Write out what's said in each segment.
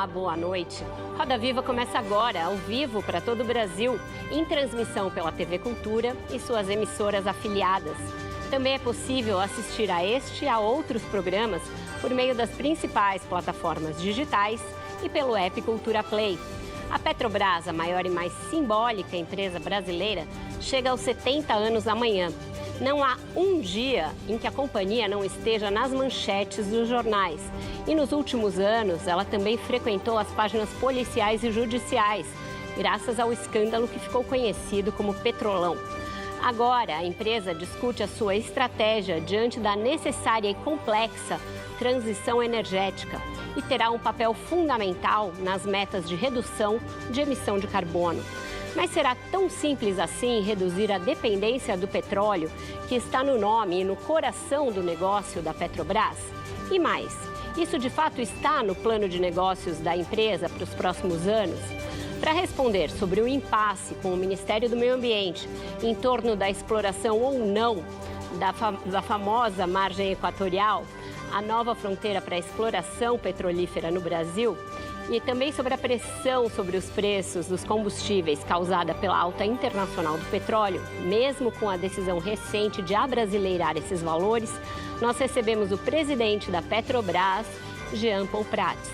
Olá, boa noite. Roda Viva começa agora, ao vivo para todo o Brasil, em transmissão pela TV Cultura e suas emissoras afiliadas. Também é possível assistir a este e a outros programas por meio das principais plataformas digitais e pelo app Cultura Play. A Petrobras, a maior e mais simbólica empresa brasileira, chega aos 70 anos amanhã. Não há um dia em que a companhia não esteja nas manchetes dos jornais. E nos últimos anos, ela também frequentou as páginas policiais e judiciais, graças ao escândalo que ficou conhecido como Petrolão. Agora, a empresa discute a sua estratégia diante da necessária e complexa transição energética e terá um papel fundamental nas metas de redução de emissão de carbono. Mas será tão simples assim reduzir a dependência do petróleo, que está no nome e no coração do negócio da Petrobras? E mais, isso de fato está no plano de negócios da empresa para os próximos anos? Para responder sobre o impasse com o Ministério do Meio Ambiente em torno da exploração ou não da famosa margem equatorial, a nova fronteira para a exploração petrolífera no Brasil, e também sobre a pressão sobre os preços dos combustíveis causada pela alta internacional do petróleo, mesmo com a decisão recente de abrasileirar esses valores, nós recebemos o presidente da Petrobras, Jean Paul Prats.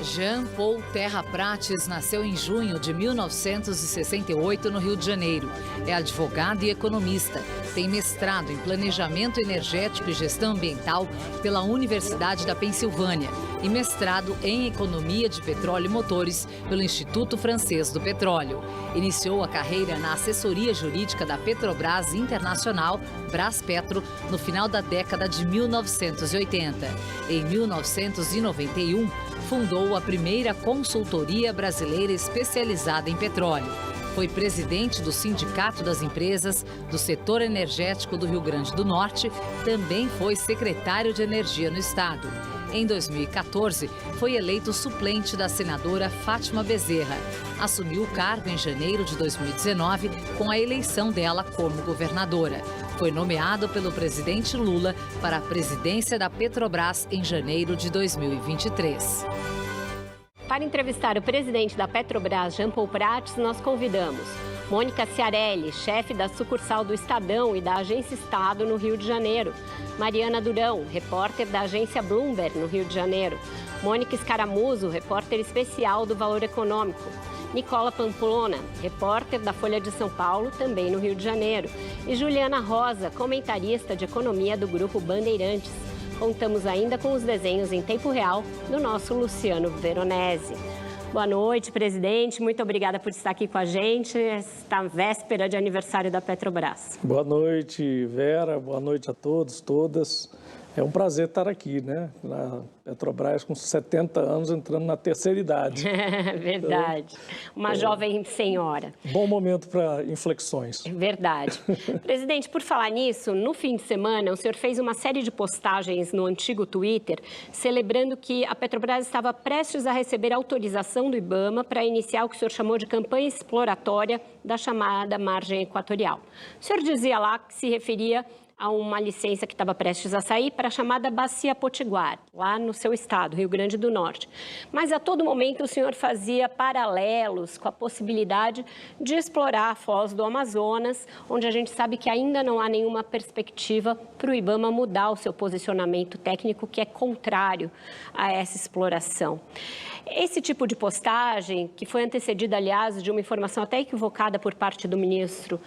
Jean Paul Terra Prats nasceu em junho de 1968 no Rio de Janeiro. É advogado e economista. Tem mestrado em Planejamento Energético e Gestão Ambiental pela Universidade da Pensilvânia e mestrado em Economia de Petróleo e Motores pelo Instituto Francês do Petróleo. Iniciou a carreira na assessoria jurídica da Petrobras Internacional, Braspetro, no final da década de 1980. Em 1991, fundou a primeira consultoria brasileira especializada em petróleo. Foi presidente do Sindicato das Empresas do Setor Energético do Rio Grande do Norte, também foi secretário de Energia no Estado. Em 2014, foi eleito suplente da senadora Fátima Bezerra. Assumiu o cargo em janeiro de 2019, com a eleição dela como governadora. Foi nomeado pelo presidente Lula para a presidência da Petrobras em janeiro de 2023. Para entrevistar o presidente da Petrobras, Jean Paul Prats, nós convidamos Mônica Ciarelli, chefe da sucursal do Estadão e da Agência Estado no Rio de Janeiro. Mariana Durão, repórter da agência Bloomberg no Rio de Janeiro. Mônica Escaramuzo, repórter especial do Valor Econômico. Nicola Pamplona, repórter da Folha de São Paulo, também no Rio de Janeiro. E Juliana Rosa, comentarista de economia do Grupo Bandeirantes. Contamos ainda com os desenhos em tempo real do nosso Luciano Veronese. Boa noite, presidente. Muito obrigada por estar aqui com a gente esta véspera de aniversário da Petrobras. Boa noite, Vera. Boa noite a todos, todas. É um prazer estar aqui, né? Na Petrobras com 70 anos, entrando na terceira idade. É verdade. Uma jovem senhora. Bom momento para inflexões. É verdade. Presidente, por falar nisso, no fim de semana, o senhor fez uma série de postagens no antigo Twitter, celebrando que a Petrobras estava prestes a receber autorização do IBAMA para iniciar o que o senhor chamou de campanha exploratória da chamada margem equatorial. O senhor dizia lá que se referia a uma licença que estava prestes a sair para a chamada Bacia Potiguar, lá no seu estado, Rio Grande do Norte. Mas a todo momento o senhor fazia paralelos com a possibilidade de explorar a foz do Amazonas, onde a gente sabe que ainda não há nenhuma perspectiva para o IBAMA mudar o seu posicionamento técnico, que é contrário a essa exploração. Esse tipo de postagem, que foi antecedida, aliás, de uma informação até equivocada por parte do ministro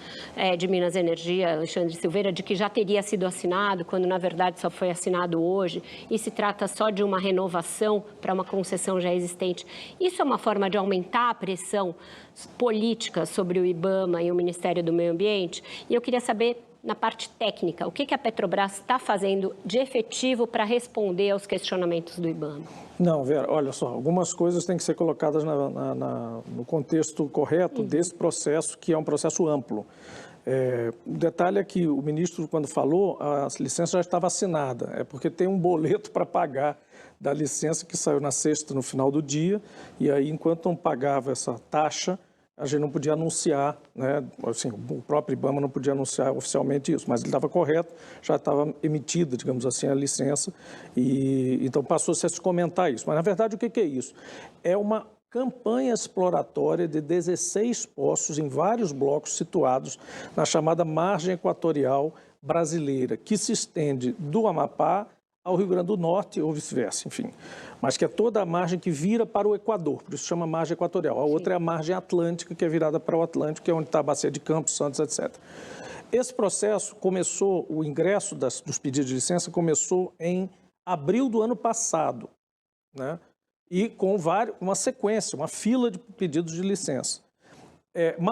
de Minas e Energia, Alexandre Silveira, de que já teria sido assinado, quando na verdade só foi assinado hoje, e se trata só de uma renovação para uma concessão já existente. Isso é uma forma de aumentar a pressão política sobre o IBAMA e o Ministério do Meio Ambiente? E eu queria saber, na parte técnica, o que a Petrobras está fazendo de efetivo para responder aos questionamentos do IBAMA? Não, Vera, olha só, algumas coisas têm que ser colocadas no contexto correto desse processo, que é um processo amplo. O detalhe é que o ministro, quando falou, a licença já estava assinada, é porque tem um boleto para pagar da licença que saiu na sexta, no final do dia, e aí, enquanto não pagava essa taxa, a gente não podia anunciar, né? Assim, o próprio IBAMA não podia anunciar oficialmente isso, mas ele estava correto, já estava emitida, digamos assim, a licença, e então passou-se a se comentar isso. Mas, na verdade, o que é isso? É uma campanha exploratória de 16 poços em vários blocos situados na chamada margem equatorial brasileira, que se estende do Amapá ao Rio Grande do Norte ou vice-versa, enfim. Mas que é toda a margem que vira para o Equador, por isso chama margem equatorial. A outra é a margem atlântica, que é virada para o Atlântico, que é onde está a Bacia de Campos, Santos, etc. Esse processo começou, o ingresso dos pedidos de licença começou em abril do ano passado, né? E com uma sequência, uma fila de pedidos de licença.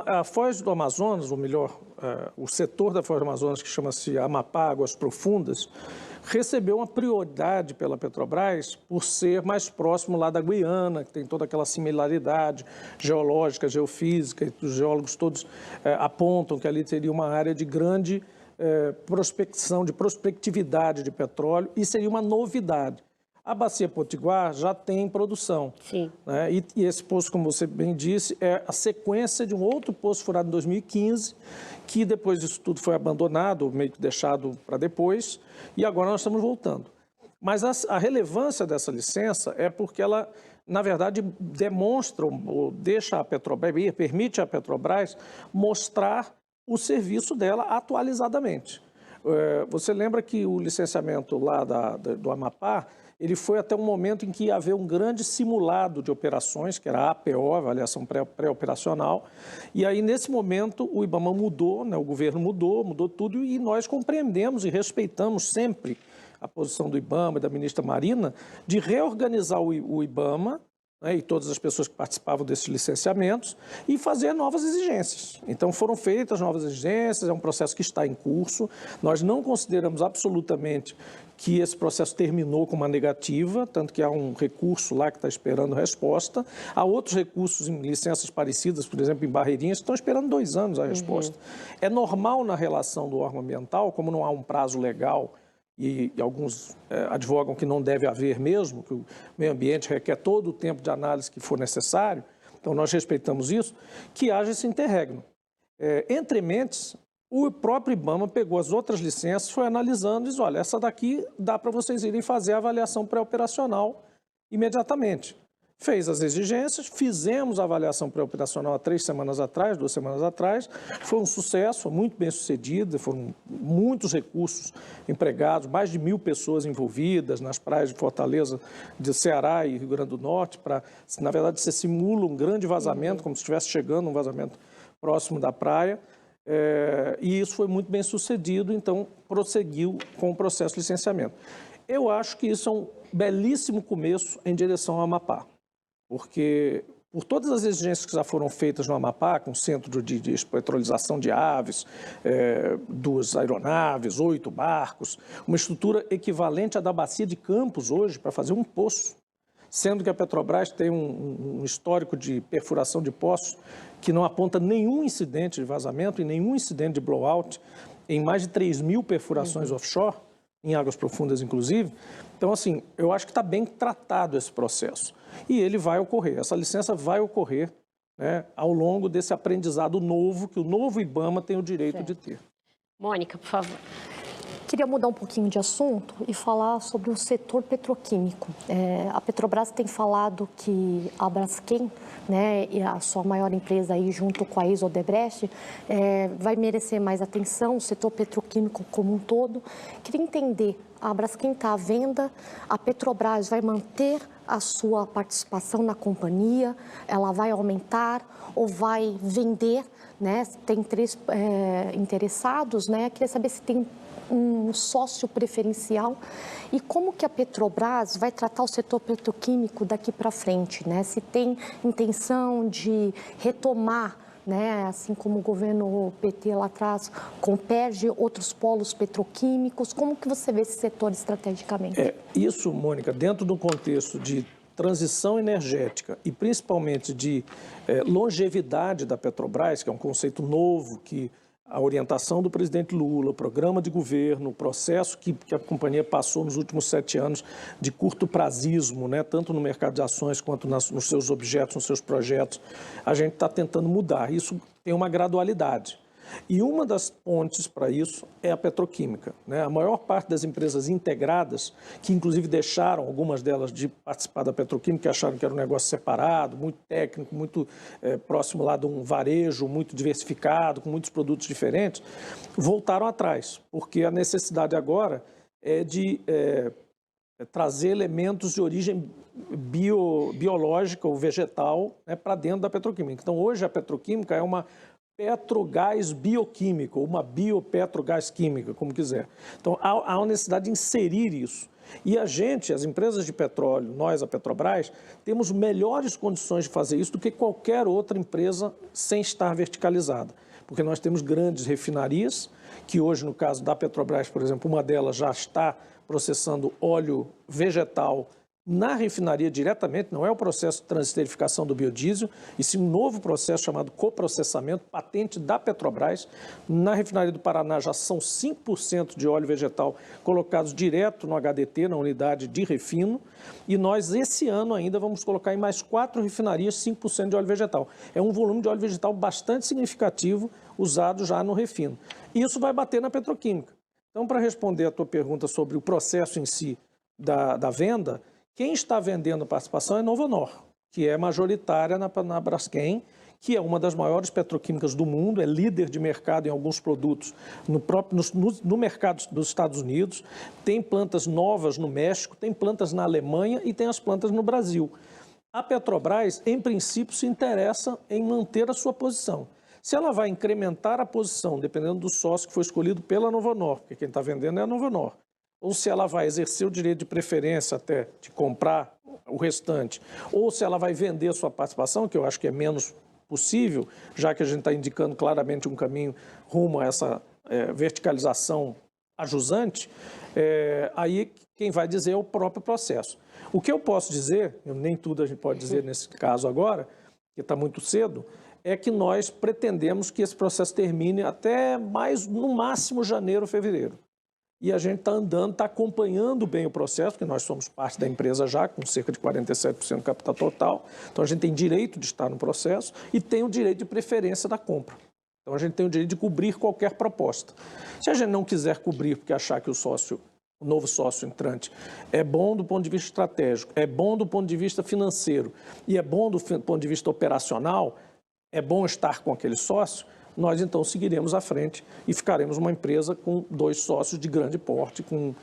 A Foz do Amazonas, ou melhor, o setor da Foz do Amazonas, que chama-se Amapá Águas Profundas, recebeu uma prioridade pela Petrobras por ser mais próximo lá da Guiana, que tem toda aquela similaridade geológica, geofísica, e os geólogos todos apontam que ali teria uma área de grande prospecção, de prospectividade de petróleo, e seria uma novidade. A Bacia Potiguar já tem produção. Sim. Né? E esse poço, como você bem disse, é a sequência de um outro poço furado em 2015, que depois disso tudo foi abandonado, meio que deixado para depois, e agora nós estamos voltando. Mas a relevância dessa licença é porque ela, na verdade, demonstra, ou deixa a Petrobras, permite à Petrobras mostrar o serviço dela atualizadamente. Você lembra que o licenciamento lá do Amapá, ele foi até um momento em que ia haver um grande simulado de operações, que era a APO, avaliação pré-operacional, e aí nesse momento o IBAMA mudou, né, o governo mudou tudo, e nós compreendemos e respeitamos sempre a posição do IBAMA e da ministra Marina de reorganizar o IBAMA, né, e todas as pessoas que participavam desses licenciamentos, e fazer novas exigências. Então foram feitas novas exigências, é um processo que está em curso. Nós não consideramos absolutamente que esse processo terminou com uma negativa, tanto que há um recurso lá que está esperando resposta. Há outros recursos em licenças parecidas, por exemplo, em Barreirinhas, que estão esperando 2 anos a resposta. É normal na relação do órgão ambiental, como não há um prazo legal, e alguns advogam que não deve haver mesmo, que o meio ambiente requer todo o tempo de análise que for necessário, então nós respeitamos isso, que haja esse interregno. Entre mentes, o próprio IBAMA pegou as outras licenças, foi analisando e diz, olha, essa daqui dá para vocês irem fazer a avaliação pré-operacional imediatamente. Fez as exigências, fizemos a avaliação pré-operacional há 2 semanas atrás, foi um sucesso, foi muito bem sucedido, foram muitos recursos empregados, mais de 1.000 pessoas envolvidas nas praias de Fortaleza, de Ceará e Rio Grande do Norte, na verdade, você simula um grande vazamento, como se estivesse chegando um vazamento próximo da praia, e isso foi muito bem sucedido, então prosseguiu com o processo de licenciamento. Eu acho que isso é um belíssimo começo em direção ao Amapá. Porque, por todas as exigências que já foram feitas no Amapá, com centro de despetrolização de aves, 2 aeronaves, 8 barcos, uma estrutura equivalente à da Bacia de Campos hoje para fazer um poço, sendo que a Petrobras tem um histórico de perfuração de poços que não aponta nenhum incidente de vazamento e nenhum incidente de blowout em mais de 3.000 perfurações offshore, em águas profundas inclusive. Então, assim, eu acho que está bem tratado esse processo. E ele vai ocorrer, essa licença vai ocorrer, né, ao longo desse aprendizado novo, que o novo IBAMA tem o direito de ter. Mônica, por favor. Queria mudar um pouquinho de assunto e falar sobre o setor petroquímico. A Petrobras tem falado que a Braskem, né, e a sua maior empresa aí junto com a Odebrecht, vai merecer mais atenção, o setor petroquímico como um todo. Queria entender, a Braskem está à venda, a Petrobras vai manter a sua participação na companhia, ela vai aumentar ou vai vender, né? Tem 3 interessados, né? Queria saber se tem um sócio preferencial e como que a Petrobras vai tratar o setor petroquímico daqui para frente, né? Se tem intenção de retomar, né? Assim como o governo PT lá atrás compete outros polos petroquímicos, como que você vê esse setor estrategicamente? Isso, Mônica, dentro do contexto de transição energética e principalmente de longevidade da Petrobras, que é um conceito novo que a orientação do presidente Lula, o programa de governo, o processo que a companhia passou nos últimos 7 anos de curto prazismo, né, tanto no mercado de ações quanto nos seus objetos, nos seus projetos, a gente está tentando mudar. Isso tem uma gradualidade. E uma das pontes para isso é a petroquímica, né? A maior parte das empresas integradas, que inclusive deixaram, algumas delas, de participar da petroquímica, que acharam que era um negócio separado, muito técnico, muito próximo lá de um varejo muito diversificado, com muitos produtos diferentes, voltaram atrás, porque a necessidade agora é de trazer elementos de origem biológica ou vegetal, né, para dentro da petroquímica. Então, hoje a petroquímica é uma petrogás bioquímico, uma biopetrogás química, como quiser. Então, há uma necessidade de inserir isso. E as empresas de petróleo, nós, a Petrobras, temos melhores condições de fazer isso do que qualquer outra empresa sem estar verticalizada. Porque nós temos grandes refinarias, que hoje, no caso da Petrobras, por exemplo, uma delas já está processando óleo vegetal na refinaria diretamente, não é o processo de transesterificação do biodiesel, e sim um novo processo chamado coprocessamento, patente da Petrobras. Na refinaria do Paraná já são 5% de óleo vegetal colocados direto no HDT, na unidade de refino, e nós esse ano ainda vamos colocar em mais 4 refinarias 5% de óleo vegetal. É um volume de óleo vegetal bastante significativo usado já no refino. E isso vai bater na petroquímica. Então, para responder a tua pergunta sobre o processo em si da venda, quem está vendendo a participação é a Novonor, que é majoritária na Braskem, que é uma das maiores petroquímicas do mundo, é líder de mercado em alguns produtos no mercado dos Estados Unidos, tem plantas novas no México, tem plantas na Alemanha e tem as plantas no Brasil. A Petrobras, em princípio, se interessa em manter a sua posição. Se ela vai incrementar a posição, dependendo do sócio que foi escolhido pela Novonor, porque quem está vendendo é a Novonor, ou se ela vai exercer o direito de preferência até de comprar o restante, ou se ela vai vender a sua participação, que eu acho que é menos possível, já que a gente está indicando claramente um caminho rumo a essa verticalização ajusante, aí quem vai dizer é o próprio processo. O que eu posso dizer, nem tudo a gente pode dizer nesse caso agora, que está muito cedo, é que nós pretendemos que esse processo termine até no máximo janeiro, fevereiro. E a gente está andando, está acompanhando bem o processo, porque nós somos parte da empresa já, com cerca de 47% do capital total. Então, a gente tem direito de estar no processo e tem o direito de preferência da compra. Então, a gente tem o direito de cobrir qualquer proposta. Se a gente não quiser cobrir porque achar que o novo sócio entrante é bom do ponto de vista estratégico, é bom do ponto de vista financeiro e é bom do ponto de vista operacional, é bom estar com aquele sócio, nós então seguiremos à frente e ficaremos uma empresa com 2 sócios de grande porte, com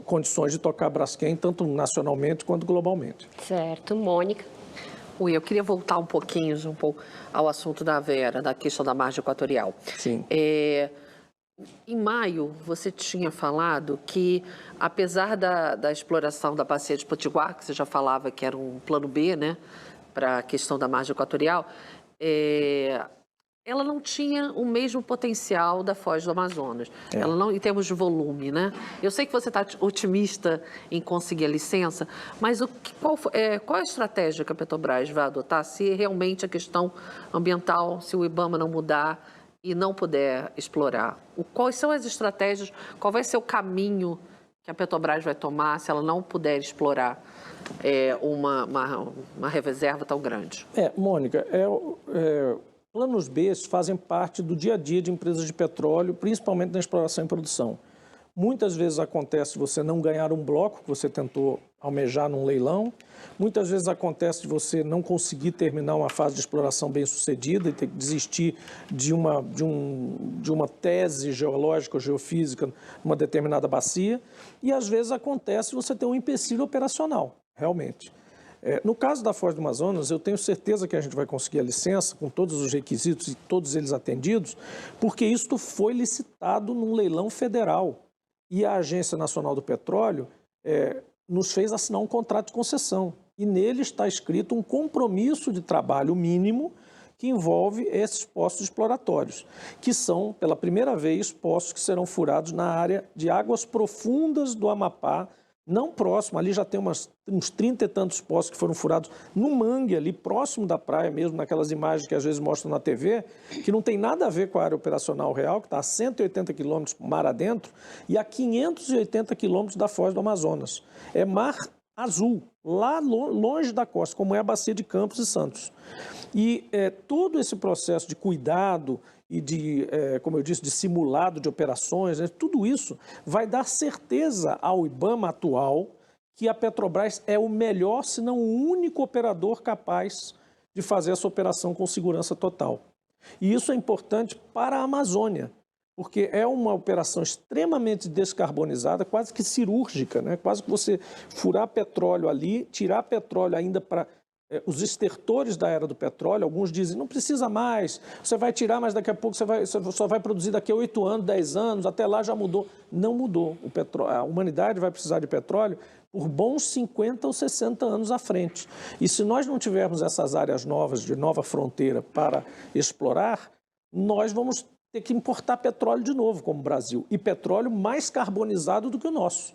condições de tocar a Braskem, tanto nacionalmente quanto globalmente. Certo. Mônica? Oi, eu queria voltar um pouquinho ao assunto da Vera, da questão da margem equatorial. Sim. Em maio, você tinha falado que, apesar da exploração da bacia de Potiguar, que você já falava que era um plano B, né, para a questão da margem equatorial, ela não tinha o mesmo potencial da Foz do Amazonas. Ela não, em termos de volume, né? Eu sei que você está otimista em conseguir a licença, mas qual é a estratégia que a Petrobras vai adotar se realmente a questão ambiental, se o IBAMA não mudar e não puder explorar? Quais são as estratégias, qual vai ser o caminho que a Petrobras vai tomar se ela não puder explorar uma reserva tão grande? Mônica, planos B fazem parte do dia a dia de empresas de petróleo, principalmente na exploração e produção. Muitas vezes acontece de você não ganhar um bloco que você tentou almejar num leilão. Muitas vezes acontece de você não conseguir terminar uma fase de exploração bem sucedida e ter que desistir de uma tese geológica ou geofísica numa determinada bacia. E às vezes acontece de você ter um empecilho operacional, realmente. No caso da Foz do Amazonas, eu tenho certeza que a gente vai conseguir a licença com todos os requisitos e todos eles atendidos, porque isto foi licitado num leilão federal. E a Agência Nacional do Petróleo nos fez assinar um contrato de concessão. E nele está escrito um compromisso de trabalho mínimo que envolve esses poços exploratórios, que são, pela primeira vez, poços que serão furados na área de águas profundas do Amapá, Não próximo, ali já tem uns 30 e tantos poços que foram furados no mangue ali, próximo da praia mesmo, naquelas imagens que às vezes mostram na TV, que não tem nada a ver com a área operacional real, que está a 180 quilômetros mar adentro e a 580 quilômetros da Foz do Amazonas. É mar azul, lá longe da costa, como é a Bacia de Campos e Santos. E todo esse processo de cuidado e de, como eu disse, de simulado de operações, né, tudo isso vai dar certeza ao IBAMA atual que a Petrobras é o melhor, se não o único operador capaz de fazer essa operação com segurança total. E isso é importante para a Amazônia, porque é uma operação extremamente descarbonizada, quase que cirúrgica, né? Quase que você furar petróleo ali, tirar petróleo ainda para os estertores da era do petróleo. Alguns dizem, não precisa mais, você vai tirar, mas daqui a pouco você só vai produzir daqui a 8 anos, 10 anos, até lá já mudou. Não mudou. A humanidade vai precisar de petróleo por bons 50 ou 60 anos à frente. E se nós não tivermos essas áreas novas, de nova fronteira para explorar, nós vamos ter que importar petróleo de novo, como o Brasil, e petróleo mais carbonizado do que o nosso.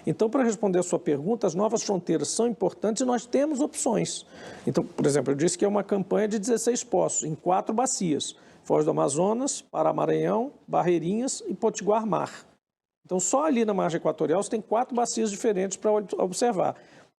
Então, para responder a sua pergunta, as novas fronteiras são importantes e nós temos opções. Então, por exemplo, eu disse que é uma campanha de 16 poços, em 4 bacias. Foz do Amazonas, Pará-Maranhão, Barreirinhas e Potiguar-Mar. Então, só ali na margem equatorial você tem 4 bacias diferentes para observar.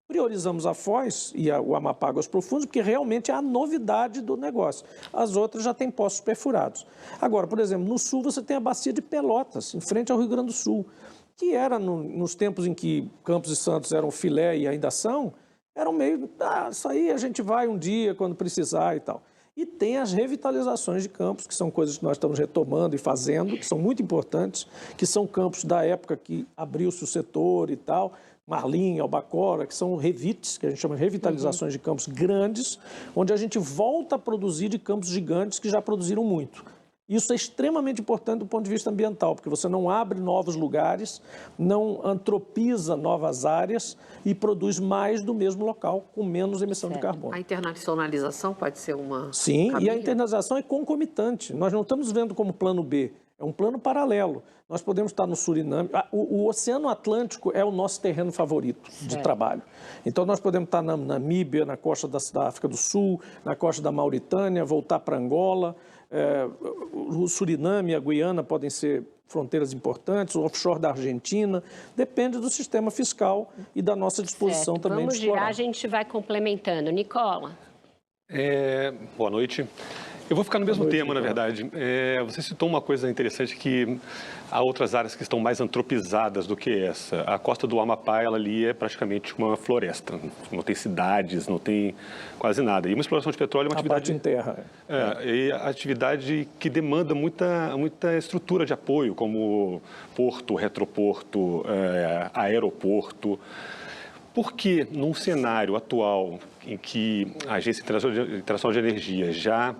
Priorizamos a Foz e o Amapá Águas Profundas, porque realmente é a novidade do negócio. As outras já têm poços perfurados. Agora, por exemplo, no sul você tem a bacia de Pelotas, em frente ao Rio Grande do Sul, que era nos tempos em que Campos e Santos eram filé e ainda são, eram meio, isso aí a gente vai um dia quando precisar e tal. E tem as revitalizações de campos, que são coisas que nós estamos retomando e fazendo, que são muito importantes, que são campos da época que abriu-se o setor e tal, Marlim, Albacora, que são revites, que a gente chama de revitalizações de campos grandes, onde a gente volta a produzir de campos gigantes que já produziram muito. Isso é extremamente importante do ponto de vista ambiental, porque você não abre novos lugares, não antropiza novas áreas e produz mais do mesmo local, com menos emissão de carbono. A internacionalização pode ser uma... Sim, caminho? E a internacionalização é concomitante. Nós não estamos vendo como plano B, é um plano paralelo. Nós podemos estar no Suriname. O Oceano Atlântico é o nosso terreno favorito de trabalho. Então, nós podemos estar na Namíbia, na costa da África do Sul, na costa da Mauritânia, voltar para Angola. O Suriname e a Guiana podem ser fronteiras importantes, o offshore da Argentina, depende do sistema fiscal e da nossa disposição também Vamos de explorar. girar, a gente vai complementando. Nicola. Boa noite. Eu vou ficar no mesmo tema, na verdade. Você citou uma coisa interessante, que há outras áreas que estão mais antropizadas do que essa. A costa do Amapá, ela ali é praticamente uma floresta. Não tem cidades, não tem quase nada. E uma exploração de petróleo é uma atividade... A parte em terra. E a atividade que demanda muita estrutura de apoio, como porto, retroporto, aeroporto. Por que, num cenário atual em que a Agência Internacional de Energia já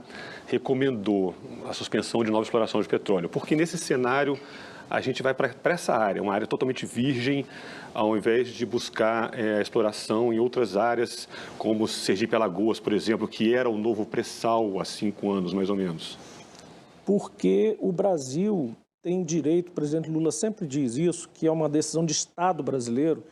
recomendou a suspensão de nova exploração de petróleo, porque nesse cenário a gente vai para essa área, uma área totalmente virgem, ao invés de buscar a exploração em outras áreas, como Sergipe-Alagoas, por exemplo, que era o novo pré-sal há 5 anos, mais ou menos? Porque o Brasil tem direito, o presidente Lula sempre diz isso, que é uma decisão de Estado brasileiro,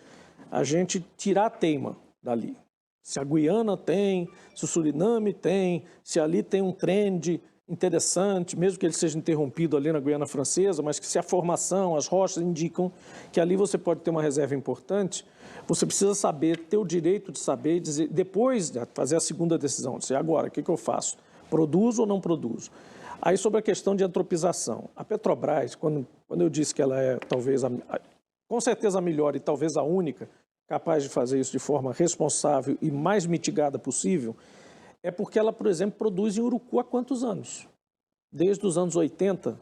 a gente tirar a teima dali. Se a Guiana tem, se o Suriname tem, se ali tem um trend interessante, mesmo que ele seja interrompido ali na Guiana Francesa, mas que se a formação, as rochas indicam que ali você pode ter uma reserva importante, você precisa saber, ter o direito de saber e dizer, depois de fazer a segunda decisão, dizer, agora, o que eu faço? Produzo ou não produzo? Aí sobre a questão de antropização, a Petrobras, quando eu disse que ela é talvez, com certeza a melhor e talvez a única, capaz de fazer isso de forma responsável e mais mitigada possível, é porque ela, por exemplo, produz em Urucu há quantos anos? Desde os anos 80,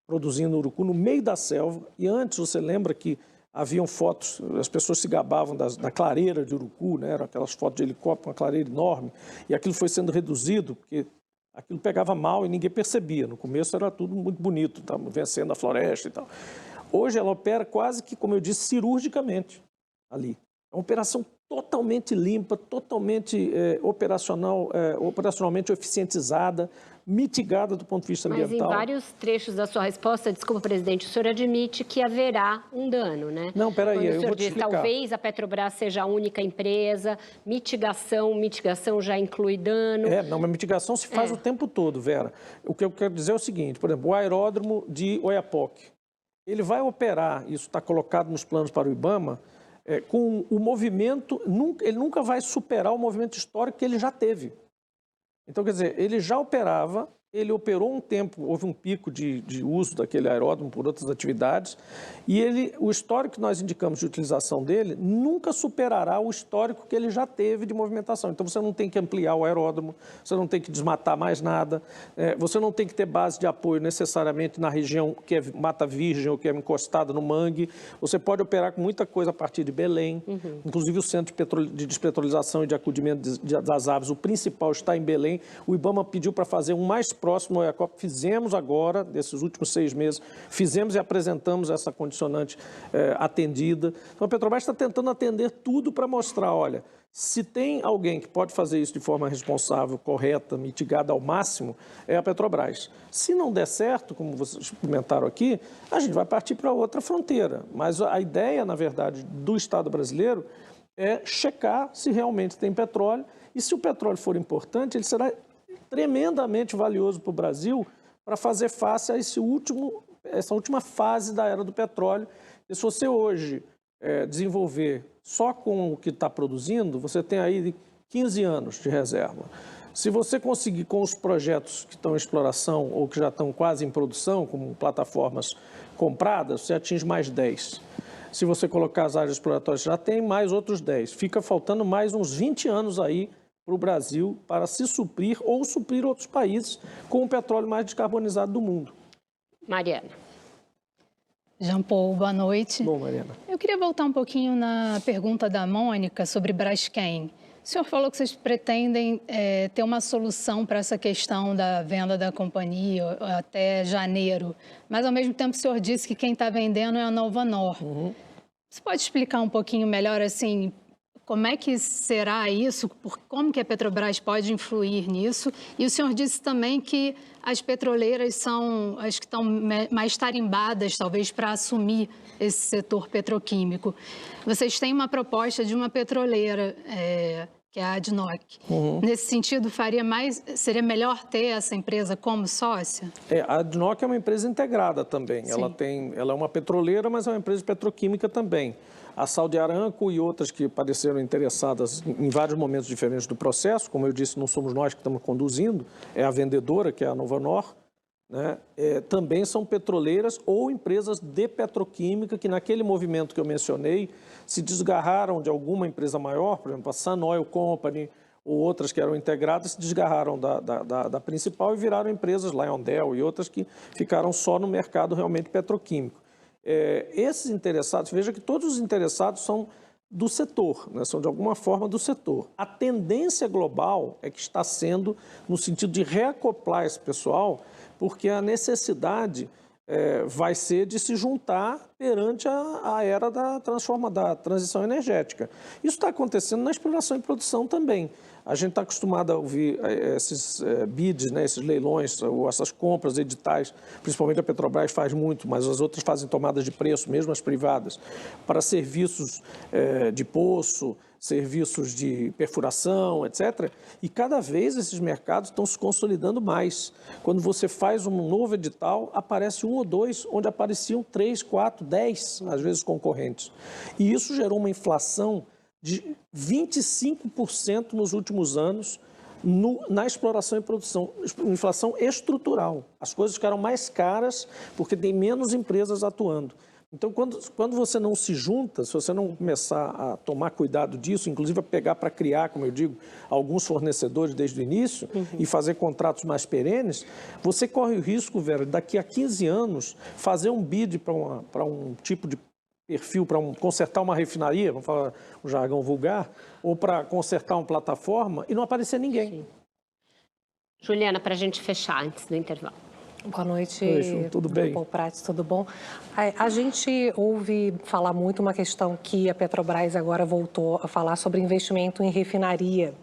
produzindo urucu no meio da selva. E antes, você lembra que haviam fotos, as pessoas se gabavam da clareira de Urucu, né? Eram aquelas fotos de helicóptero, uma clareira enorme, e aquilo foi sendo reduzido, porque aquilo pegava mal e ninguém percebia. No começo era tudo muito bonito, tá? Vencendo a floresta e tal. Hoje ela opera quase que, como eu disse, cirurgicamente ali. É uma operação totalmente limpa, totalmente operacionalmente eficientizada, mitigada do ponto de vista ambiental. Mas em vários trechos da sua resposta, desculpa, presidente, o senhor admite que haverá um dano, né? Não, peraí, eu vou te explicar. Talvez a Petrobras seja a única empresa, mitigação já inclui dano. Não, mas mitigação se faz o tempo todo, Vera. O que eu quero dizer é o seguinte, por exemplo, o aeródromo de Oiapoque, ele vai operar, isso está colocado nos planos para o IBAMA, com o movimento, ele nunca vai superar o movimento histórico que ele já teve. Então, quer dizer, ele já operava, ele operou um tempo, houve um pico de uso daquele aeródromo por outras atividades, e o histórico que nós indicamos de utilização dele nunca superará o histórico que ele já teve de movimentação. Então, você não tem que ampliar o aeródromo, você não tem que desmatar mais nada, você não tem que ter base de apoio necessariamente na região que é mata virgem ou que é encostada no mangue. Você pode operar com muita coisa a partir de Belém, inclusive o centro de despetrolização e de acudimento das aves, o principal está em Belém. O IBAMA pediu para fazer um mais próximo no Oiapoque, fizemos agora, nesses últimos 6 meses, fizemos e apresentamos essa condicionante atendida. Então, a Petrobras está tentando atender tudo para mostrar, olha, se tem alguém que pode fazer isso de forma responsável, correta, mitigada ao máximo, é a Petrobras. Se não der certo, como vocês comentaram aqui, a gente vai partir para outra fronteira. Mas a ideia, na verdade, do Estado brasileiro é checar se realmente tem petróleo, e se o petróleo for importante, ele será tremendamente valioso para o Brasil para fazer face a essa última fase da era do petróleo. E se você hoje desenvolver só com o que está produzindo, você tem aí 15 anos de reserva. Se você conseguir com os projetos que estão em exploração ou que já estão quase em produção, como plataformas compradas, você atinge mais 10. Se você colocar as áreas exploratórias, já tem mais outros 10. Fica faltando mais uns 20 anos aí para o Brasil para se suprir ou suprir outros países com o petróleo mais descarbonizado do mundo. Mariana. Jean Paul, boa noite. Bom, Mariana. Eu queria voltar um pouquinho na pergunta da Mônica sobre Braskem. O senhor falou que vocês pretendem ter uma solução para essa questão da venda da companhia até janeiro, mas ao mesmo tempo o senhor disse que quem está vendendo é a Novonor. Você pode explicar um pouquinho melhor, assim, como é que será isso? Como que a Petrobras pode influir nisso? E o senhor disse também que as petroleiras são as que estão mais tarimbadas, talvez, para assumir esse setor petroquímico. Vocês têm uma proposta de uma petroleira, que é a ADNOC. Nesse sentido, seria melhor ter essa empresa como sócia? A ADNOC é uma empresa integrada também. Ela é uma petroleira, mas é uma empresa petroquímica também. A Saudi Aramco e outras que pareceram interessadas em vários momentos diferentes do processo, como eu disse, não somos nós que estamos conduzindo, é a vendedora, que é a Novonor, né? Também são petroleiras ou empresas de petroquímica que naquele movimento que eu mencionei se desgarraram de alguma empresa maior, por exemplo, a Sun Oil Company ou outras que eram integradas, se desgarraram da principal e viraram empresas, LyondellBasell e outras que ficaram só no mercado realmente petroquímico. Esses interessados, veja que todos os interessados são do setor, né? São de alguma forma do setor. A tendência global é que está sendo no sentido de reacoplar esse pessoal, porque a necessidade vai ser de se juntar perante a era da transição energética. Isso está acontecendo na exploração e produção também. A gente está acostumado a ouvir esses bids, né, esses leilões, ou essas compras, editais, principalmente a Petrobras faz muito, mas as outras fazem tomadas de preço, mesmo as privadas, para serviços de poço, serviços de perfuração, etc. E cada vez esses mercados estão se consolidando mais. Quando você faz um novo edital, aparece um ou dois, onde apareciam 3, 4, 10, às vezes, concorrentes. E isso gerou uma inflação de 25% nos últimos anos na exploração e produção. Inflação estrutural. As coisas ficaram mais caras porque tem menos empresas atuando. Então, quando você não se junta, se você não começar a tomar cuidado disso, inclusive a pegar para criar, como eu digo, alguns fornecedores desde o início e fazer contratos mais perenes, você corre o risco, Vera, daqui a 15 anos, fazer um bid para um tipo de perfil, para consertar uma refinaria, vamos falar um jargão vulgar, ou para consertar uma plataforma e não aparecer ninguém. Sim. Juliana, para a gente fechar antes do intervalo. Boa noite. Oi, Ju, tudo bem? Grupo Prats, tudo bom? A gente ouve falar muito uma questão que a Petrobras agora voltou a falar sobre investimento em refinaria,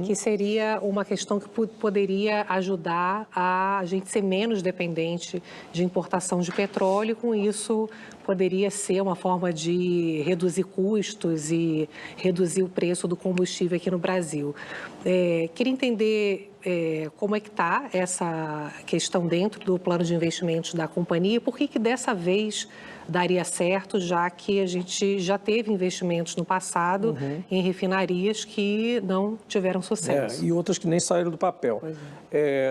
que seria uma questão que poderia ajudar a gente ser menos dependente de importação de petróleo, e com isso poderia ser uma forma de reduzir custos e reduzir o preço do combustível aqui no Brasil. Queria entender como é que está essa questão dentro do plano de investimentos da companhia e por que dessa vez daria certo, já que a gente já teve investimentos no passado em refinarias que não tiveram sucesso. E outras que nem saíram do papel.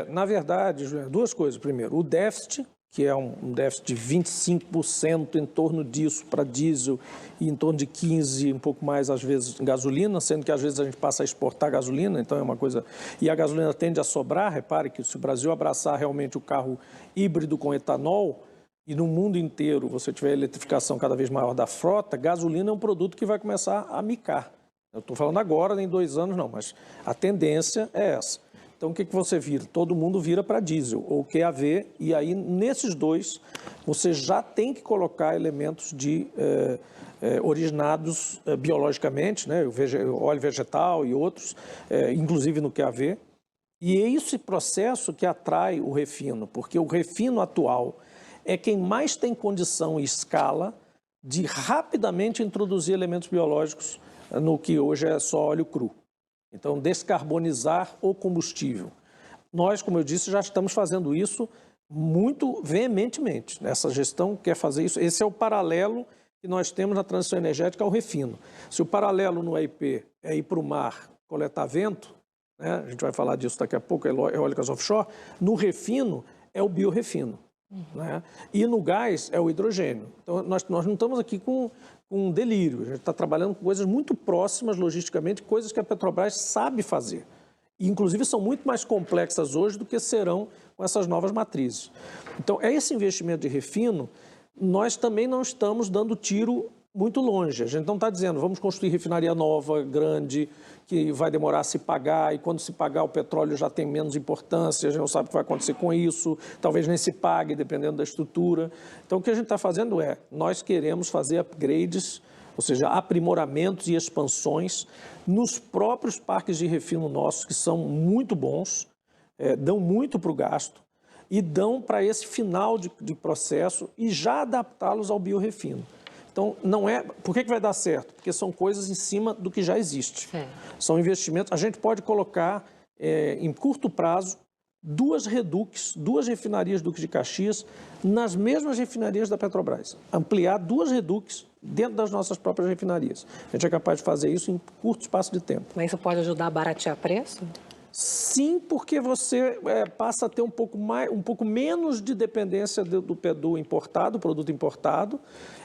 Na verdade, duas coisas. Primeiro, o déficit, que é um déficit de 25%, em torno disso para diesel e em torno de 15%, um pouco mais às vezes, em gasolina, sendo que às vezes a gente passa a exportar gasolina, então é uma coisa... E a gasolina tende a sobrar, repare que se o Brasil abraçar realmente o carro híbrido com etanol, e no mundo inteiro você tiver eletrificação cada vez maior da frota, gasolina é um produto que vai começar a micar. Eu estou falando agora, nem 2 anos não, mas a tendência é essa. Então, o que você vira? Todo mundo vira para diesel ou QAV, e aí, nesses dois, você já tem que colocar elementos originados biologicamente, né? O óleo vegetal e outros, inclusive no QAV. E é esse processo que atrai o refino, porque o refino atual é quem mais tem condição e escala de rapidamente introduzir elementos biológicos no que hoje é só óleo cru. Então, descarbonizar o combustível. Nós, como eu disse, já estamos fazendo isso muito veementemente. Essa gestão quer fazer isso. Esse é o paralelo que nós temos na transição energética ao refino. Se o paralelo no EIP é ir para o mar coletar vento, né, a gente vai falar disso daqui a pouco, eólicas offshore, no refino é o biorefino. Né? E no gás é o hidrogênio. Então, nós não estamos aqui com um delírio, a gente está trabalhando com coisas muito próximas logisticamente, coisas que a Petrobras sabe fazer. E, inclusive, são muito mais complexas hoje do que serão com essas novas matrizes. Então, esse investimento de refino, nós também não estamos dando tiro muito longe. A gente não está dizendo, vamos construir refinaria nova, grande, que vai demorar a se pagar, e quando se pagar o petróleo já tem menos importância, a gente não sabe o que vai acontecer com isso, talvez nem se pague, dependendo da estrutura. Então, o que a gente está fazendo nós queremos fazer upgrades, ou seja, aprimoramentos e expansões nos próprios parques de refino nossos, que são muito bons, dão muito para o gasto, e dão para esse final de processo e já adaptá-los ao biorefino. Então, não é... Por que vai dar certo? Porque são coisas em cima do que já existe. São investimentos... A gente pode colocar, em curto prazo, 2 refinarias Duque de Caxias nas mesmas refinarias da Petrobras. Ampliar 2 reducs dentro das nossas próprias refinarias. A gente é capaz de fazer isso em curto espaço de tempo. Mas isso pode ajudar a baratear preço? Sim, porque você passa a ter um pouco menos de dependência do importado, produto importado.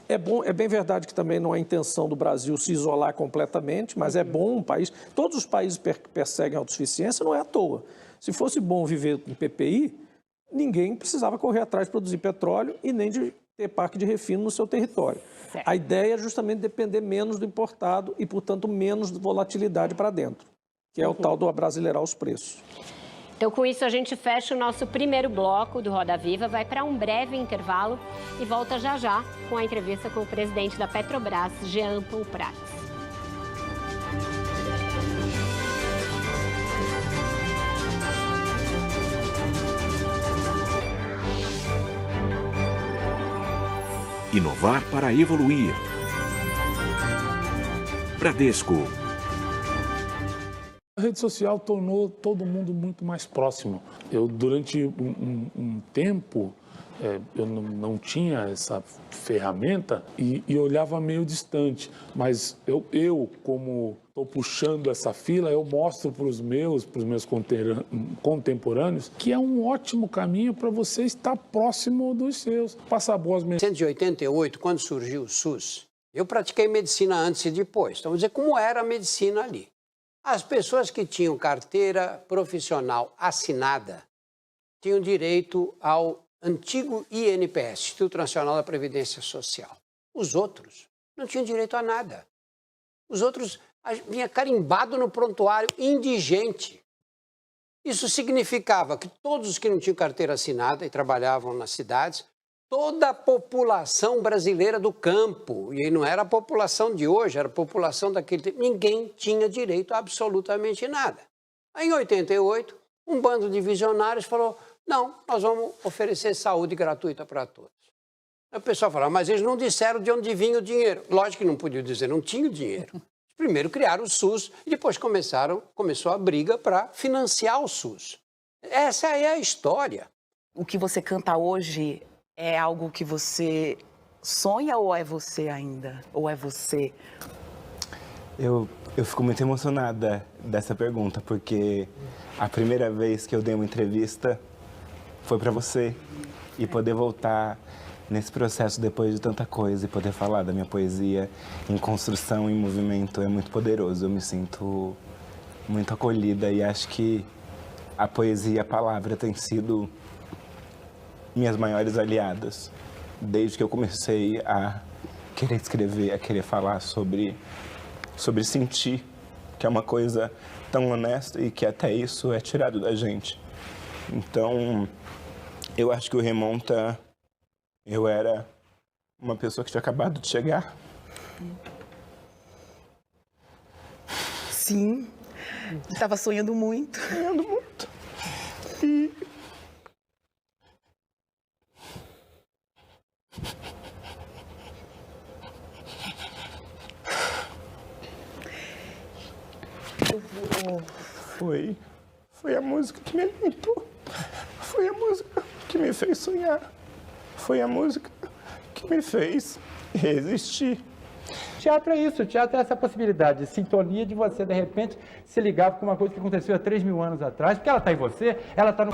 É bem verdade que também não é a intenção do Brasil se isolar completamente, mas é bom um país... Todos os países perseguem a autossuficiência, não é à toa. Se fosse bom viver em PPI, ninguém precisava correr atrás de produzir petróleo e nem de ter parque de refino no seu território. Certo. A ideia é justamente depender menos do importado e, portanto, menos volatilidade para dentro, que é o tal do abrasileirar os preços. Então, com isso, a gente fecha o nosso primeiro bloco do Roda Viva, vai para um breve intervalo e volta já já com a entrevista com o presidente da Petrobras, Jean Paul Prats. Inovar para evoluir. Bradesco. A rede social tornou todo mundo muito mais próximo. Eu, durante um tempo, eu não tinha essa ferramenta e olhava meio distante. Mas eu como estou puxando essa fila, eu mostro para os meus contemporâneos que é um ótimo caminho para você estar próximo dos seus. Passar boas mensagens. Em 1988, quando surgiu o SUS, eu pratiquei medicina antes e depois. Então, vamos dizer como era a medicina ali. As pessoas que tinham carteira profissional assinada tinham direito ao antigo INPS, Instituto Nacional da Previdência Social. Os outros não tinham direito a nada. Os outros vinha carimbado no prontuário indigente. Isso significava que todos os que não tinham carteira assinada e trabalhavam nas cidades, toda a população brasileira do campo, e não era a população de hoje, era a população daquele tempo, ninguém tinha direito a absolutamente nada. Aí, em 88, um bando de visionários falou, não, nós vamos oferecer saúde gratuita para todos. Aí o pessoal falou, mas eles não disseram de onde vinha o dinheiro. Lógico que não podiam dizer, não tinha o dinheiro. Primeiro criaram o SUS e depois começou a briga para financiar o SUS. Essa é a história. O que você canta hoje é algo que você sonha ou é você ainda? Ou é você? Eu fico muito emocionada dessa pergunta, porque a primeira vez que eu dei uma entrevista foi para você. E poder voltar nesse processo depois de tanta coisa e poder falar da minha poesia em construção, em movimento, é muito poderoso. Eu me sinto muito acolhida e acho que a poesia e a palavra têm sido minhas maiores aliadas. Desde que eu comecei a querer escrever, a querer falar sobre sentir, que é uma coisa tão honesta e que até isso é tirado da gente. Então, eu acho que o Remonta, eu era uma pessoa que tinha acabado de chegar. Sim, estava sonhando muito. Sonhando muito. Foi a música que me alimentou. Foi a música que me fez sonhar. Foi a música que me fez resistir. Teatro é isso, teatro é essa possibilidade de sintonia de você, de repente, se ligar com uma coisa que aconteceu há 3.000 anos atrás, porque ela está em você, ela está no...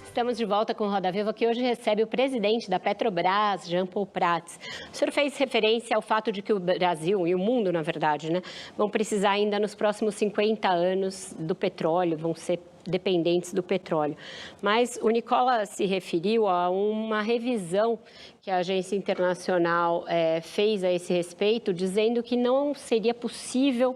Estamos de volta com o Roda Viva, que hoje recebe o presidente da Petrobras, Jean Paul Prats. O senhor fez referência ao fato de que o Brasil, e o mundo, na verdade, né, vão precisar ainda nos próximos 50 anos do petróleo, vão ser dependentes do petróleo. Mas o Nicola se referiu a uma revisão que a Agência Internacional fez a esse respeito, dizendo que não seria possível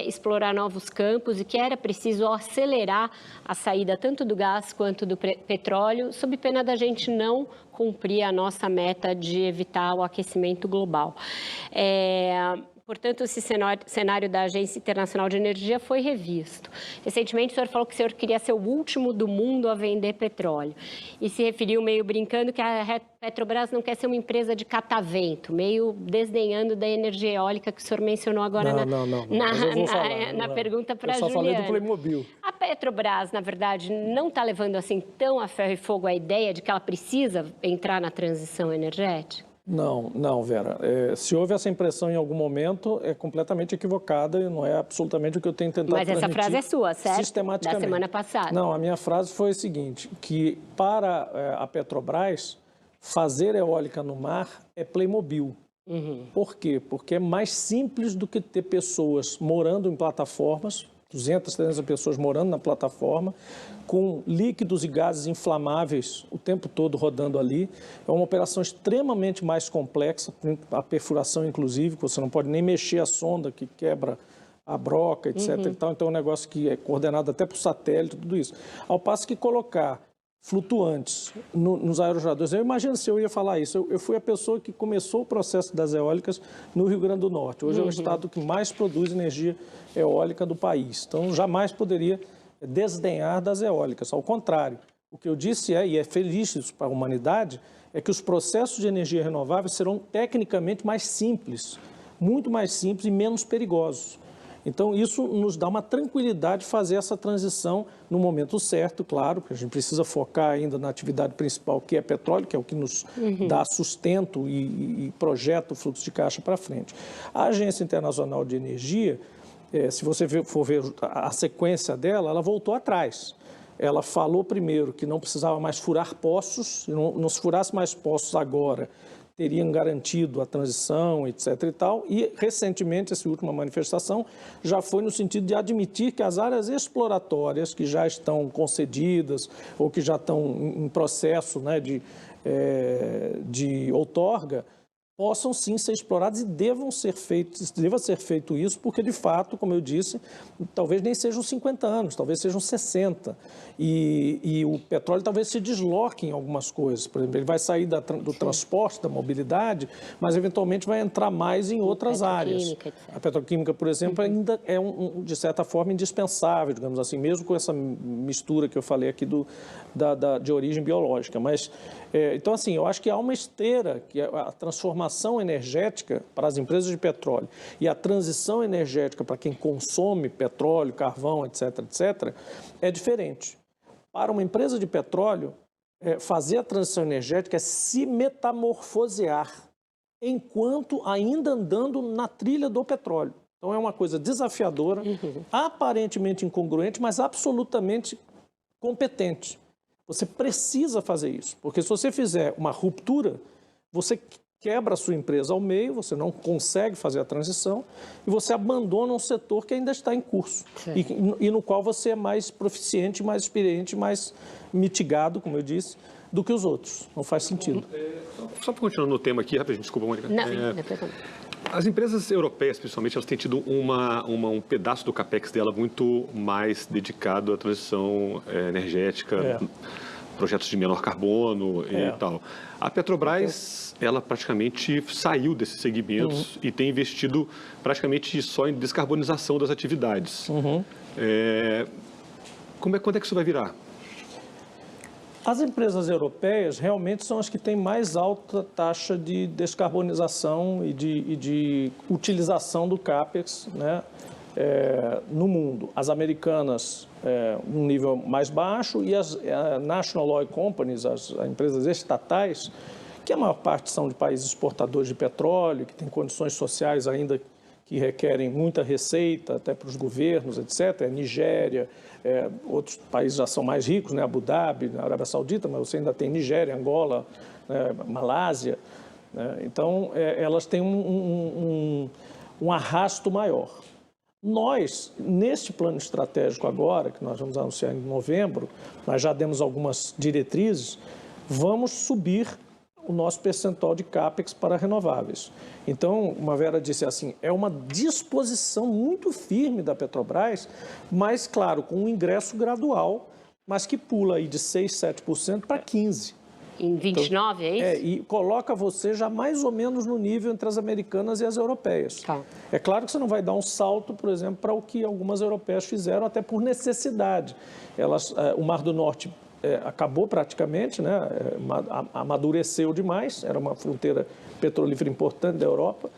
explorar novos campos e que era preciso acelerar a saída tanto do gás quanto do petróleo, sob pena da gente não cumprir a nossa meta de evitar o aquecimento global. Portanto, esse cenário da Agência Internacional de Energia foi revisto. Recentemente, o senhor falou que o senhor queria ser o último do mundo a vender petróleo. E se referiu, meio brincando, que a Petrobras não quer ser uma empresa de catavento, meio desdenhando da energia eólica que o senhor mencionou agora na pergunta para a Juliana. Eu só falei do Playmobil. A Petrobras, na verdade, não está levando assim tão a ferro e fogo a ideia de que ela precisa entrar na transição energética? Não, Vera. Se houve essa impressão em algum momento, é completamente equivocada e não é absolutamente o que eu tenho tentado transmitir. Mas essa frase é sua, certo? Sistematicamente. Da semana passada. Não, a minha frase foi a seguinte, que para a Petrobras, fazer eólica no mar é Playmobil. Por quê? Porque é mais simples do que ter pessoas morando em plataformas, 200, 300 pessoas morando na plataforma, com líquidos e gases inflamáveis o tempo todo rodando ali. É uma operação extremamente mais complexa, a perfuração inclusive, que você não pode nem mexer a sonda, que quebra a broca, etc. E tal. Então é um negócio que é coordenado até por satélite, tudo isso. Ao passo que colocar flutuantes nos aerogeradores, eu imagino se eu ia falar isso, eu fui a pessoa que começou o processo das eólicas no Rio Grande do Norte. Hoje é o estado que mais produz energia eólica do país. Então, jamais poderia desdenhar das eólicas. Ao contrário, o que eu disse e é feliz isso para a humanidade, é que os processos de energia renovável serão tecnicamente mais simples, muito mais simples e menos perigosos. Então, isso nos dá uma tranquilidade de fazer essa transição no momento certo, claro, porque a gente precisa focar ainda na atividade principal, que é petróleo, que é o que nos dá sustento e projeta o fluxo de caixa para frente. A Agência Internacional de Energia, se você for ver a sequência dela, ela voltou atrás. Ela falou primeiro que não precisava mais furar poços, não se furasse mais poços agora, teriam garantido a transição, etc. e tal. E, recentemente, essa última manifestação já foi no sentido de admitir que as áreas exploratórias que já estão concedidas ou que já estão em processo, né, de outorga, possam sim ser explorados e deva ser feito isso, porque de fato, como eu disse, talvez nem sejam 50 anos, talvez sejam 60. E o petróleo talvez se desloque em algumas coisas. Por exemplo, ele vai sair do transporte, da mobilidade, mas eventualmente vai entrar mais em outras áreas. A petroquímica, por exemplo, ainda é, de certa forma, indispensável, digamos assim, mesmo com essa mistura que eu falei aqui de origem biológica. Mas, então, assim, eu acho que há uma esteira, que é a transformação energética para as empresas de petróleo e a transição energética para quem consome petróleo, carvão, etc., etc., é diferente. Para uma empresa de petróleo, fazer a transição energética é se metamorfosear enquanto ainda andando na trilha do petróleo. Então é uma coisa desafiadora, aparentemente incongruente, mas absolutamente competente. Você precisa fazer isso, porque se você fizer uma ruptura, você quebra a sua empresa ao meio, você não consegue fazer a transição e você abandona um setor que ainda está em curso e no qual você é mais proficiente, mais experiente, mais mitigado, como eu disse, do que os outros. Não faz sentido. Só continuando no tema aqui, rapidinho, desculpa, Mônica. As empresas europeias, principalmente, elas têm tido um pedaço do capex dela muito mais dedicado à transição energética, projetos de menor carbono e tal. A Petrobras, ela praticamente saiu desses segmentos e tem investido praticamente só em descarbonização das atividades. Quando é que isso vai virar? As empresas europeias realmente são as que têm mais alta taxa de descarbonização e de utilização do CAPEX, né, no mundo. As americanas, um nível mais baixo, e as National Oil Companies, as empresas estatais, que a maior parte são de países exportadores de petróleo, que têm condições sociais ainda que requerem muita receita, até para os governos, etc. Nigéria, outros países já são mais ricos, né? Abu Dhabi, na Arábia Saudita, mas você ainda tem Nigéria, Angola, Malásia. Né? Então, elas têm um arrasto maior. Nós, neste plano estratégico agora, que nós vamos anunciar em novembro, nós já demos algumas diretrizes, vamos subir o nosso percentual de CAPEX para renováveis. Então, uma Vera disse assim, é uma disposição muito firme da Petrobras, mas, claro, com um ingresso gradual, mas que pula aí de 6%, 7% para 15%. Em 29, então, é isso? E coloca você já mais ou menos no nível entre as americanas e as europeias. É claro que você não vai dar um salto, por exemplo, para o que algumas europeias fizeram, até por necessidade. O Mar do Norte acabou praticamente, né? Amadureceu demais, era uma fronteira petrolífera importante da Europa,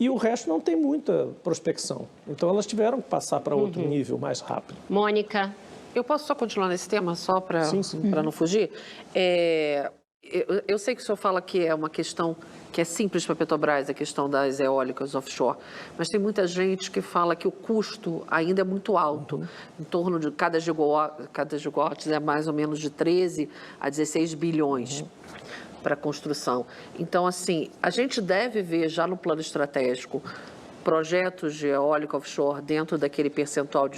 e o resto não tem muita prospecção. Então, elas tiveram que passar para outro nível mais rápido. Mônica. Eu posso só continuar nesse tema, só para não fugir? Eu sei que o senhor fala que é uma questão que é simples para a Petrobras, a questão das eólicas offshore, mas tem muita gente que fala que o custo ainda é muito alto, em torno de cada gigawatt é mais ou menos de 13 a 16 bilhões para a construção. Então, assim, a gente deve ver já no plano estratégico projetos de eólica offshore dentro daquele percentual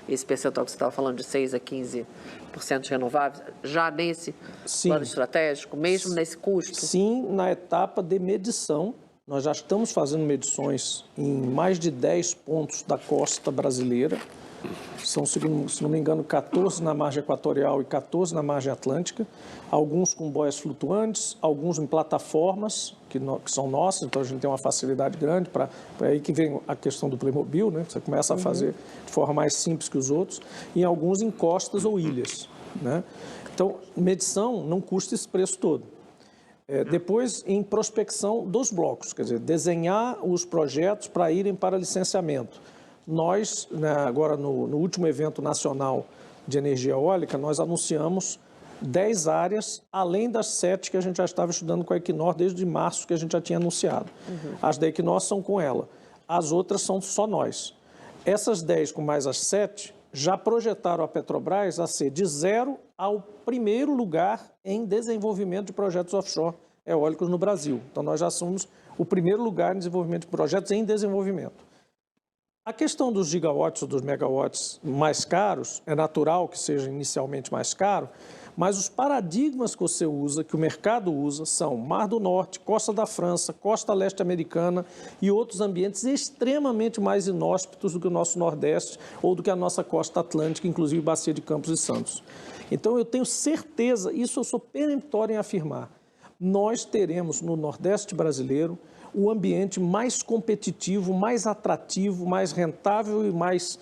esse percentual que você estava falando de 6 a 15% de renováveis, já nesse plano estratégico, mesmo nesse custo? Sim, na etapa de medição, nós já estamos fazendo medições em mais de 10 pontos da costa brasileira. São, se não me engano, 14 na margem equatorial e 14 na margem atlântica, alguns com boias flutuantes, alguns em plataformas, que são nossas, então a gente tem uma facilidade grande, aí que vem a questão do Playmobil, né? Você começa a fazer de forma mais simples que os outros, e alguns em costas ou ilhas. Né? Então, medição não custa esse preço todo. Depois, em prospecção dos blocos, quer dizer, desenhar os projetos para irem para licenciamento. Nós, agora no último evento nacional de energia eólica, nós anunciamos 10 áreas, além das 7 que a gente já estava estudando com a Equinor desde março, que a gente já tinha anunciado. As da Equinor são com ela, as outras são só nós. Essas 10 com mais as 7 já projetaram a Petrobras a ser de 0 ao primeiro lugar em desenvolvimento de projetos offshore eólicos no Brasil. Então, nós já somos o primeiro lugar em desenvolvimento de projetos em desenvolvimento. A questão dos gigawatts ou dos megawatts mais caros, é natural que seja inicialmente mais caro, mas os paradigmas que você usa, que o mercado usa, são Mar do Norte, Costa da França, Costa Leste Americana e outros ambientes extremamente mais inóspitos do que o nosso Nordeste ou do que a nossa costa atlântica, inclusive Bacia de Campos e Santos. Então, eu tenho certeza, isso eu sou peremptório em afirmar, nós teremos no Nordeste brasileiro o ambiente mais competitivo, mais atrativo, mais rentável e mais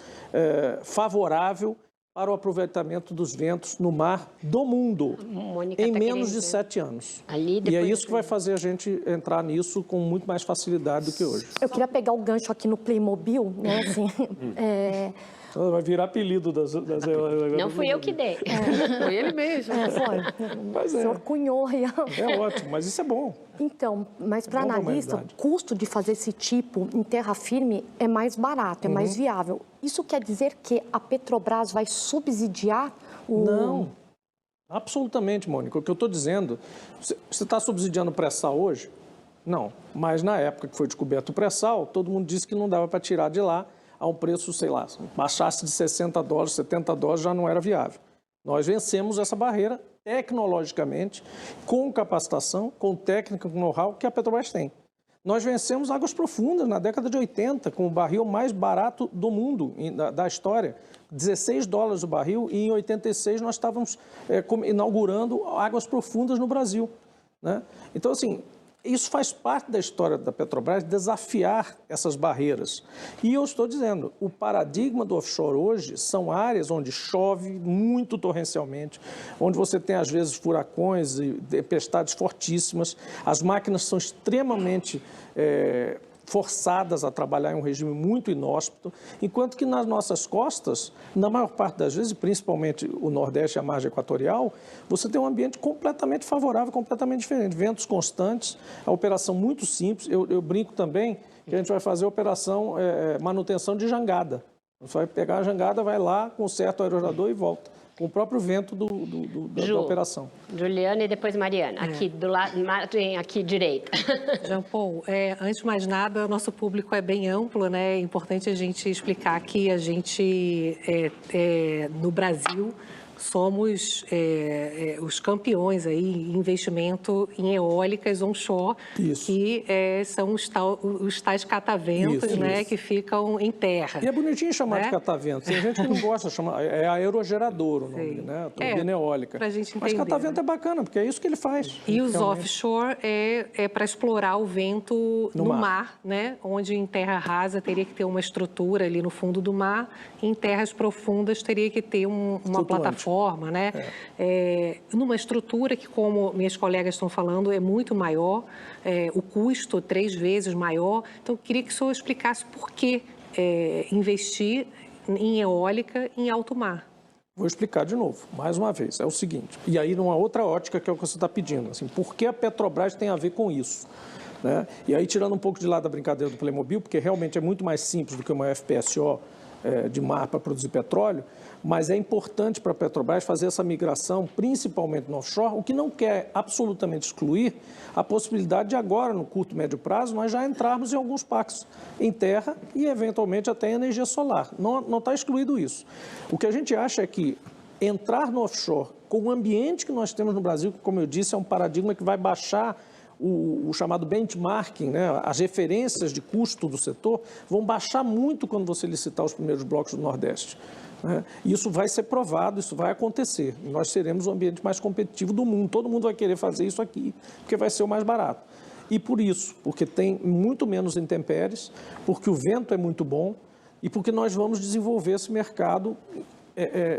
favorável para o aproveitamento dos ventos no mar do mundo, Mônica em tá menos de querendo 7 anos. Ali, E é depois isso que vai fazer a gente entrar nisso com muito mais facilidade do que hoje. Eu queria pegar o gancho aqui no Playmobil, né? Assim, Vai virar apelido das Não fui eu que dei. Foi ele mesmo. Foi. Mas O senhor cunhou. É ótimo, mas isso é bom. Então, mas para Bom pra analista, o humanidade. custo de fazer esse tipo em terra firme é mais barato, é mais viável. Isso quer dizer que a Petrobras vai subsidiar o... Não, absolutamente, Mônica. O que eu estou dizendo, você está subsidiando o pré-sal hoje? Não, mas na época que foi descoberto o pré-sal, todo mundo disse que não dava para tirar de lá a um preço, sei lá, baixasse de $60, $70 já não era viável. Nós vencemos essa barreira tecnologicamente, com capacitação, com técnica, com know-how que a Petrobras tem. Nós vencemos Águas Profundas na década de 80, com o barril mais barato do mundo, da história, $16 o barril, e em 86 nós estávamos inaugurando Águas Profundas no Brasil, né? Então, assim, isso faz parte da história da Petrobras, desafiar essas barreiras. E eu estou dizendo, o paradigma do offshore hoje são áreas onde chove muito torrencialmente, onde você tem, às vezes, furacões e tempestades fortíssimas, as máquinas são extremamente forçadas a trabalhar em um regime muito inóspito, enquanto que nas nossas costas, na maior parte das vezes, principalmente o Nordeste e a margem equatorial, você tem um ambiente completamente favorável, completamente diferente. Ventos constantes, a operação muito simples. Eu brinco também que a gente vai fazer a operação manutenção de jangada. Você vai pegar a jangada, vai lá com o certo aerogerador e volta, com o próprio vento da operação. Juliana e depois Mariana, aqui do lado, aqui direita. Jean Paul, antes de mais nada, nosso público é bem amplo, né? É importante a gente explicar que a gente, no Brasil, somos os campeões aí em investimento em eólicas onshore, que são os tais cataventos, né, que ficam em terra. E é bonitinho chamar de catavento. Tem gente que não gosta de chamar, é aerogerador o nome, né? Turbina eólica. Pra gente entender, mas catavento é bacana, porque é isso que ele faz. E os offshore é para explorar o vento no mar, né? Onde em terra rasa teria que ter uma estrutura ali no fundo do mar, em terras profundas teria que ter uma plataforma, né? Numa estrutura que, como minhas colegas estão falando, é muito maior, o custo 3 vezes maior. Então, eu queria que o senhor explicasse por que investir em eólica em alto mar. Vou explicar de novo, mais uma vez. É o seguinte, e aí numa outra ótica que é o que você está pedindo, assim, por que a Petrobras tem a ver com isso? Né? E aí, tirando um pouco de lado a brincadeira do Playmobil, porque realmente é muito mais simples do que uma FPSO de mar para produzir petróleo, mas é importante para a Petrobras fazer essa migração, principalmente no offshore, o que não quer absolutamente excluir a possibilidade de agora, no curto e médio prazo, nós já entrarmos em alguns parques em terra e, eventualmente, até em energia solar. Não está excluído isso. O que a gente acha é que entrar no offshore com o ambiente que nós temos no Brasil, que, como eu disse, é um paradigma que vai baixar o chamado benchmarking, né? As referências de custo do setor vão baixar muito quando você licitar os primeiros blocos do Nordeste. Né? Isso vai ser provado, isso vai acontecer. Nós seremos o ambiente mais competitivo do mundo. Todo mundo vai querer fazer isso aqui, porque vai ser o mais barato. E por isso, porque tem muito menos intempéries, porque o vento é muito bom e porque nós vamos desenvolver esse mercado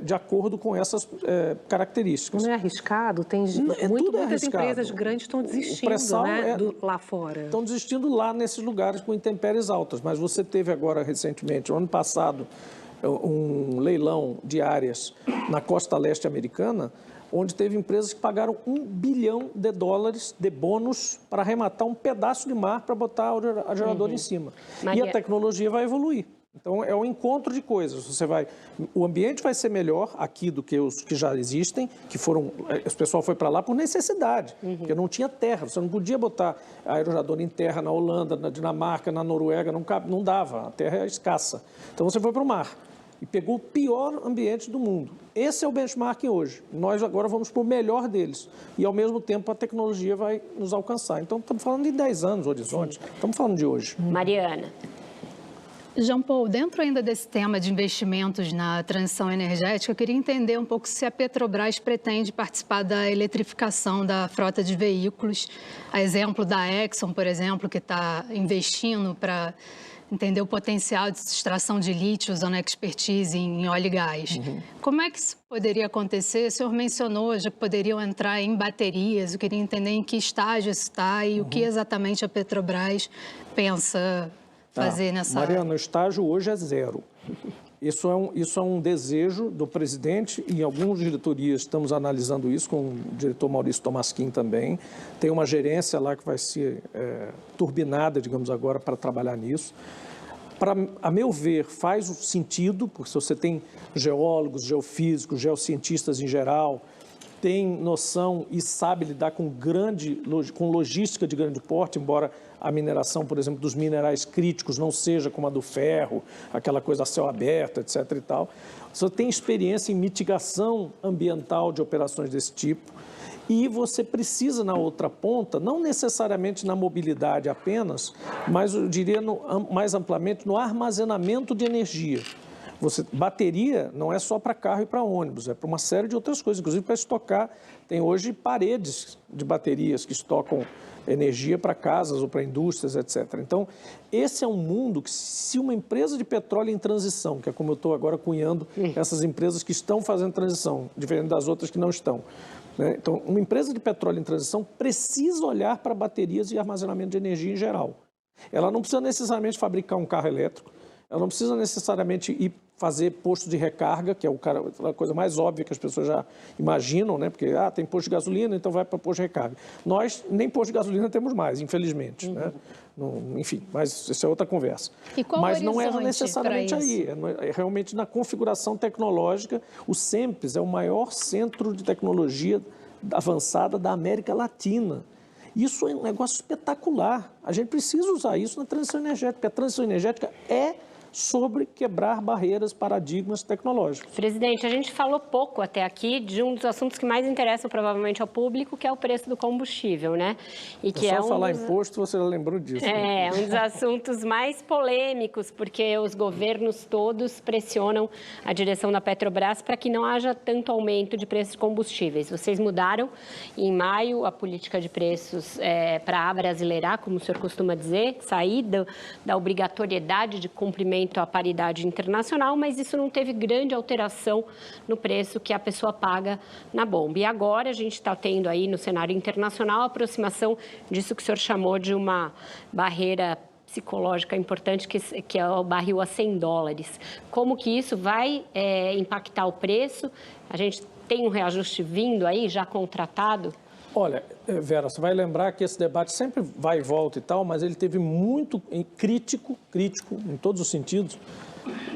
de acordo com essas características. Não é arriscado? Tem muitas empresas grandes estão desistindo, né, lá fora. Estão desistindo lá nesses lugares com intempéries altas. Mas você teve agora, recentemente, no ano passado, um leilão de áreas na costa leste americana, onde teve empresas que pagaram $1 bilhão de bônus para arrematar um pedaço de mar para botar o gerador em cima. E a tecnologia vai evoluir. Então, é um encontro de coisas. O ambiente vai ser melhor aqui do que os que já existem, o pessoal foi para lá por necessidade, porque não tinha terra. Você não podia botar aerogerador em terra na Holanda, na Dinamarca, na Noruega, não dava. A terra é escassa. Então, você foi para o mar e pegou o pior ambiente do mundo. Esse é o benchmarking hoje. Nós agora vamos para o melhor deles. E, ao mesmo tempo, a tecnologia vai nos alcançar. Então, estamos falando de 10 anos, horizonte. Estamos falando de hoje. Mariana. Jean Paul, dentro ainda desse tema de investimentos na transição energética, eu queria entender um pouco se a Petrobras pretende participar da eletrificação da frota de veículos. A exemplo da Exxon, por exemplo, que está investindo para entender o potencial de extração de lítio usando expertise em óleo e gás. Como é que isso poderia acontecer? O senhor mencionou já que poderiam entrar em baterias. Eu queria entender em que estágio isso está e o que exatamente a Petrobras pensa fazer nessa área. Mariana, o estágio hoje é 0. Isso é um desejo do presidente e em algumas diretorias estamos analisando isso, com o diretor Maurício Tomasquim também. Tem uma gerência lá que vai ser turbinada, digamos agora, para trabalhar nisso. A meu ver, faz sentido, porque se você tem geólogos, geofísicos, geocientistas em geral, tem noção e sabe lidar com logística de grande porte, embora a mineração, por exemplo, dos minerais críticos não seja como a do ferro, aquela coisa a céu aberto, etc. e tal. Você tem experiência em mitigação ambiental de operações desse tipo e você precisa, na outra ponta, não necessariamente na mobilidade apenas, mas eu diria mais amplamente no armazenamento de energia. Bateria não é só para carro e para ônibus, é para uma série de outras coisas, inclusive para estocar. Tem hoje paredes de baterias que estocam energia para casas ou para indústrias, etc. Então, esse é um mundo que, se uma empresa de petróleo em transição, que é como eu estou agora cunhando essas empresas que estão fazendo transição, diferente das outras que não estão, né? Então, uma empresa de petróleo em transição precisa olhar para baterias e armazenamento de energia em geral. Ela não precisa necessariamente fabricar um carro elétrico, ela não precisa necessariamente ir fazer posto de recarga, que é a coisa mais óbvia que as pessoas já imaginam, né? Porque tem posto de gasolina, então vai para posto de recarga. Nós nem posto de gasolina temos mais, infelizmente. Né? Enfim, mas essa é outra conversa. E qual mas o não é horizonte necessariamente para aí, é realmente na configuração tecnológica. O CEMPES é o maior centro de tecnologia avançada da América Latina. Isso é um negócio espetacular. A gente precisa usar isso na transição energética, porque a transição energética é sobre quebrar barreiras, paradigmas tecnológicos. Presidente, a gente falou pouco até aqui de um dos assuntos que mais interessam provavelmente ao público, que é o preço do combustível, né? E que só falar imposto, você já lembrou disso. É, um dos assuntos mais polêmicos, porque os governos todos pressionam a direção da Petrobras para que não haja tanto aumento de preços de combustíveis. Vocês mudaram em maio a política de preços para abrasileirar, como o senhor costuma dizer, sair da obrigatoriedade de cumprimento à paridade internacional, mas isso não teve grande alteração no preço que a pessoa paga na bomba. E agora a gente está tendo aí no cenário internacional a aproximação disso que o senhor chamou de uma barreira psicológica importante, que é o barril a $100. Como que isso vai impactar o preço? A gente tem um reajuste vindo aí, já contratado? Olha, Vera, você vai lembrar que esse debate sempre vai e volta e tal, mas ele teve muito crítico em todos os sentidos,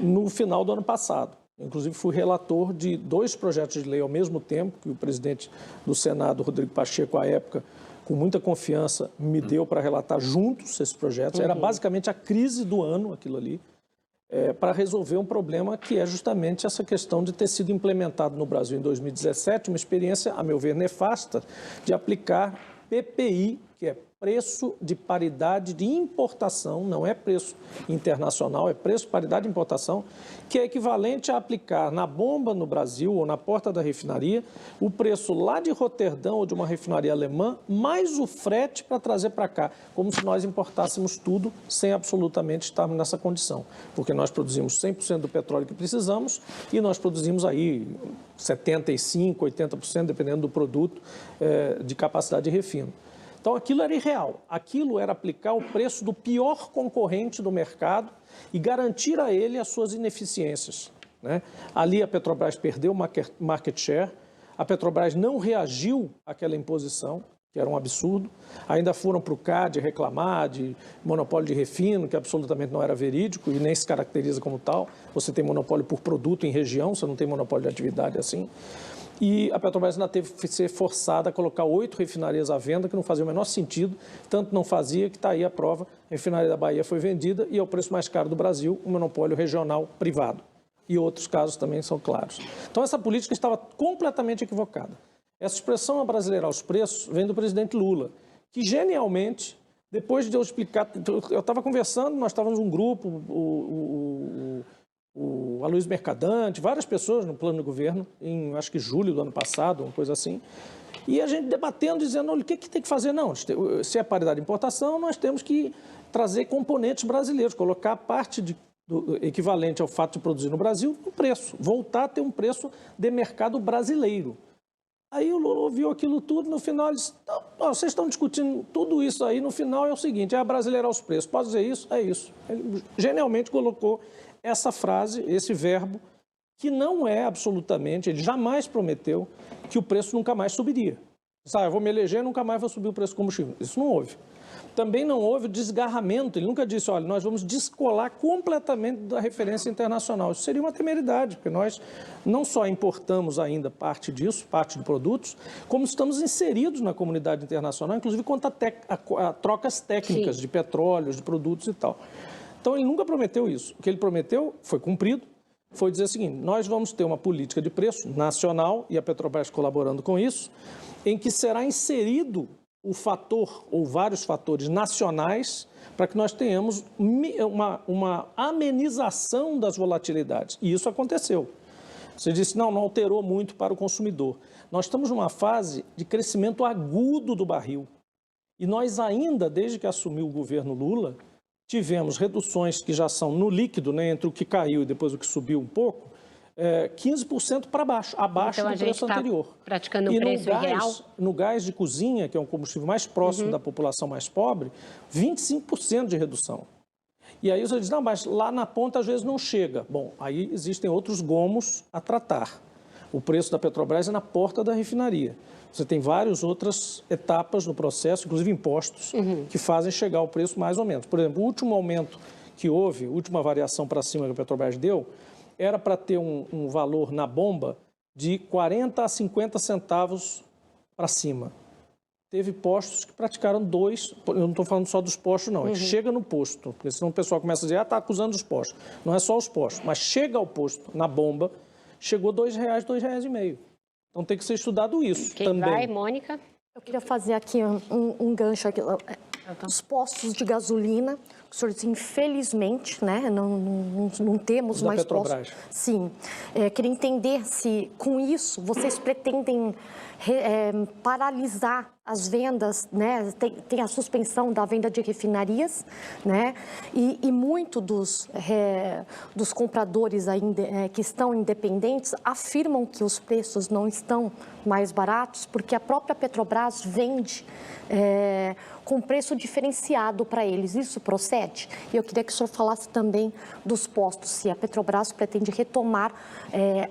no final do ano passado. Inclusive, fui relator de 2 projetos de lei ao mesmo tempo, que o presidente do Senado, Rodrigo Pacheco, à época, com muita confiança, me deu para relatar juntos esses projetos. Era basicamente a crise do ano, aquilo ali, para resolver um problema que é justamente essa questão de ter sido implementado no Brasil em 2017, uma experiência, a meu ver, nefasta, de aplicar PPI, que é preço de paridade de importação, não é preço internacional, é preço de paridade de importação, que é equivalente a aplicar na bomba no Brasil ou na porta da refinaria o preço lá de Roterdão ou de uma refinaria alemã, mais o frete para trazer para cá, como se nós importássemos tudo sem absolutamente estarmos nessa condição. Porque nós produzimos 100% do petróleo que precisamos e nós produzimos aí 75%, 80%, dependendo do produto, de capacidade de refino. Então, aquilo era irreal. Aquilo era aplicar o preço do pior concorrente do mercado e garantir a ele as suas ineficiências, né? Ali a Petrobras perdeu market share, a Petrobras não reagiu àquela imposição, que era um absurdo. Ainda foram para o CAD reclamar de monopólio de refino, que absolutamente não era verídico e nem se caracteriza como tal. Você tem monopólio por produto em região, você não tem monopólio de atividade assim. E a Petrobras ainda teve que ser forçada a colocar 8 refinarias à venda, que não fazia o menor sentido, tanto não fazia que está aí a prova. A refinaria da Bahia foi vendida e é o preço mais caro do Brasil, um monopólio regional privado. E outros casos também são claros. Então essa política estava completamente equivocada. Essa expressão abrasileirar os preços vem do presidente Lula, que genialmente, depois de eu explicar, eu estava conversando, nós estávamos num grupo, o Aloysio Mercadante, várias pessoas no plano do governo, em acho que julho do ano passado, uma coisa assim, e a gente debatendo, dizendo, olha, o que tem que fazer? Não, se é paridade de importação, nós temos que trazer componentes brasileiros, colocar parte do equivalente ao fato de produzir no Brasil no preço, voltar a ter um preço de mercado brasileiro. Aí o Lula ouviu aquilo tudo, no final ele disse, vocês estão discutindo tudo isso aí, no final é o seguinte, é abrasileirar os preços, pode dizer isso? É isso. Ele genialmente colocou essa frase, esse verbo, que não é absolutamente, ele jamais prometeu que o preço nunca mais subiria. Eu vou me eleger, nunca mais vou subir o preço do combustível. Isso não houve. Também não houve desgarramento, ele nunca disse, olha, nós vamos descolar completamente da referência internacional. Isso seria uma temeridade, porque nós não só importamos ainda parte disso, parte de produtos, como estamos inseridos na comunidade internacional, inclusive quanto a trocas técnicas de petróleo, de produtos e tal. Então ele nunca prometeu isso. O que ele prometeu foi cumprido, foi dizer o seguinte, nós vamos ter uma política de preço nacional, e a Petrobras colaborando com isso, em que será inserido o fator ou vários fatores nacionais para que nós tenhamos uma amenização das volatilidades. E isso aconteceu. Você disse, não alterou muito para o consumidor. Nós estamos numa fase de crescimento agudo do barril. E nós ainda, desde que assumiu o governo Lula, tivemos reduções que já são no líquido, né, entre o que caiu e depois o que subiu um pouco, 15% para baixo, abaixo então, do preço anterior. Praticando um preço real? No gás de cozinha, que é um combustível mais próximo da população mais pobre, 25% de redução. E aí você diz, não, mas lá na ponta às vezes não chega. Bom, aí existem outros gomos a tratar. O preço da Petrobras é na porta da refinaria. Você tem várias outras etapas no processo, inclusive impostos, que fazem chegar ao preço mais ou menos. Por exemplo, o último aumento que houve, a última variação para cima que a Petrobras deu, era para ter um valor na bomba de 40 a 50 centavos para cima. Teve postos que praticaram 2, eu não estou falando só dos postos não, é que chega no posto, porque senão o pessoal começa a dizer, está acusando os postos. Não é só os postos, mas chega ao posto, na bomba, chegou R$2, R$2,50. Então tem que ser estudado isso Quem também. vai, Mônica? Eu queria fazer aqui um gancho aqui. Os postos de gasolina, o senhor disse, infelizmente, né, não temos da mais Petrobras. postos. Sim. Queria entender se, com isso, vocês pretendem paralisar as vendas, né? Tem a suspensão da venda de refinarias, né? E muito dos compradores ainda, que estão independentes afirmam que os preços não estão mais baratos porque a própria Petrobras vende com preço diferenciado para eles. Isso procede? E eu queria que o senhor falasse também dos postos, se a Petrobras pretende retomar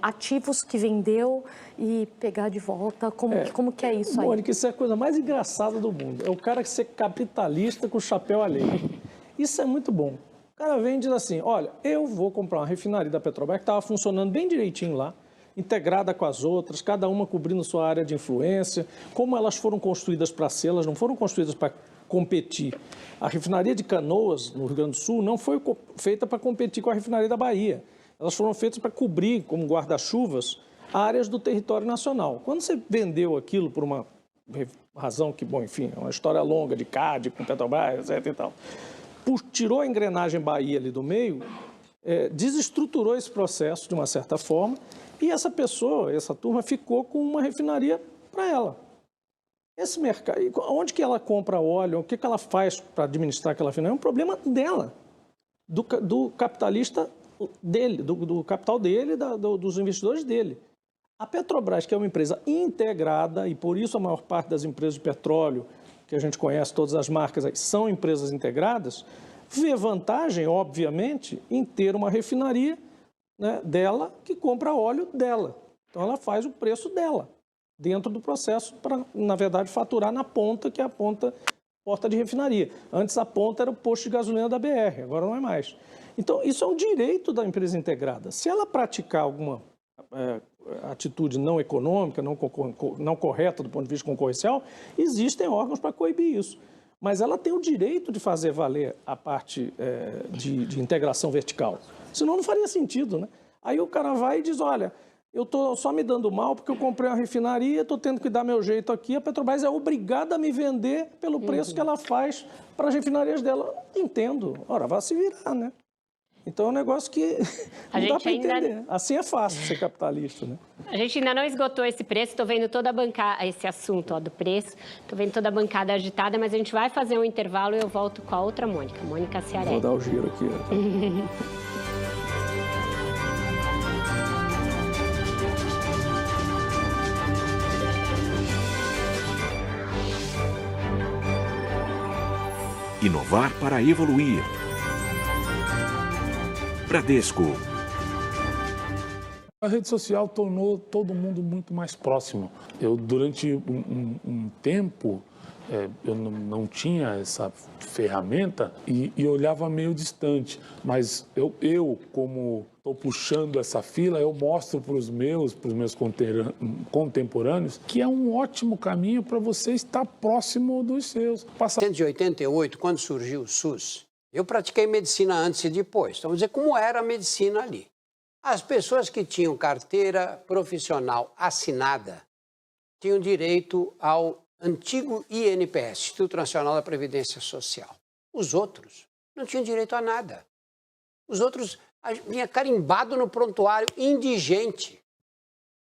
ativos que vendeu e pegar de volta, como que é isso aí? Mônica, isso é a coisa mais engraçada do mundo. É o cara que ser capitalista com o chapéu alheio. Isso é muito bom. O cara vem e diz assim, olha, eu vou comprar uma refinaria da Petrobras que estava funcionando bem direitinho lá, integrada com as outras, cada uma cobrindo sua área de influência, como elas foram construídas para ser, elas não foram construídas para competir. A refinaria de Canoas, no Rio Grande do Sul, não foi feita para competir com a refinaria da Bahia. Elas foram feitas para cobrir, como guarda-chuvas, áreas do território nacional. Quando você vendeu aquilo por uma razão que, bom, enfim, é uma história longa de CAD, com Petrobras, etc e tal, tirou a engrenagem Bahia ali do meio, desestruturou esse processo de uma certa forma, e essa pessoa, essa turma, ficou com uma refinaria para ela. Esse mercado, onde que ela compra óleo, o que ela faz para administrar aquela refinaria, é um problema dela, do capitalista dele, do capital dele, dos investidores dele. A Petrobras, que é uma empresa integrada, e por isso a maior parte das empresas de petróleo, que a gente conhece, todas as marcas aí, são empresas integradas, vê vantagem, obviamente, em ter uma refinaria, né, dela que compra óleo dela. Então ela faz o preço dela. dentro do processo para, na verdade, faturar na ponta, que é a porta de refinaria. Antes a ponta era o posto de gasolina da BR, agora não é mais. Então, isso é um direito da empresa integrada. Se ela praticar alguma atitude não econômica, não correta do ponto de vista concorrencial, existem órgãos para coibir isso. Mas ela tem o direito de fazer valer a parte de integração vertical. Senão não faria sentido, né? Aí o cara vai e diz, olha, eu estou só me dando mal porque eu comprei uma refinaria, estou tendo que dar meu jeito aqui, a Petrobras é obrigada a me vender pelo preço que ela faz para as refinarias dela. Entendo. Ora, vai se virar, né? Então é um negócio que não dá para entender. Assim é fácil ser capitalista, né? A gente ainda não esgotou esse preço, estou vendo toda a bancada, esse assunto do preço, estou vendo toda a bancada agitada, mas a gente vai fazer um intervalo e eu volto com a outra Mônica, Mônica Ciarelli. Vou dar o giro aqui. Inovar para evoluir. Bradesco. A rede social tornou todo mundo muito mais próximo. Eu, durante um tempo, eu não tinha essa ferramenta e olhava meio distante. Mas eu como estou puxando essa fila, eu mostro para os meus contemporâneos que é um ótimo caminho para você estar próximo dos seus. Em 1988, quando surgiu o SUS, eu pratiquei medicina antes e depois. Então, vamos dizer como era a medicina ali. As pessoas que tinham carteira profissional assinada tinham direito ao antigo INPS, Instituto Nacional da Previdência Social. Os outros não tinham direito a nada. Os outros vinha carimbado no prontuário indigente.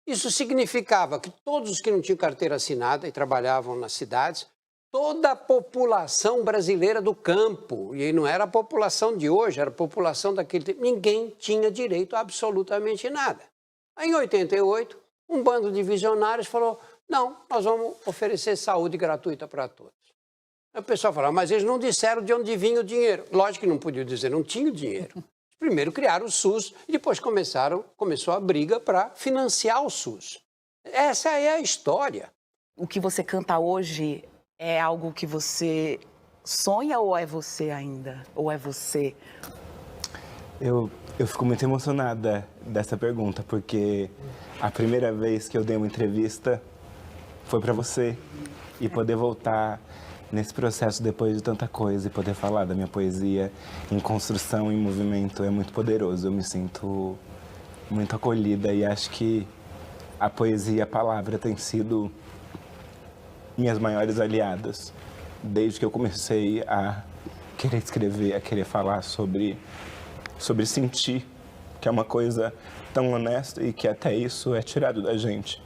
Isso significava que todos os que não tinham carteira assinada e trabalhavam nas cidades, toda a população brasileira do campo, e não era a população de hoje, era a população daquele tempo, ninguém tinha direito a absolutamente nada. Aí, em 88, um bando de visionários falou, não, nós vamos oferecer saúde gratuita para todos. Aí o pessoal falou, mas eles não disseram de onde vinha o dinheiro. Lógico que não podiam dizer, não tinha o dinheiro. Primeiro criaram o SUS e depois começou a briga para financiar o SUS. Essa é a história. O que você canta hoje é algo que você sonha ou é você ainda? Ou é você? Eu fico muito emocionada dessa pergunta, porque a primeira vez que eu dei uma entrevista foi para você. E poder voltar nesse processo depois de tanta coisa e poder falar da minha poesia em construção, em movimento, é muito poderoso. Eu me sinto muito acolhida e acho que a poesia e a palavra têm sido minhas maiores aliadas, desde que eu comecei a querer escrever, a querer falar sobre sentir, que é uma coisa tão honesta e que até isso é tirado da gente.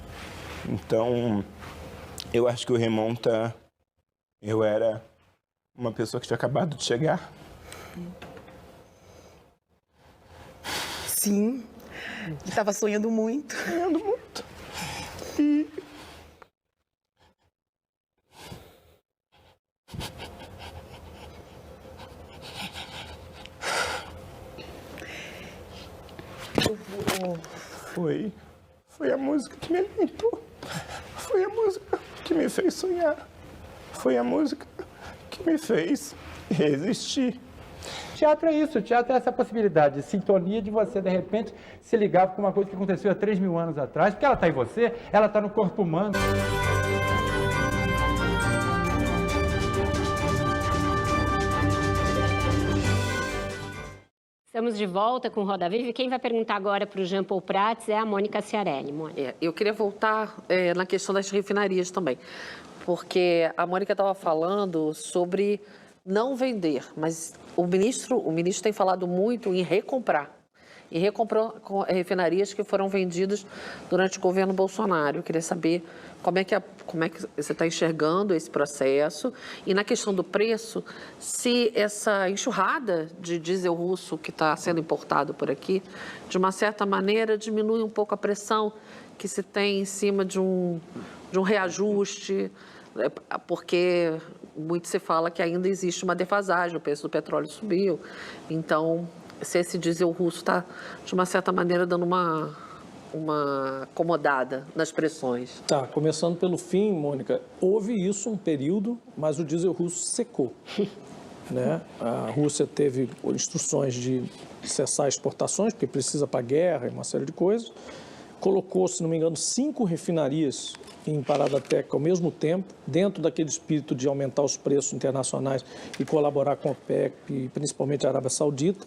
Então, eu acho que o remonta, eu era uma pessoa que tinha acabado de chegar. Sim, estava sonhando muito. Sonhando muito. Foi a música que me alimentou. Foi a música que me fez sonhar. Foi a música que me fez resistir. Teatro é isso, teatro é essa possibilidade de sintonia de você, de repente, se ligar com uma coisa que aconteceu há 3.000 anos atrás, porque ela está em você, ela está no corpo humano. Estamos de volta com o Roda Viva e quem vai perguntar agora para o Jean Paul Prats é a Mônica Ciarelli. Mônica. Eu queria voltar na questão das refinarias também, porque a Mônica estava falando sobre não vender, mas o ministro tem falado muito em recomprar. E recomprou refinarias que foram vendidas durante o governo Bolsonaro. Eu queria saber como é que você está enxergando esse processo e na questão do preço, se essa enxurrada de diesel russo que está sendo importado por aqui, de uma certa maneira, diminui um pouco a pressão que se tem em cima de um reajuste, porque muito se fala que ainda existe uma defasagem, o preço do petróleo subiu, então se esse diesel russo está, de uma certa maneira, dando uma acomodada nas pressões? Tá, começando pelo fim, Mônica, houve isso um período, mas o diesel russo secou. Né? A Rússia teve instruções de cessar exportações, porque precisa para a guerra e uma série de coisas. Colocou, se não me engano, 5 refinarias em parada técnica ao mesmo tempo, dentro daquele espírito de aumentar os preços internacionais e colaborar com a OPEC e principalmente a Arábia Saudita.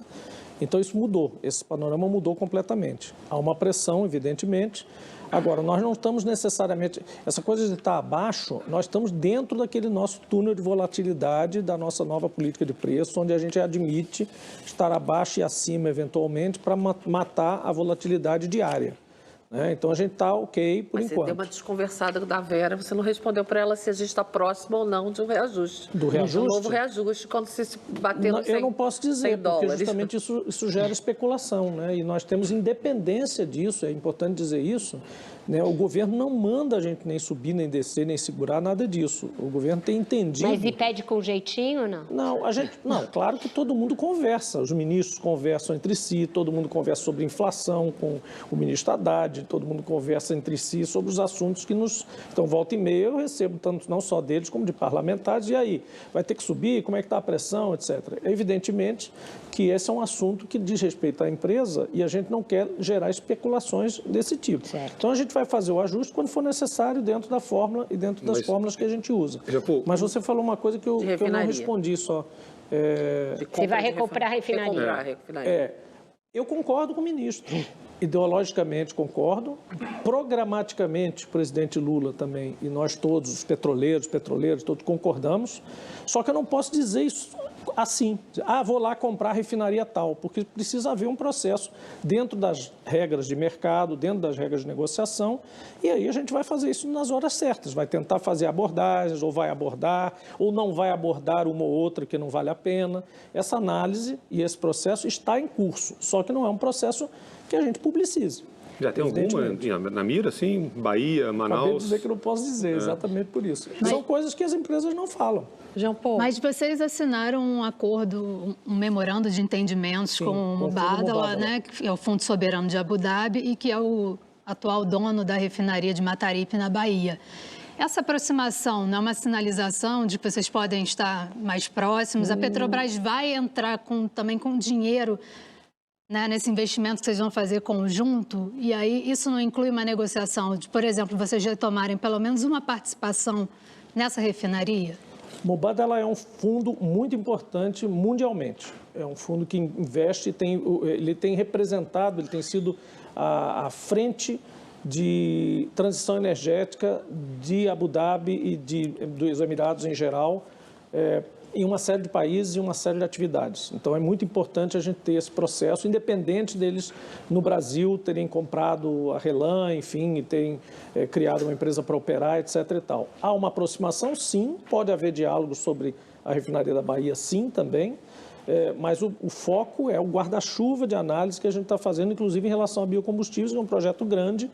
Então isso mudou, esse panorama mudou completamente. Há uma pressão, evidentemente. Agora, nós não estamos necessariamente... Essa coisa de estar abaixo, nós estamos dentro daquele nosso túnel de volatilidade da nossa nova política de preço, onde a gente admite estar abaixo e acima, eventualmente, para matar a volatilidade diária. Então, a gente está ok por enquanto. Você deu uma desconversada da Vera, você não respondeu para ela se a gente está próximo ou não de um reajuste. Do reajuste? Um novo reajuste, quando se bater no 100 Eu não posso dizer, porque justamente isso gera especulação, né? E nós temos independência disso, é importante dizer isso. Né? O governo não manda a gente nem subir, nem descer, nem segurar, nada disso. O governo tem entendido... Mas e pede com jeitinho, não? Não, claro que todo mundo conversa. Os ministros conversam entre si, todo mundo conversa sobre inflação com o ministro Haddad, todo mundo conversa entre si sobre os assuntos que nos... Então, volta e meia, eu recebo tanto não só deles como de parlamentares. E aí, vai ter que subir? Como é que está a pressão, etc. Evidentemente que esse é um assunto que diz respeito à empresa e a gente não quer gerar especulações desse tipo. Certo. Então, a gente vai fazer o ajuste quando for necessário dentro da fórmula e dentro das fórmulas que a gente usa. Mas você falou uma coisa que eu não respondi só. Você vai recomprar a refinaria. Eu concordo com o ministro. Ideologicamente concordo. Programaticamente, o presidente Lula também e nós todos, os petroleiros, todos concordamos. Só que eu não posso dizer isso assim. Vou lá comprar a refinaria tal, porque precisa haver um processo dentro das regras de mercado, dentro das regras de negociação, e aí a gente vai fazer isso nas horas certas. Vai tentar fazer abordagens, ou vai abordar, ou não vai abordar uma ou outra que não vale a pena. Essa análise e esse processo está em curso, só que não é um processo que a gente publicize. Já tem alguma na mira, assim? Bahia, Manaus? Acabei de dizer que não posso dizer, exatamente por isso. São coisas que as empresas não falam. Jean Paul. Mas vocês assinaram um acordo, um memorando de entendimentos com o Mubadala, né, que é o Fundo Soberano de Abu Dhabi e que é o atual dono da refinaria de Mataripe, na Bahia. Essa aproximação não é uma sinalização de que vocês podem estar mais próximos? A Petrobras vai entrar também com dinheiro, né, nesse investimento que vocês vão fazer conjunto? E aí isso não inclui uma negociação de, por exemplo, vocês retomarem pelo menos uma participação nessa refinaria? Mubadala é um fundo muito importante mundialmente. É um fundo que investe, ele tem representado, ele tem sido à frente de transição energética de Abu Dhabi e dos Emirados em geral, em uma série de países e uma série de atividades. Então, é muito importante a gente ter esse processo, independente deles, no Brasil, terem comprado a Relan, enfim, e terem criado uma empresa para operar, etc. e tal. Há uma aproximação, sim, pode haver diálogo sobre a refinaria da Bahia, sim, também, mas o foco é o guarda-chuva de análise que a gente está fazendo, inclusive em relação a biocombustíveis, que é um projeto grande,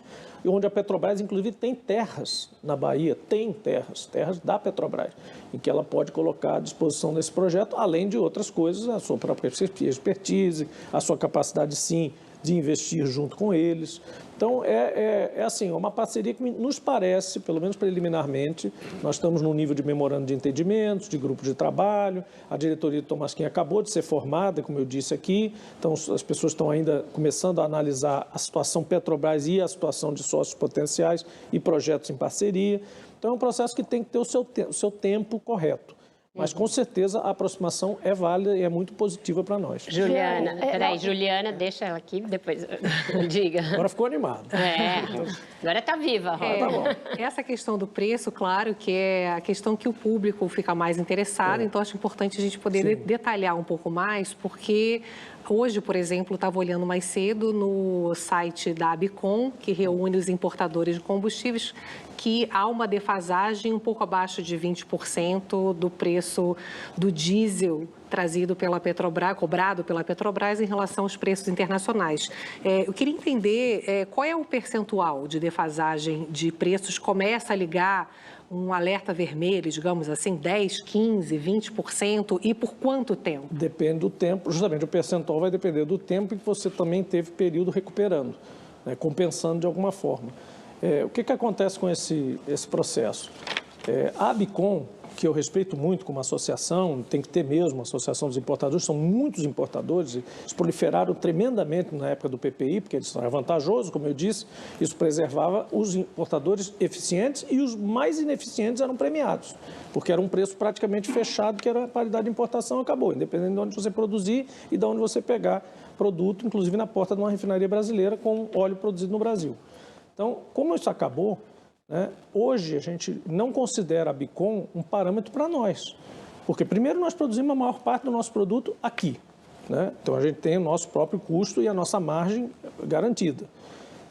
onde a Petrobras, inclusive, tem terras na Bahia, terras da Petrobras, em que ela pode colocar à disposição desse projeto, além de outras coisas, a sua própria expertise, a sua capacidade, sim, de investir junto com eles. Então, assim, uma parceria que nos parece, pelo menos preliminarmente, nós estamos num nível de memorando de entendimentos, de grupo de trabalho, a diretoria do Thomas Kean acabou de ser formada, como eu disse aqui, então as pessoas estão ainda começando a analisar a situação Petrobras e a situação de sócios potenciais e projetos em parceria. Então, é um processo que tem que ter o seu tempo correto. Mas, com certeza, a aproximação é válida e é muito positiva para nós. Juliana, peraí, Juliana, deixa ela aqui, depois diga. Agora ficou animado. Agora está viva, Rosa. Tá bom. Essa questão do preço, claro, que é a questão que o público fica mais interessado, então acho importante a gente poder detalhar um pouco mais, porque hoje, por exemplo, estava olhando mais cedo no site da Abicom, que reúne os importadores de combustíveis, que há uma defasagem um pouco abaixo de 20% do preço do diesel trazido pela Petrobras, cobrado pela Petrobras em relação aos preços internacionais. Eu queria entender qual é o percentual de defasagem de preços, começa a ligar um alerta vermelho, digamos assim, 10%, 15%, 20% e por quanto tempo? Depende do tempo, justamente o percentual vai depender do tempo em que você também teve período recuperando. né, compensando de alguma forma. O que acontece com esse processo? A ABICOM, que eu respeito muito como associação, tem que ter mesmo, a Associação dos Importadores, são muitos importadores, eles proliferaram tremendamente na época do PPI, porque isso era vantajoso, como eu disse, isso preservava os importadores eficientes e os mais ineficientes eram premiados, porque era um preço praticamente fechado, que era a paridade de importação, acabou, independente de onde você produzir e de onde você pegar produto, inclusive na porta de uma refinaria brasileira com óleo produzido no Brasil. Então, como isso acabou, né, hoje a gente não considera a ABICOM um parâmetro para nós, porque primeiro nós produzimos a maior parte do nosso produto aqui, né? Então a gente tem o nosso próprio custo e a nossa margem garantida.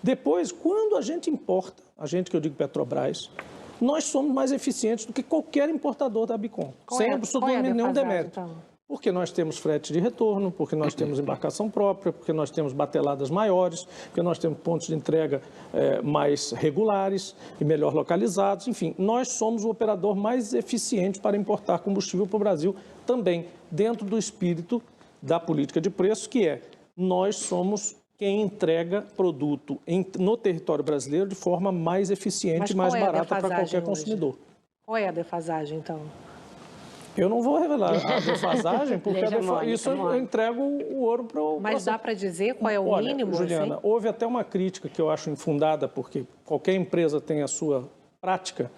Depois, quando a gente importa, a gente que eu digo Petrobras, nós somos mais eficientes do que qualquer importador da ABICOM, sem absolutamente nenhum demérito. Então? Porque nós temos frete de retorno, porque nós temos embarcação própria, porque nós temos bateladas maiores, porque nós temos pontos de entrega mais regulares e melhor localizados. Enfim, nós somos o operador mais eficiente para importar combustível para o Brasil também, dentro do espírito da política de preços, que é nós somos quem entrega produto no território brasileiro de forma mais eficiente e mais barata para qualquer consumidor. Qual é a defasagem, então? Eu não vou revelar a defasagem, porque isso eu entrego o ouro para o... Mas dá para dizer qual é o mínimo? Juliana, assim? houve até uma crítica que eu acho infundada, porque qualquer empresa tem a sua prática,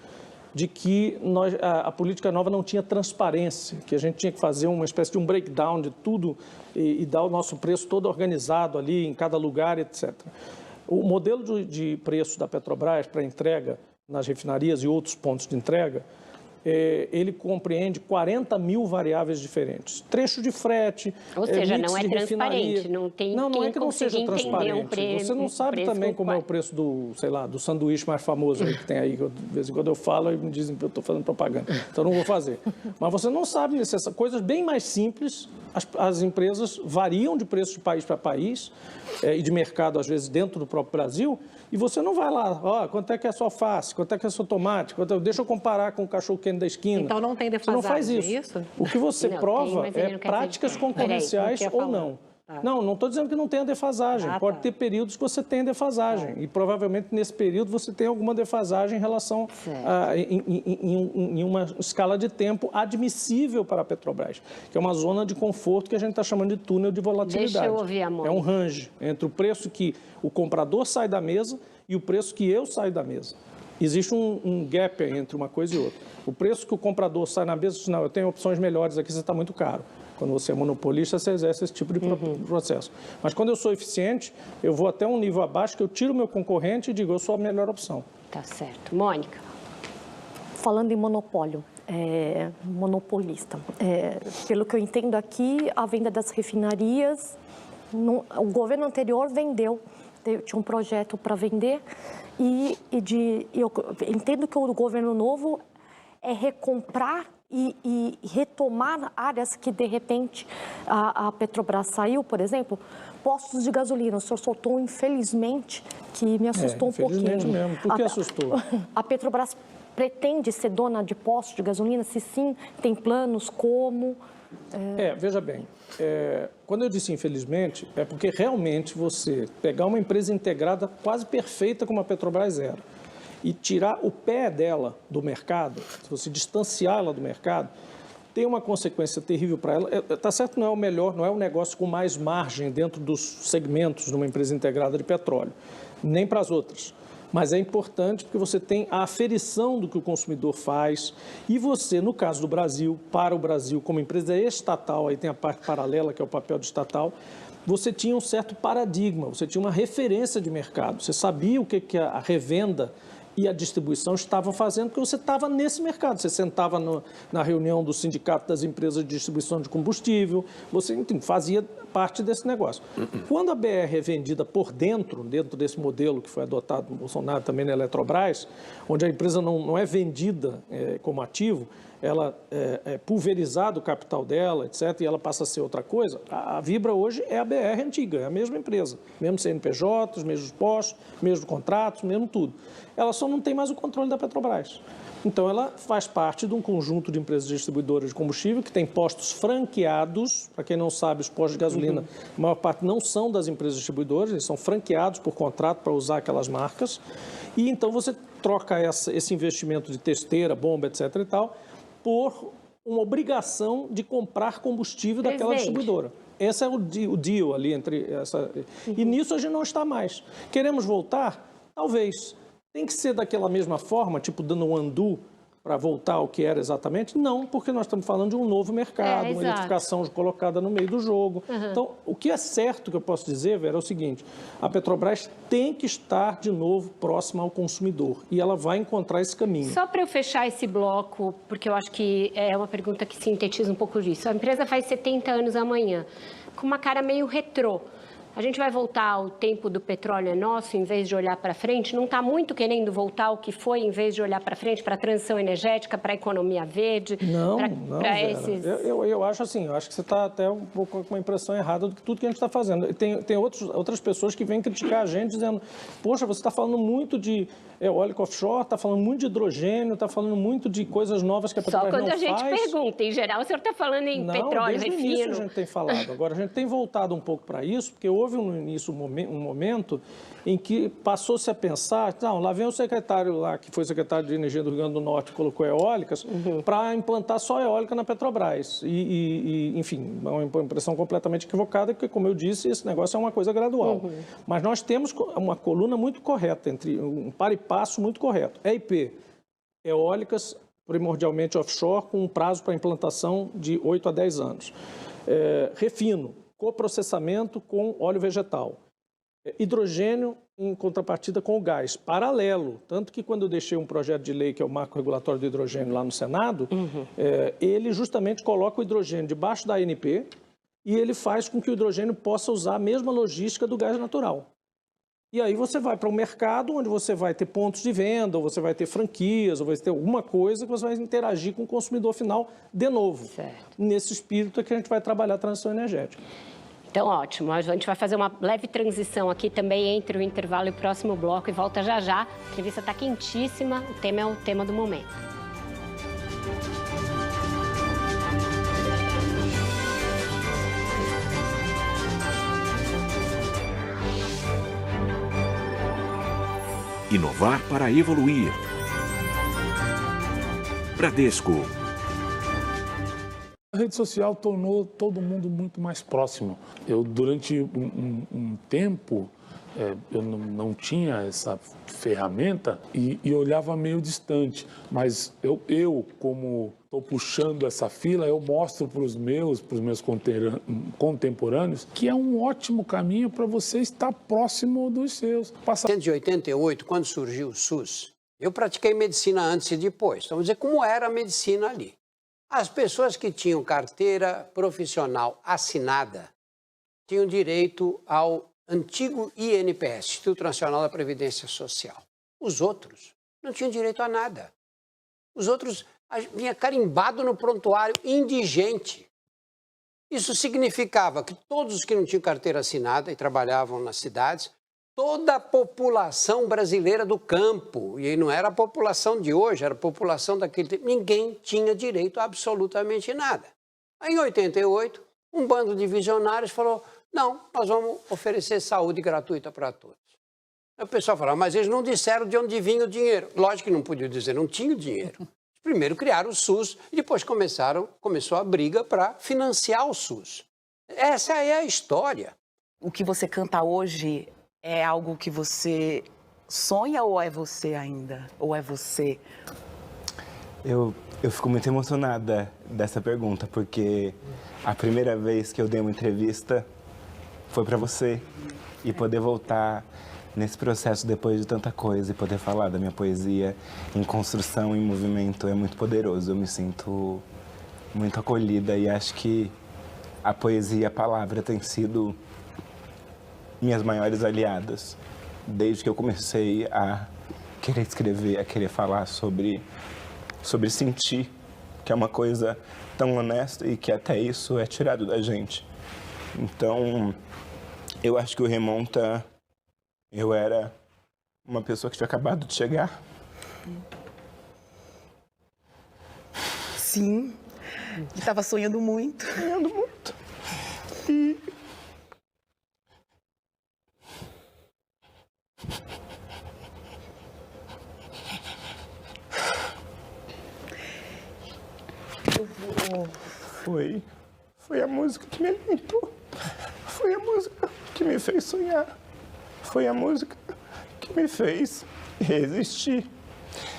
de que a política nova não tinha transparência, que a gente tinha que fazer uma espécie de um breakdown de tudo e dar o nosso preço todo organizado ali em cada lugar, etc. O modelo de preço da Petrobras para entrega nas refinarias e outros pontos de entrega, ele compreende 40 mil variáveis diferentes. Trecho de frete, ou seja, mix não é de transparente, não tem não é que não seja transparente. Você não sabe também como é o preço do, sei lá, do sanduíche mais famoso aí que tem aí, que de vez em quando eu falo e me dizem que eu estou fazendo propaganda, então não vou fazer. Mas você não sabe coisas bem mais simples, as empresas variam de preço de país para país e de mercado, às vezes, dentro do próprio Brasil, e você não vai lá, quanto é que é a sua alface, quanto é que é o seu tomate, deixa eu comparar com o cachorro-quente da esquina. Então não tem defasagem, você não faz isso? O que você prova é práticas concorrenciais ou não. Não estou dizendo que não tenha defasagem. Pode ter períodos que você tem defasagem. E provavelmente nesse período você tem alguma defasagem em relação em uma escala de tempo admissível para a Petrobras, que é uma zona de conforto que a gente está chamando de túnel de volatilidade. Deixa eu ouvir, amor. É um range entre o preço que o comprador sai da mesa e o preço que eu saio da mesa. Existe um gap entre uma coisa e outra. O preço que o comprador sai na mesa diz, não, eu tenho opções melhores aqui, você está muito caro. Quando você é monopolista, você exerce esse tipo de processo. Mas quando eu sou eficiente, eu vou até um nível abaixo, que eu tiro o meu concorrente e digo, eu sou a melhor opção. Tá certo. Mônica. Falando em monopólio, monopolista, pelo que eu entendo aqui, a venda das refinarias, o governo anterior vendeu, tinha um projeto para vender, e eu entendo que o governo novo é recomprar e retomar áreas que, de repente, a Petrobras saiu, por exemplo, postos de gasolina. O senhor soltou, infelizmente, que me assustou um pouquinho. Infelizmente mesmo. Por que assustou? A Petrobras pretende ser dona de postos de gasolina? Se sim, tem planos, como? Veja bem, quando eu disse infelizmente, é porque realmente você pegar uma empresa integrada quase perfeita como a Petrobras era, e tirar o pé dela do mercado, se você distanciar ela do mercado, tem uma consequência terrível para ela. Está certo, não é o melhor, não é o negócio com mais margem dentro dos segmentos de uma empresa integrada de petróleo, nem para as outras. Mas é importante porque você tem a aferição do que o consumidor faz e você, no caso do Brasil, para o Brasil, como empresa estatal, aí tem a parte paralela, que é o papel de estatal, você tinha um certo paradigma, você tinha uma referência de mercado, você sabia o que a revenda e a distribuição estavam fazendo, porque você estava nesse mercado. Você sentava na reunião do sindicato das empresas de distribuição de combustível, você, enfim, fazia parte desse negócio. Quando a BR é vendida por dentro desse modelo que foi adotado no Bolsonaro também na Eletrobras, onde a empresa não é vendida como ativo, ela pulverizar do capital dela, etc., e ela passa a ser outra coisa, a Vibra hoje é a BR antiga, é a mesma empresa, mesmo CNPJ, mesmos postos, mesmos contratos, mesmo tudo. Ela só não tem mais o controle da Petrobras. Então, ela faz parte de um conjunto de empresas distribuidoras de combustível que tem postos franqueados. Para quem não sabe, os postos de gasolina, a maior parte não são das empresas distribuidoras, eles são franqueados por contrato para usar aquelas marcas. E então você troca esse investimento de testeira, bomba, etc. e tal, por uma obrigação de comprar combustível daquela distribuidora. Esse é o deal ali entre essa... E nisso a gente não está mais. Queremos voltar? Talvez. Tem que ser daquela mesma forma, tipo dando um undo para voltar ao que era exatamente? Não, porque nós estamos falando de um novo mercado, uma eletrificação colocada no meio do jogo. Então, o que é certo que eu posso dizer, Vera, é o seguinte, a Petrobras tem que estar de novo próxima ao consumidor e ela vai encontrar esse caminho. Só para eu fechar esse bloco, porque eu acho que é uma pergunta que sintetiza um pouco disso. A empresa faz 70 anos amanhã, com uma cara meio retrô. A gente vai voltar ao tempo do petróleo é nosso, em vez de olhar para frente? Não está muito querendo voltar ao que foi, em vez de olhar para frente, para a transição energética, para a economia verde? Não, para esses... eu acho assim, eu acho que você está até um pouco com uma impressão errada do que tudo que a gente está fazendo. Tem outras pessoas que vêm criticar a gente dizendo, poxa, você está falando muito de eólico offshore, está falando muito de hidrogênio, está falando muito de coisas novas que a Petrobras não faz. Só quando a gente pergunta, em geral, o senhor está falando em petróleo, refino. Desde o início a gente tem falado. Agora, a gente tem voltado um pouco para isso, porque houve no início um momento em que passou-se a pensar, não, lá vem o secretário lá, que foi secretário de Energia do Rio Grande do Norte, colocou eólicas, para implantar só eólica na Petrobras. Enfim, é uma impressão completamente equivocada, porque, como eu disse, esse negócio é uma coisa gradual. Mas nós temos uma coluna muito correta, entre um par e passo muito correto. EIP, eólicas, primordialmente offshore, com um prazo para implantação de 8 a 10 anos. Refino, coprocessamento com óleo vegetal. Hidrogênio em contrapartida com o gás, paralelo. Tanto que quando eu deixei um projeto de lei, que é o marco regulatório do hidrogênio lá no Senado, ele justamente coloca o hidrogênio debaixo da ANP e ele faz com que o hidrogênio possa usar a mesma logística do gás natural. E aí você vai para um mercado onde você vai ter pontos de venda, ou você vai ter franquias, ou vai ter alguma coisa que você vai interagir com o consumidor final de novo. Certo. Nesse espírito é que a gente vai trabalhar a transição energética. Então, ótimo. A gente vai fazer uma leve transição aqui também entre o intervalo e o próximo bloco e volta já já. A entrevista está quentíssima, o tema é o tema do momento. Inovar para evoluir. Bradesco. A rede social tornou todo mundo muito mais próximo. Eu, durante um tempo, eu não tinha essa ferramenta e olhava meio distante. Mas eu como estou puxando essa fila, eu mostro para os meus contemporâneos que é um ótimo caminho para você estar próximo dos seus. Em 1988, quando surgiu o SUS, eu pratiquei medicina antes e depois. Então, vamos dizer como era a medicina ali. As pessoas que tinham carteira profissional assinada tinham direito ao antigo INPS, Instituto Nacional da Previdência Social. Os outros não tinham direito a nada. Os outros vinha carimbado no prontuário indigente. Isso significava que todos os que não tinham carteira assinada e trabalhavam nas cidades, toda a população brasileira do campo, e não era a população de hoje, era a população daquele tempo, ninguém tinha direito a absolutamente nada. Aí, em 88, um bando de visionários falou, não, nós vamos oferecer saúde gratuita para todos. Aí o pessoal falou, mas eles não disseram de onde vinha o dinheiro. Lógico que não podiam dizer, não tinha o dinheiro. Primeiro criaram o SUS e depois começou a briga para financiar o SUS. Essa é a história. O que você canta hoje é algo que você sonha ou é você ainda? Ou é você? Eu fico muito emocionada dessa pergunta, porque a primeira vez que eu dei uma entrevista foi para você. E poder voltar nesse processo depois de tanta coisa e poder falar da minha poesia em construção, em movimento, é muito poderoso. Eu me sinto muito acolhida e acho que a poesia e a palavra têm sido minhas maiores aliadas desde que eu comecei a querer escrever, a querer falar sobre sentir, que é uma coisa tão honesta e que até isso é tirado da gente. Então, eu acho que o Remonta, eu era uma pessoa que tinha acabado de chegar. Sim, e estava sonhando muito. Sonhando muito. Foi a música que me alimentou. Foi a música que me fez sonhar. Foi a música que me fez resistir.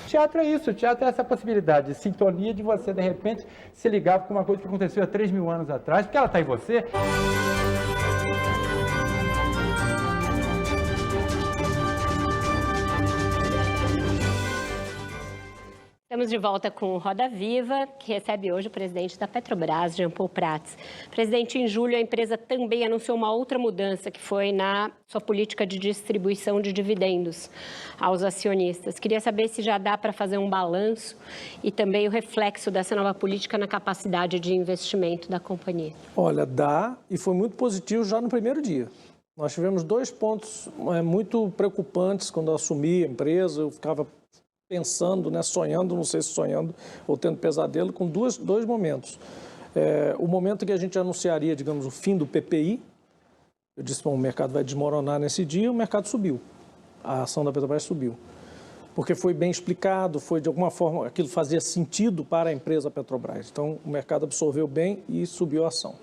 Teatro é isso, teatro é essa possibilidade de sintonia de você, de repente, se ligar com uma coisa que aconteceu há 3.000 anos atrás, porque ela está em você. Estamos de volta com o Roda Viva, que recebe hoje o presidente da Petrobras, Jean Paul Prats. Presidente, em julho a empresa também anunciou uma outra mudança, que foi na sua política de distribuição de dividendos aos acionistas. Queria saber se já dá para fazer um balanço e também o reflexo dessa nova política na capacidade de investimento da companhia. Olha, dá, e foi muito positivo já no primeiro dia. Nós tivemos 2 pontos muito preocupantes quando eu assumi a empresa. Eu ficava pensando, né, sonhando, não sei se sonhando ou tendo pesadelo, com dois momentos. O momento que a gente anunciaria, digamos, o fim do PPI, eu disse, bom, o mercado vai desmoronar nesse dia, o mercado subiu. A ação da Petrobras subiu. Porque foi bem explicado, foi de alguma forma, aquilo fazia sentido para a empresa Petrobras. Então, o mercado absorveu bem e subiu a ação.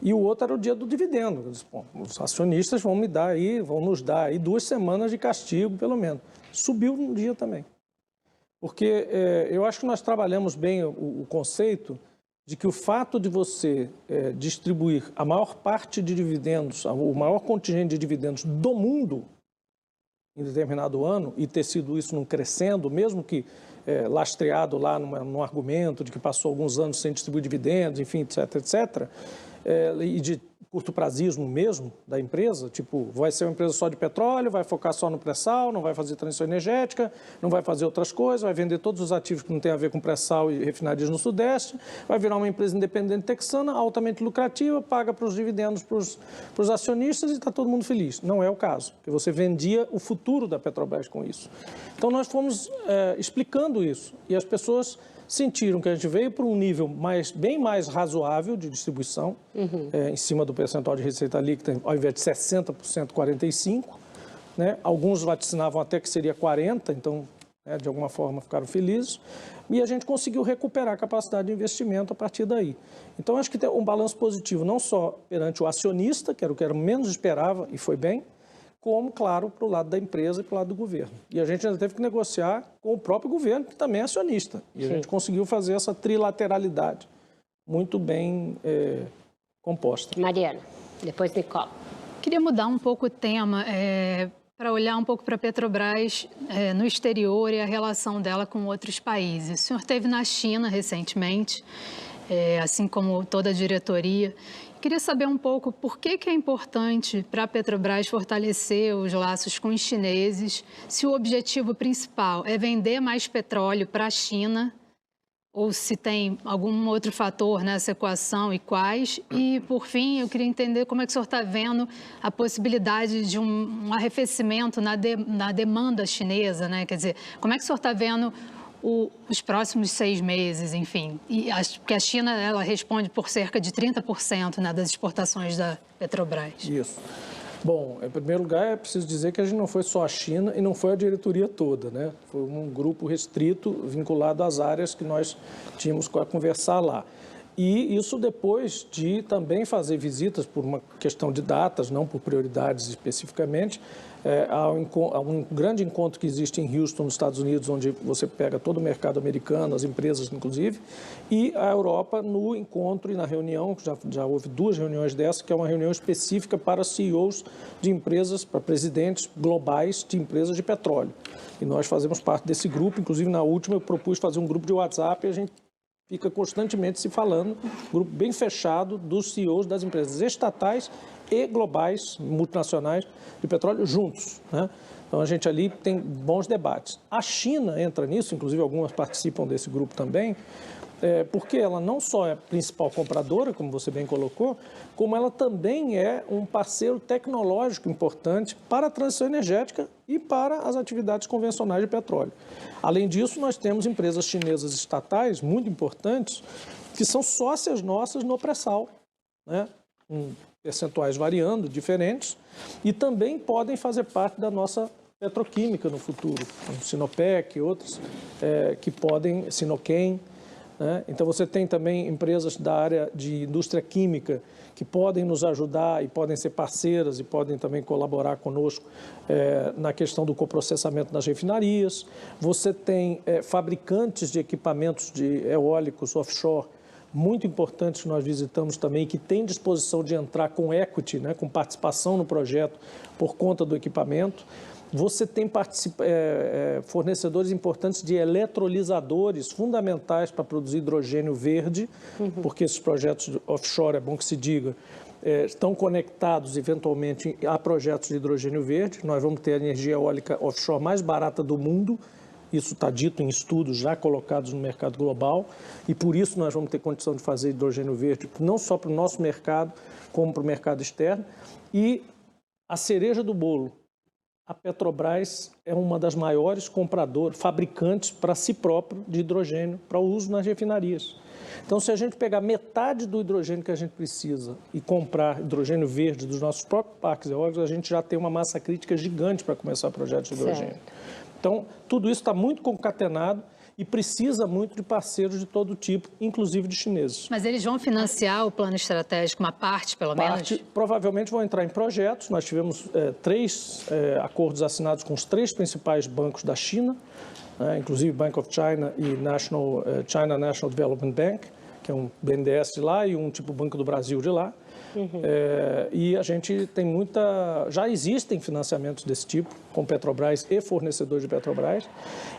E o outro era o dia do dividendo. Eu disse, bom, os acionistas vão nos dar aí 2 semanas de castigo, pelo menos. Subiu no dia também. Porque eu acho que nós trabalhamos bem o conceito de que o fato de você distribuir a maior parte de dividendos, o maior contingente de dividendos do mundo em determinado ano, e ter sido isso num crescendo, mesmo que lastreado lá num argumento de que passou alguns anos sem distribuir dividendos, enfim, etc., etc., e de curto prazismo mesmo da empresa, tipo, vai ser uma empresa só de petróleo, vai focar só no pré-sal, não vai fazer transição energética, não vai fazer outras coisas, vai vender todos os ativos que não tem a ver com pré-sal e refinarias no Sudeste, vai virar uma empresa independente texana, altamente lucrativa, paga para os dividendos para os acionistas e está todo mundo feliz. Não é o caso, porque você vendia o futuro da Petrobras com isso. Então, nós fomos explicando isso e as pessoas sentiram que a gente veio para um nível bem mais razoável de distribuição, em cima do percentual de receita líquida, ao invés de 60%, 45%. Né? Alguns vaticinavam até que seria 40%, então, de alguma forma, ficaram felizes. E a gente conseguiu recuperar a capacidade de investimento a partir daí. Então, acho que tem um balanço positivo, não só perante o acionista, que era o que menos esperava, e foi bem, como, claro, para o lado da empresa e para o lado do governo. E a gente ainda teve que negociar com o próprio governo, que também é acionista. E a gente conseguiu fazer essa trilateralidade muito bem composta. Mariana, depois Nicola. Queria mudar um pouco o tema para olhar um pouco para a Petrobras no exterior e a relação dela com outros países. O senhor esteve na China recentemente, assim como toda a diretoria. Queria saber um pouco por que é importante para a Petrobras fortalecer os laços com os chineses, se o objetivo principal é vender mais petróleo para a China, ou se tem algum outro fator nessa equação e quais. E, por fim, eu queria entender como é que o senhor está vendo a possibilidade de um arrefecimento na demanda chinesa, né? Quer dizer, como é que o senhor está vendo os próximos 6 meses, enfim? E porque a China, ela responde por cerca de 30%, né, das exportações da Petrobras. Isso. Bom, em primeiro lugar, é preciso dizer que a gente não foi só a China e não foi a diretoria toda, né? Foi um grupo restrito, vinculado às áreas que nós tínhamos que conversar lá. E isso depois de também fazer visitas por uma questão de datas, não por prioridades especificamente, há um grande encontro que existe em Houston, nos Estados Unidos, onde você pega todo o mercado americano, as empresas inclusive, e a Europa no encontro e na reunião, já houve 2 reuniões dessas, que é uma reunião específica para CEOs de empresas, para presidentes globais de empresas de petróleo. E nós fazemos parte desse grupo, inclusive na última eu propus fazer um grupo de WhatsApp e a gente fica constantemente se falando, grupo bem fechado dos CEOs das empresas estatais e globais, multinacionais de petróleo juntos, né? Então, a gente ali tem bons debates. A China entra nisso, inclusive algumas participam desse grupo também, porque ela não só é a principal compradora, como você bem colocou, como ela também é um parceiro tecnológico importante para a transição energética e para as atividades convencionais de petróleo. Além disso, nós temos empresas chinesas estatais muito importantes que são sócias nossas no pré-sal, né? Com percentuais variando, diferentes, e também podem fazer parte da nossa petroquímica no futuro, como Sinopec e outros que podem, Sinochem, né? Então, você tem também empresas da área de indústria química que podem nos ajudar e podem ser parceiras e podem também colaborar conosco na questão do coprocessamento das refinarias. Você tem fabricantes de equipamentos de eólicos offshore muito importantes que nós visitamos também, que têm disposição de entrar com equity, né, com participação no projeto por conta do equipamento. Você tem fornecedores importantes de eletrolisadores fundamentais para produzir hidrogênio verde, porque esses projetos offshore, é bom que se diga, estão conectados eventualmente a projetos de hidrogênio verde. Nós vamos ter a energia eólica offshore mais barata do mundo. Isso está dito em estudos já colocados no mercado global, e por isso nós vamos ter condição de fazer hidrogênio verde, não só para o nosso mercado, como para o mercado externo. E a cereja do bolo, a Petrobras é uma das maiores compradoras, fabricantes para si próprio de hidrogênio para o uso nas refinarias. Então, se a gente pegar metade do hidrogênio que a gente precisa e comprar hidrogênio verde dos nossos próprios parques eólicos, a gente já tem uma massa crítica gigante para começar projetos de hidrogênio. Certo. Então, tudo isso está muito concatenado e precisa muito de parceiros de todo tipo, inclusive de chineses. Mas eles vão financiar o plano estratégico, uma parte, pelo menos? Provavelmente vão entrar em projetos. Nós tivemos 3 acordos assinados com os 3 principais bancos da China, inclusive Bank of China e China National Development Bank, que é um BNDES de lá e um tipo Banco do Brasil de lá. E a gente tem já existem financiamentos desse tipo com Petrobras e fornecedores de Petrobras,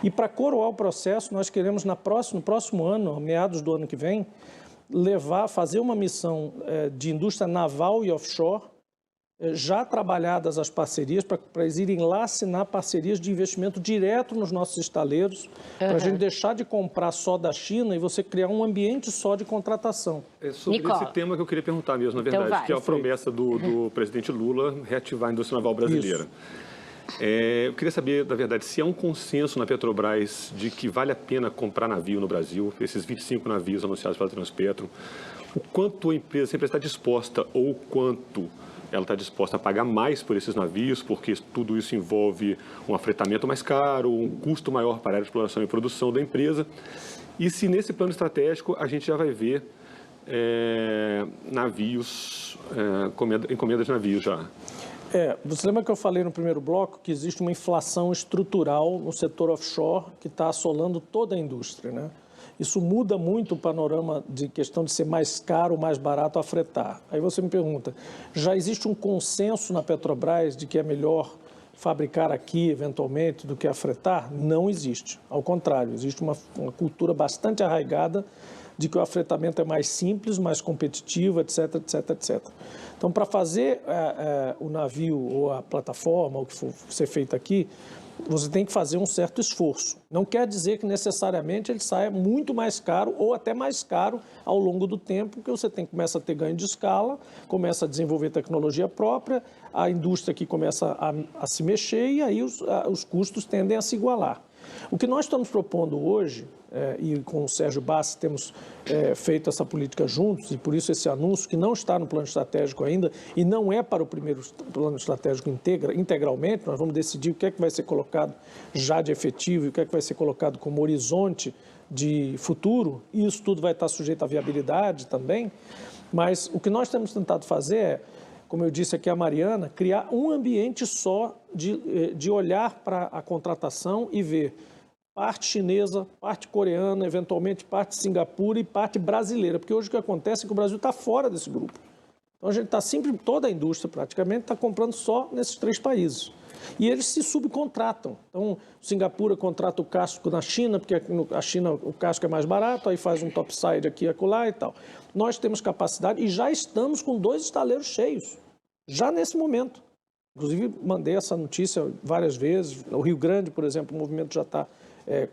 e para coroar o processo nós queremos no próximo ano, meados do ano que vem, fazer uma missão de indústria naval e offshore, já trabalhadas as parcerias, para eles irem lá assinar parcerias de investimento direto nos nossos estaleiros, para a gente deixar de comprar só da China e você criar um ambiente só de contratação. É sobre esse tema que eu queria perguntar mesmo, na verdade, então que é a promessa do presidente Lula reativar a indústria naval brasileira. Eu queria saber, na verdade, se há um consenso na Petrobras de que vale a pena comprar navio no Brasil, esses 25 navios anunciados pela Transpetro, o quanto a empresa sempre está disposta ou o quanto ela está disposta a pagar mais por esses navios, porque tudo isso envolve um afretamento mais caro, um custo maior para a exploração e produção da empresa. E se nesse plano estratégico a gente já vai ver navios, encomendas de navios já. Você lembra que eu falei no primeiro bloco que existe uma inflação estrutural no setor offshore que está assolando toda a indústria, né? Isso muda muito o panorama de questão de ser mais caro ou mais barato a fretar. Aí você me pergunta, já existe um consenso na Petrobras de que é melhor fabricar aqui, eventualmente, do que a fretar? Não existe. Ao contrário, existe uma cultura bastante arraigada de que o afretamento é mais simples, mais competitivo, etc, etc, etc. Então, para fazer o navio ou a plataforma, o que for ser feito aqui, você tem que fazer um certo esforço. Não quer dizer que necessariamente ele saia muito mais caro ou até mais caro ao longo do tempo, porque você começa a ter ganho de escala, começa a desenvolver tecnologia própria, a indústria que começa a se mexer e aí os custos tendem a se igualar. O que nós estamos propondo hoje, e com o Sérgio Bassi temos feito essa política juntos, e por isso esse anúncio que não está no plano estratégico ainda, e não é para o primeiro plano estratégico integralmente, nós vamos decidir o que é que vai ser colocado já de efetivo e o que é que vai ser colocado como horizonte de futuro, e isso tudo vai estar sujeito à viabilidade também, mas o que nós temos tentado fazer é, como eu disse aqui a Mariana, criar um ambiente só de olhar para a contratação e ver parte chinesa, parte coreana, eventualmente parte Singapura e parte brasileira, porque hoje o que acontece é que o Brasil está fora desse grupo. Então a gente está sempre, toda a indústria praticamente está comprando só nesses 3 países. E eles se subcontratam. Então, Singapura contrata o casco na China, porque a China o casco é mais barato, aí faz um topside aqui e acolá e tal. Nós temos capacidade e já estamos com 2 estaleiros cheios. já nesse momento. Inclusive, mandei essa notícia várias vezes. O Rio Grande, por exemplo, o movimento já está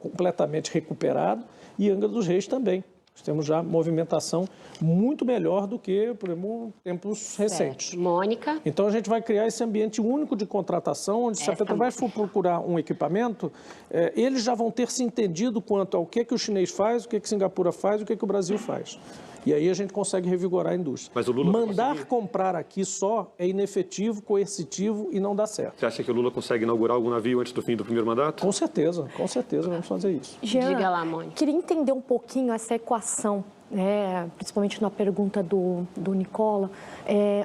completamente recuperado e Angra dos Reis também. Nós temos já movimentação muito melhor do que, por exemplo, tempos recentes. Mônica? Então, a gente vai criar esse ambiente único de contratação, onde se a Petrobras for procurar um equipamento, eles já vão ter se entendido quanto ao que o chinês faz, o que Singapura faz, o que o Brasil faz. E aí a gente consegue revigorar a indústria. Mas o Lula Mandar comprar aqui só é inefetivo, coercitivo e não dá certo. Você acha que o Lula consegue inaugurar algum navio antes do fim do primeiro mandato? Com certeza vamos fazer isso. Jean, Diga lá, Mônica. Queria entender um pouquinho essa equação, principalmente na pergunta do Nicola,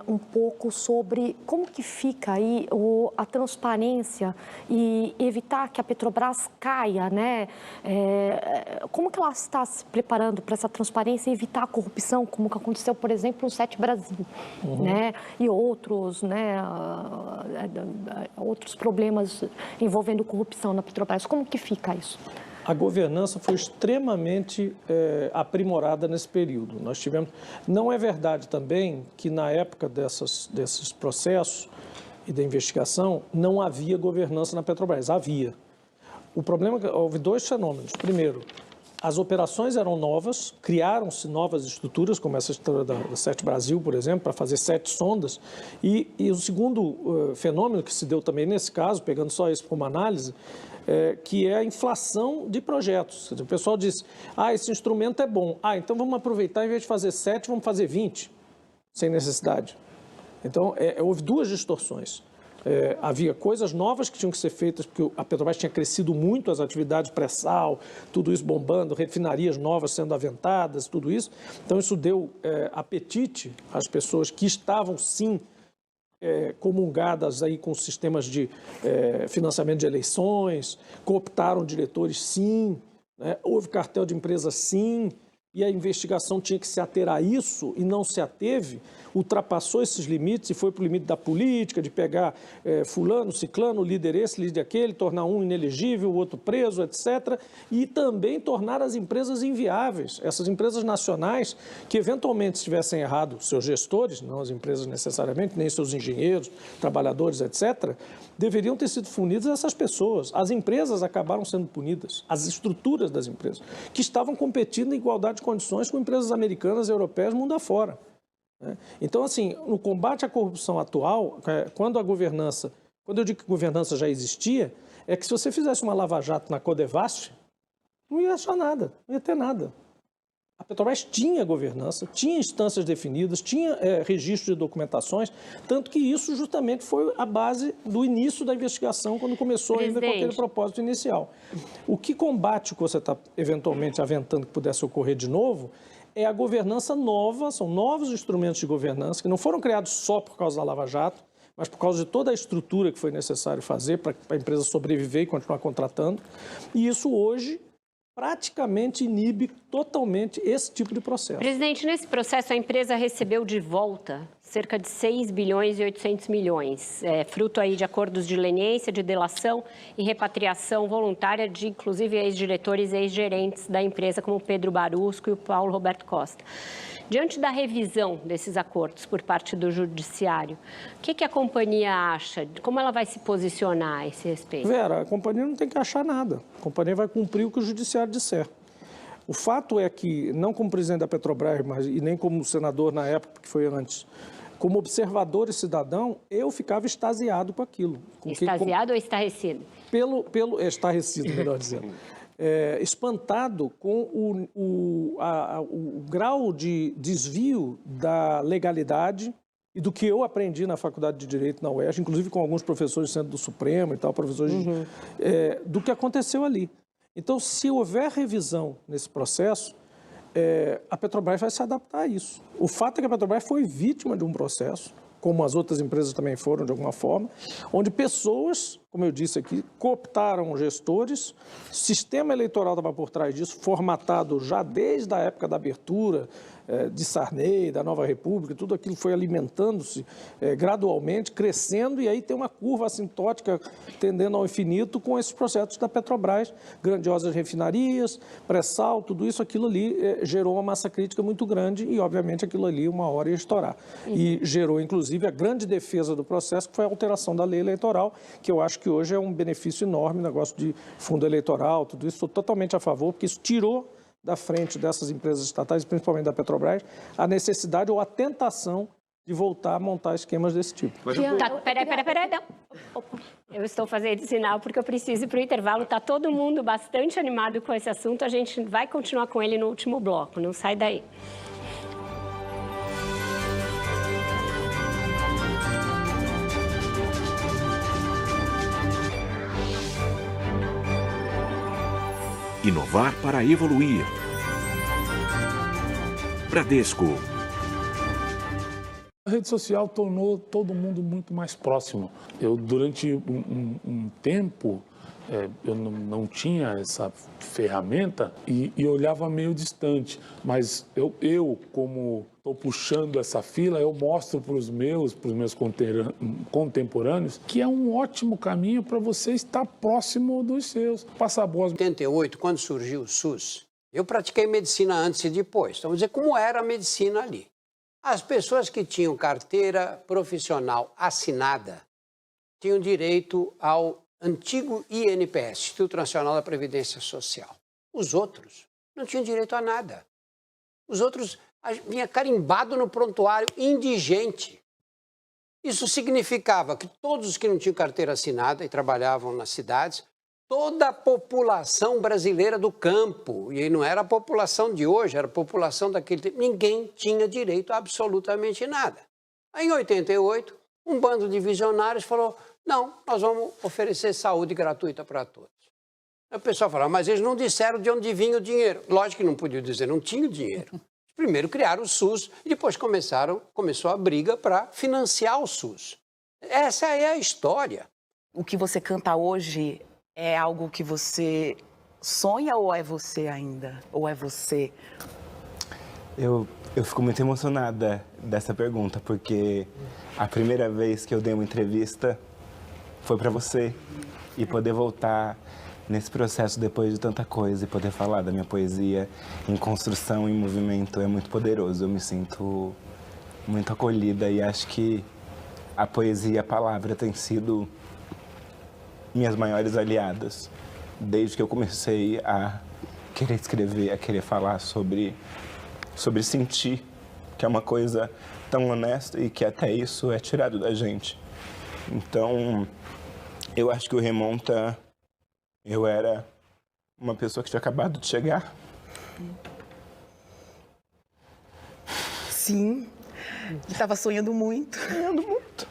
um pouco sobre como que fica aí a transparência e evitar que a Petrobras caia, né? Como que ela está se preparando para essa transparência e evitar a corrupção, como que aconteceu, por exemplo, no SET Brasil, né? E outros, né? Outros problemas envolvendo corrupção na Petrobras. Como que fica isso? A governança foi extremamente aprimorada nesse período. Nós tivemos. Não é verdade também que na época desses processos e da investigação não havia governança na Petrobras. Havia. O problema é que houve dois fenômenos. Primeiro, as operações eram novas, criaram-se novas estruturas, como essa história da SET Brasil, por exemplo, para fazer 7 sondas. E o segundo fenômeno que se deu também nesse caso, pegando só isso como análise, que é a inflação de projetos. O pessoal diz, esse instrumento é bom. Então vamos aproveitar, em vez de fazer 7, vamos fazer 20, sem necessidade. Então, houve duas distorções. Havia coisas novas que tinham que ser feitas, porque a Petrobras tinha crescido muito, as atividades pré-sal, tudo isso bombando, refinarias novas sendo aventadas, tudo isso. Então, isso deu apetite às pessoas que estavam, sim, comungadas aí com sistemas de financiamento de eleições, cooptaram diretores, sim, né? Houve cartel de empresas, sim, e a investigação tinha que se ater a isso e não se ateve, ultrapassou esses limites e foi para o limite da política, de pegar fulano, ciclano, líder esse, líder aquele, tornar um inelegível, o outro preso, etc. E também tornar as empresas inviáveis. Essas empresas nacionais que eventualmente tivessem errado seus gestores, não as empresas necessariamente, nem seus engenheiros, trabalhadores, etc., deveriam ter sido punidas essas pessoas. As empresas acabaram sendo punidas, as estruturas das empresas, que estavam competindo em igualdade de condições com empresas americanas, europeias, mundo afora. Então, assim, no combate à corrupção atual, quando eu digo que governança já existia, é que se você fizesse uma lava-jato na Codevasf, não ia achar nada, não ia ter nada. A Petrobras tinha governança, tinha instâncias definidas, tinha registro de documentações, tanto que isso justamente foi a base do início da investigação, quando começou ainda com aquele propósito inicial. O que combate o que você está eventualmente aventando que pudesse ocorrer de novo é a governança nova, são novos instrumentos de governança que não foram criados só por causa da Lava Jato, mas por causa de toda a estrutura que foi necessário fazer para a empresa sobreviver e continuar contratando. E isso hoje praticamente inibe totalmente esse tipo de processo. Presidente, nesse processo a empresa recebeu de volta cerca de 6 bilhões e 800 milhões, fruto aí de acordos de leniência, de delação e repatriação voluntária de, inclusive, ex-diretores e ex-gerentes da empresa, como Pedro Barusco e o Paulo Roberto Costa. Diante da revisão desses acordos por parte do Judiciário, o que a companhia acha? Como ela vai se posicionar a esse respeito? Vera, a companhia não tem que achar nada. A companhia vai cumprir o que o Judiciário disser. O fato é que, não como presidente da Petrobras, e nem como senador na época, que foi antes, como observador e cidadão, eu ficava extasiado com aquilo. Extasiado ou estarrecido? Estarrecido, melhor dizendo. Espantado com o grau de desvio da legalidade e do que eu aprendi na Faculdade de Direito na UERJ, inclusive com alguns professores do Centro do Supremo e tal, professores do que aconteceu ali. Então, se houver revisão nesse processo, a Petrobras vai se adaptar a isso. O fato é que a Petrobras foi vítima de um processo, como as outras empresas também foram, de alguma forma, onde pessoas como eu disse aqui, cooptaram gestores, o sistema eleitoral estava por trás disso, formatado já desde a época da abertura, de Sarney, da Nova República, tudo aquilo foi alimentando-se gradualmente, crescendo, e aí tem uma curva assintótica tendendo ao infinito com esses processos da Petrobras, grandiosas refinarias, pré-sal, tudo isso, aquilo ali gerou uma massa crítica muito grande e, obviamente, aquilo ali uma hora ia estourar. E gerou, inclusive, a grande defesa do processo, que foi a alteração da lei eleitoral, que eu acho que hoje é um benefício enorme, negócio de fundo eleitoral, tudo isso, estou totalmente a favor, porque isso tirou da frente dessas empresas estatais, principalmente da Petrobras, a necessidade ou a tentação de voltar a montar esquemas desse tipo. Tá, peraí, não. Eu estou fazendo sinal porque eu preciso ir para o intervalo. Está todo mundo bastante animado com esse assunto. A gente vai continuar com ele no último bloco. Não sai daí. Inovar para evoluir. Bradesco. A rede social tornou todo mundo muito mais próximo. Eu, durante um tempo, eu não tinha essa ferramenta e olhava meio distante. Mas eu como estou puxando essa fila, eu mostro para os meus contemporâneos que é um ótimo caminho para você estar próximo dos seus. Passa a boas. Em 88, quando surgiu o SUS, eu pratiquei medicina antes e depois. Então, vou dizer como era a medicina ali. As pessoas que tinham carteira profissional assinada tinham direito ao antigo INPS, Instituto Nacional da Previdência Social. Os outros não tinham direito a nada. Os outros vinha carimbado no prontuário indigente. Isso significava que todos os que não tinham carteira assinada e trabalhavam nas cidades, toda a população brasileira do campo, e não era a população de hoje, era a população daquele tempo, ninguém tinha direito a absolutamente nada. Aí, em 88, um bando de visionários falou, não, nós vamos oferecer saúde gratuita para todos. Aí o pessoal falou, mas eles não disseram de onde vinha o dinheiro. Lógico que não podiam dizer, não tinha dinheiro. Primeiro criaram o SUS e depois começou a briga para financiar o SUS. Essa é a história. O que você canta hoje é algo que você sonha ou é você ainda? Ou é você? Eu fico muito emocionada dessa pergunta, porque a primeira vez que eu dei uma entrevista foi para você. E poder voltar nesse processo depois de tanta coisa e poder falar da minha poesia em construção, em movimento, é muito poderoso. Eu me sinto muito acolhida e acho que a poesia e a palavra têm sido minhas maiores aliadas desde que eu comecei a querer escrever, a querer falar sobre sentir, que é uma coisa tão honesta e que até isso é tirado da gente. Então, eu acho que o Remonta, eu era uma pessoa que tinha acabado de chegar. Sim, estava sonhando muito. Sonhando muito.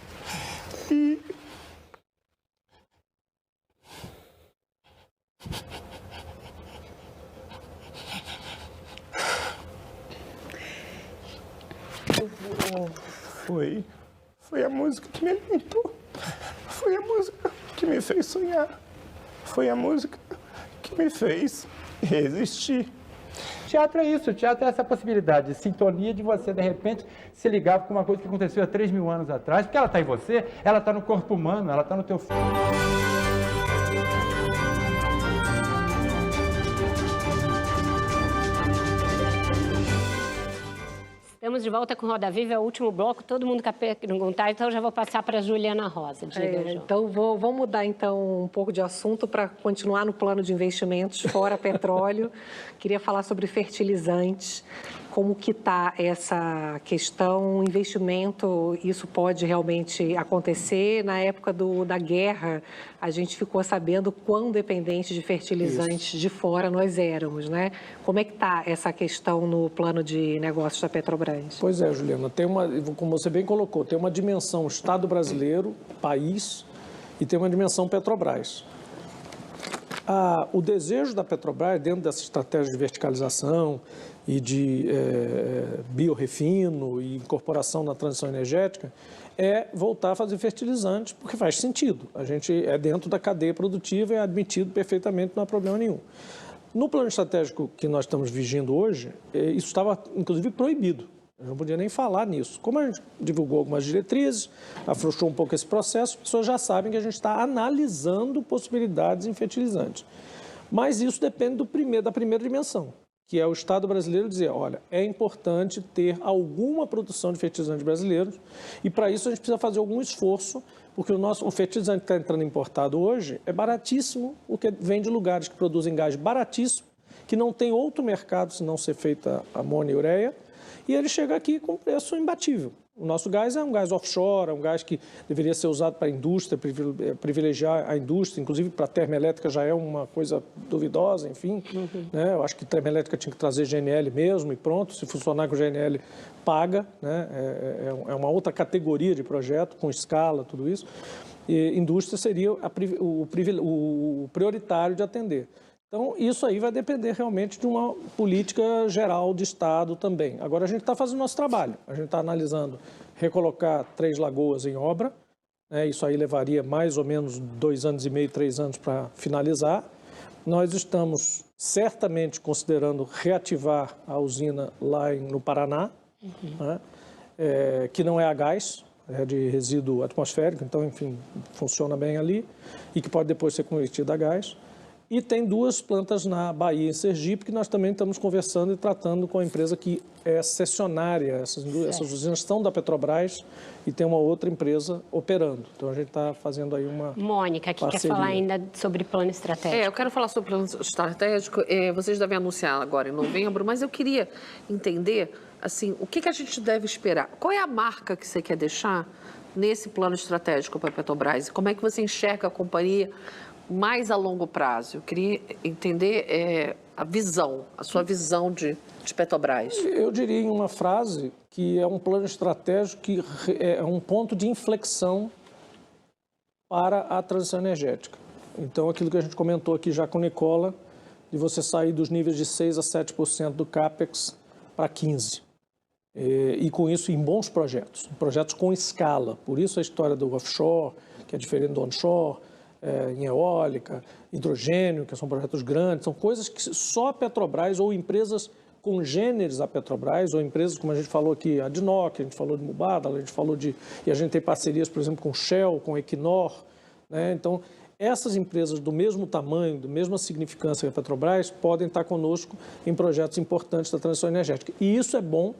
Foi a música que me alimentou. Foi a música que me fez sonhar. Foi a música que me fez resistir. Teatro é isso, teatro é essa possibilidade de sintonia de você, de repente, se ligar com uma coisa que aconteceu há 3.000 anos atrás, porque ela está em você, ela está no corpo humano, ela está no teu filho. Estamos de volta com Roda Viva, é o último bloco, todo mundo quer perguntar, então eu já vou passar para a Juliana Rosa. Diga, então, vou mudar então um pouco de assunto para continuar no plano de investimentos, fora petróleo. Queria falar sobre fertilizantes, como que está essa questão, investimento, isso pode realmente acontecer. Na época da guerra, a gente ficou sabendo quão dependente de fertilizantes de fora nós éramos, né? Como é que está essa questão no plano de negócios da Petrobras? Pois é, Juliana, como você bem colocou, tem uma dimensão Estado brasileiro, país, e tem uma dimensão Petrobras. O desejo da Petrobras, dentro dessa estratégia de verticalização e de biorrefino e incorporação na transição energética, é voltar a fazer fertilizantes, porque faz sentido. A gente é dentro da cadeia produtiva e é admitido perfeitamente, não há problema nenhum. No plano estratégico que nós estamos vigindo hoje, isso estava, inclusive, proibido. Eu não podia nem falar nisso. Como a gente divulgou algumas diretrizes, afrouxou um pouco esse processo, as pessoas já sabem que a gente está analisando possibilidades em fertilizantes. Mas isso depende da primeira dimensão, que é o Estado brasileiro dizer, olha, é importante ter alguma produção de fertilizantes brasileiros e para isso a gente precisa fazer algum esforço, porque o fertilizante que está entrando importado hoje é baratíssimo, porque vem de lugares que produzem gás baratíssimo, que não tem outro mercado se não ser feita amônia e ureia, e ele chega aqui com preço imbatível. O nosso gás é um gás offshore, é um gás que deveria ser usado para a indústria, privilegiar a indústria, inclusive para a termoelétrica já é uma coisa duvidosa, enfim. Né? Eu acho que termoelétrica tinha que trazer GNL mesmo e pronto, se funcionar com GNL paga, né? É uma outra categoria de projeto, com escala, tudo isso. E indústria seria o prioritário de atender. Então, isso aí vai depender realmente de uma política geral de Estado também. Agora, a gente está fazendo nosso trabalho. A gente está analisando recolocar 3 lagoas em obra. Né? Isso aí levaria mais ou menos 2 anos e meio, 3 anos para finalizar. Nós estamos certamente considerando reativar a usina lá no Paraná, né? Que não é a gás, é de resíduo atmosférico, então, enfim, funciona bem ali e que pode depois ser convertido a gás. E tem 2 plantas na Bahia e em Sergipe, que nós também estamos conversando e tratando com a empresa que é cessionária. Essas usinas são da Petrobras e tem uma outra empresa operando. Então, a gente está fazendo aí uma Mônica, que quer falar ainda sobre plano estratégico. Eu quero falar sobre plano estratégico. Vocês devem anunciar agora em novembro, mas eu queria entender, assim, o que a gente deve esperar? Qual é a marca que você quer deixar nesse plano estratégico para a Petrobras? Como é que você enxerga a companhia mais a longo prazo? Eu queria entender a sua visão de Petrobras. Eu diria em uma frase que é um plano estratégico que é um ponto de inflexão para a transição energética. Então, aquilo que a gente comentou aqui já com Nicola, de você sair dos níveis de 6% a 7% do CAPEX para 15%. E com isso em bons projetos com escala. Por isso a história do offshore, que é diferente do onshore, em eólica, hidrogênio, que são projetos grandes, são coisas que só a Petrobras ou empresas congêneres à Petrobras, ou empresas, como a gente falou aqui, a DNOC, a gente falou de Mubadala, a gente falou e a gente tem parcerias, por exemplo, com Shell, com Equinor, né? Então, essas empresas do mesmo tamanho, da mesma significância que a Petrobras, podem estar conosco em projetos importantes da transição energética. E isso é bom,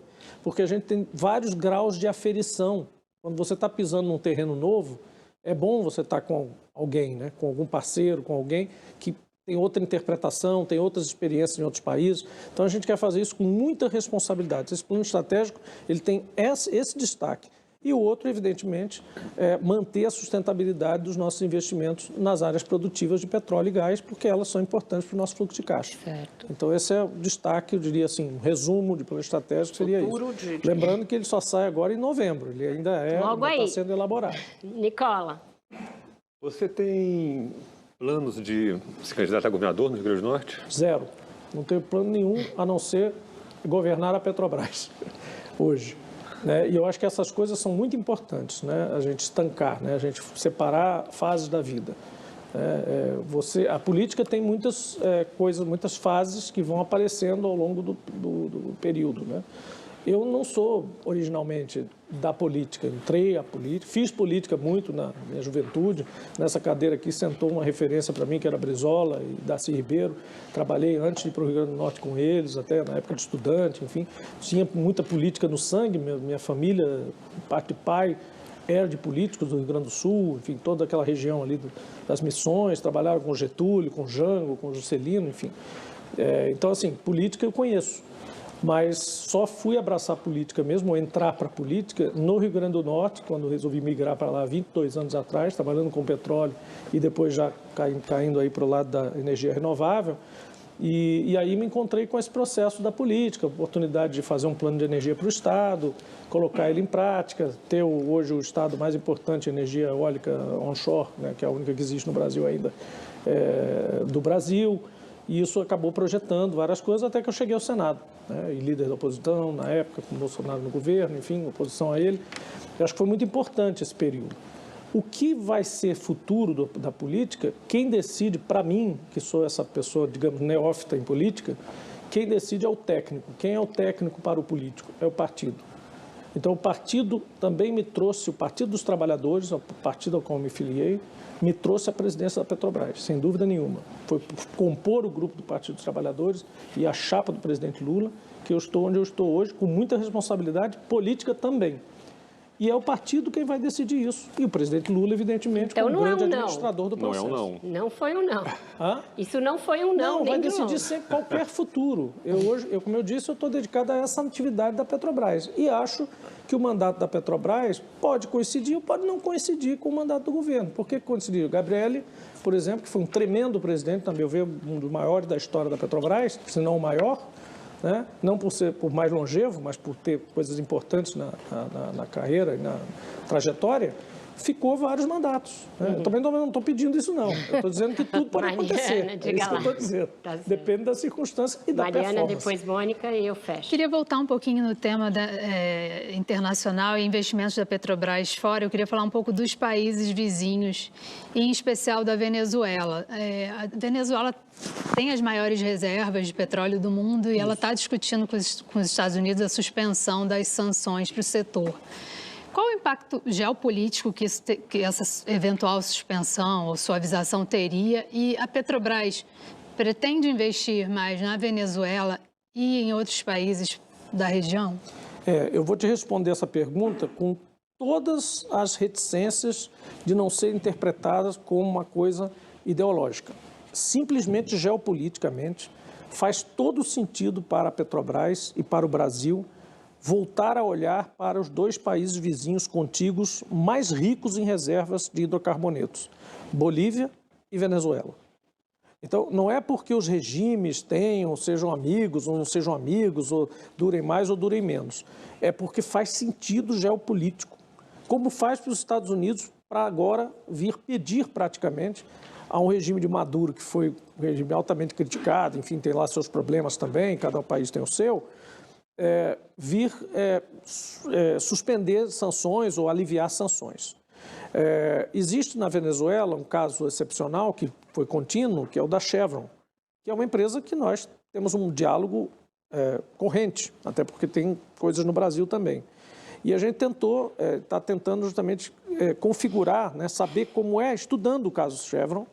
porque a gente tem vários graus de aferição. Quando você está pisando num terreno novo, é bom você estar com alguém, né? Com algum parceiro, com alguém que tem outra interpretação, tem outras experiências em outros países. Então, a gente quer fazer isso com muita responsabilidade. Esse plano estratégico, ele tem esse destaque. E o outro, evidentemente, é manter a sustentabilidade dos nossos investimentos nas áreas produtivas de petróleo e gás, porque elas são importantes para o nosso fluxo de caixa. Certo. Então, esse é o destaque, eu diria assim, um resumo de plano estratégico seria isso. Lembrando que ele só sai agora em novembro, ele ainda está sendo elaborado. Nicola. Você tem planos de se candidatar a governador no Rio Grande do Norte? Zero. Não tenho plano nenhum, a não ser governar a Petrobras hoje. Né? E eu acho que essas coisas são muito importantes, né? A gente estancar, né? A gente separar fases da vida. A política tem muitas muitas fases que vão aparecendo ao longo do período, né? Eu não sou originalmente da política, entrei a política, fiz política muito na minha juventude. Nessa cadeira aqui sentou uma referência para mim, que era Brizola e Darcy Ribeiro. Trabalhei antes de ir para o Rio Grande do Norte com eles, até na época de estudante, enfim. Tinha muita política no sangue, minha família, parte de pai, era de políticos do Rio Grande do Sul, enfim, toda aquela região ali das Missões, trabalharam com Getúlio, com Jango, com Juscelino, enfim. Então, assim, política eu conheço. Mas só fui abraçar a política mesmo, ou entrar para a política, no Rio Grande do Norte, quando resolvi migrar para lá 22 anos atrás, trabalhando com petróleo e depois já caindo aí para o lado da energia renovável. E aí me encontrei com esse processo da política, a oportunidade de fazer um plano de energia para o Estado, colocar ele em prática, ter hoje o Estado mais importante em energia eólica onshore, né, que é a única que existe no Brasil ainda, do Brasil. E isso acabou projetando várias coisas até que eu cheguei ao Senado, né, e líder da oposição na época, com o Bolsonaro no governo, enfim, oposição a ele. Eu acho que foi muito importante esse período. O que vai ser futuro da política, quem decide, para mim, que sou essa pessoa, digamos, neófita em política, quem decide é o técnico. Quem é o técnico para o político? É o partido. Então, o partido também me trouxe, o Partido dos Trabalhadores, o partido ao qual me filiei, me trouxe a presidência da Petrobras, sem dúvida nenhuma. Foi compor o grupo do Partido dos Trabalhadores e a chapa do presidente Lula, que eu estou onde eu estou hoje, com muita responsabilidade política também. E é o partido quem vai decidir isso. E o presidente Lula, evidentemente, então, como grande administrador do processo. Não é um não. Não foi um não. Hã? Isso não foi um não. Não, vai decidir sempre qualquer futuro. Como eu disse, eu estou dedicado a essa atividade da Petrobras. E acho que o mandato da Petrobras pode coincidir ou pode não coincidir com o mandato do governo. Por que coincidiu? O Gabrielli, por exemplo, que foi um tremendo presidente, na meu ver, um dos maiores da história da Petrobras, se não o maior, né? Não por mais longevo, mas por ter coisas importantes na carreira e na trajetória, ficou vários mandatos. Né? Eu também não estou pedindo isso, não. Eu estou dizendo que tudo pode acontecer. É isso que eu estou dizendo. Tá, depende das circunstâncias e da performance. Mariana, depois Mônica e eu fecho. Queria voltar um pouquinho no tema internacional e investimentos da Petrobras fora. Eu queria falar um pouco dos países vizinhos, e em especial da Venezuela. A Venezuela tem as maiores reservas de petróleo do mundo e ela está discutindo com os Estados Unidos a suspensão das sanções para o setor. Qual o impacto geopolítico que essa eventual suspensão ou suavização teria? E a Petrobras pretende investir mais na Venezuela e em outros países da região? Eu vou te responder essa pergunta com todas as reticências de não ser interpretadas como uma coisa ideológica. Simplesmente geopoliticamente faz todo sentido para a Petrobras e para o Brasil voltar a olhar para os dois países vizinhos contíguos mais ricos em reservas de hidrocarbonetos, Bolívia e Venezuela. Então, não é porque os regimes tenham, sejam amigos ou não sejam amigos, ou durem mais ou durem menos. É porque faz sentido geopolítico, como faz para os Estados Unidos para agora vir pedir praticamente a um regime de Maduro, que foi um regime altamente criticado, enfim, tem lá seus problemas também, cada país tem o seu, suspender sanções ou aliviar sanções. Existe na Venezuela um caso excepcional que foi contínuo, que é o da Chevron, que é uma empresa que nós temos um diálogo corrente, até porque tem coisas no Brasil também. E a gente está tentando justamente configurar, né, saber como estudando o caso Chevron,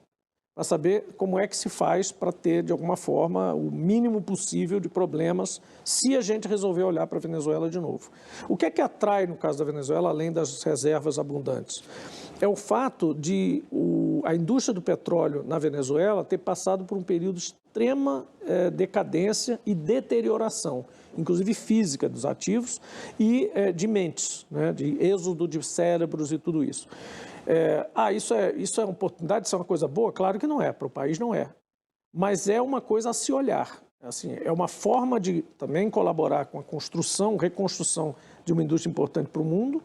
para saber como é que se faz para ter, de alguma forma, o mínimo possível de problemas se a gente resolver olhar para a Venezuela de novo. O que é que atrai, no caso da Venezuela, além das reservas abundantes? É o fato de a indústria do petróleo na Venezuela ter passado por um período de extrema decadência e deterioração, inclusive física dos ativos e de mentes, né, de êxodo de cérebros e tudo isso. Isso é uma oportunidade, isso é uma coisa boa? Claro que não é, para o país não é. Mas é uma coisa a se olhar. Assim, é uma forma de também colaborar com a reconstrução de uma indústria importante para o mundo,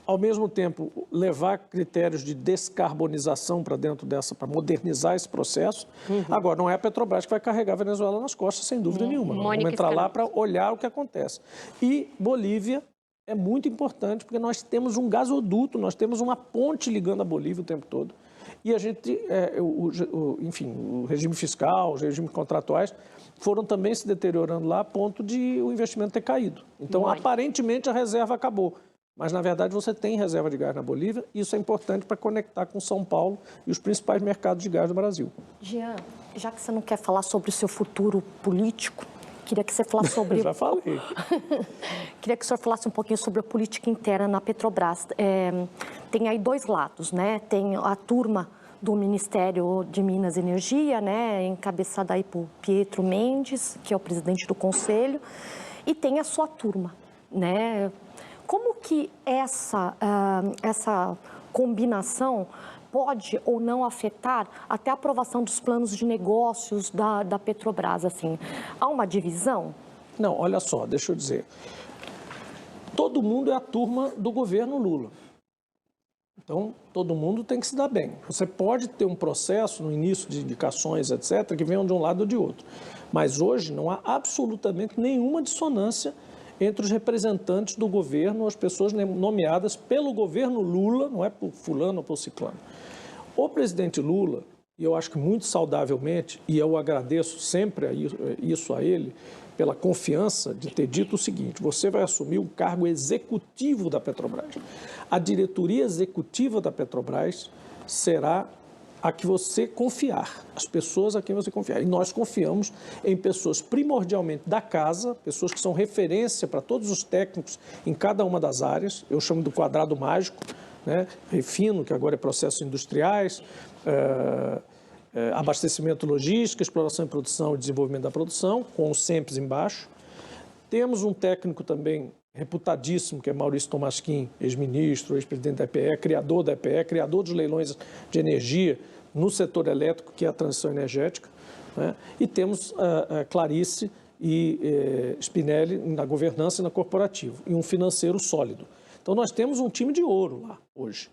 ao mesmo tempo levar critérios de descarbonização para dentro dessa, para modernizar esse processo. Agora, não é a Petrobras que vai carregar a Venezuela nas costas, sem dúvida nenhuma. Vamos entrar lá para olhar o que acontece. E Bolívia é muito importante, porque nós temos um gasoduto, nós temos uma ponte ligando a Bolívia o tempo todo. E a gente, enfim, o regime fiscal, os regimes contratuais foram também se deteriorando lá a ponto de o investimento ter caído. Então, aparentemente, a reserva acabou. Mas, na verdade, você tem reserva de gás na Bolívia e isso é importante para conectar com São Paulo e os principais mercados de gás do Brasil. Jean, já que você não quer falar sobre o seu futuro político, queria que você falasse sobre... Já falei. Queria que o senhor falasse um pouquinho sobre a política interna na Petrobras. Tem aí dois lados, né? Tem a turma do Ministério de Minas e Energia, né? Encabeçada aí por Pietro Mendes, que é o presidente do Conselho, e tem a sua turma, né? Como que essa combinação pode ou não afetar até a aprovação dos planos de negócios da Petrobras, assim. Há uma divisão? Não, olha só, deixa eu dizer. Todo mundo é a turma do governo Lula. Então, todo mundo tem que se dar bem. Você pode ter um processo no início de indicações, etc., que venham de um lado ou de outro. Mas hoje não há absolutamente nenhuma dissonância entre os representantes do governo, as pessoas nomeadas pelo governo Lula, não é por fulano ou por ciclano. O presidente Lula, e eu acho que muito saudavelmente, e eu agradeço sempre isso a ele, pela confiança de ter dito o seguinte: você vai assumir um cargo executivo da Petrobras. A diretoria executiva da Petrobras será a que você confiar, as pessoas a quem você confiar. E nós confiamos em pessoas primordialmente da casa, pessoas que são referência para todos os técnicos em cada uma das áreas. Eu chamo do quadrado mágico, né? Refino, que agora é processos industriais, abastecimento logístico, exploração e produção e desenvolvimento da produção, com o SEMPES embaixo. Temos um técnico também reputadíssimo, que é Maurício Tomasquim, ex-ministro, ex-presidente da EPE, criador da EPE, criador dos leilões de energia no setor elétrico, que é a transição energética, né? E temos a Clarice e Spinelli na governança e na corporativa, e um financeiro sólido. Então, nós temos um time de ouro lá hoje,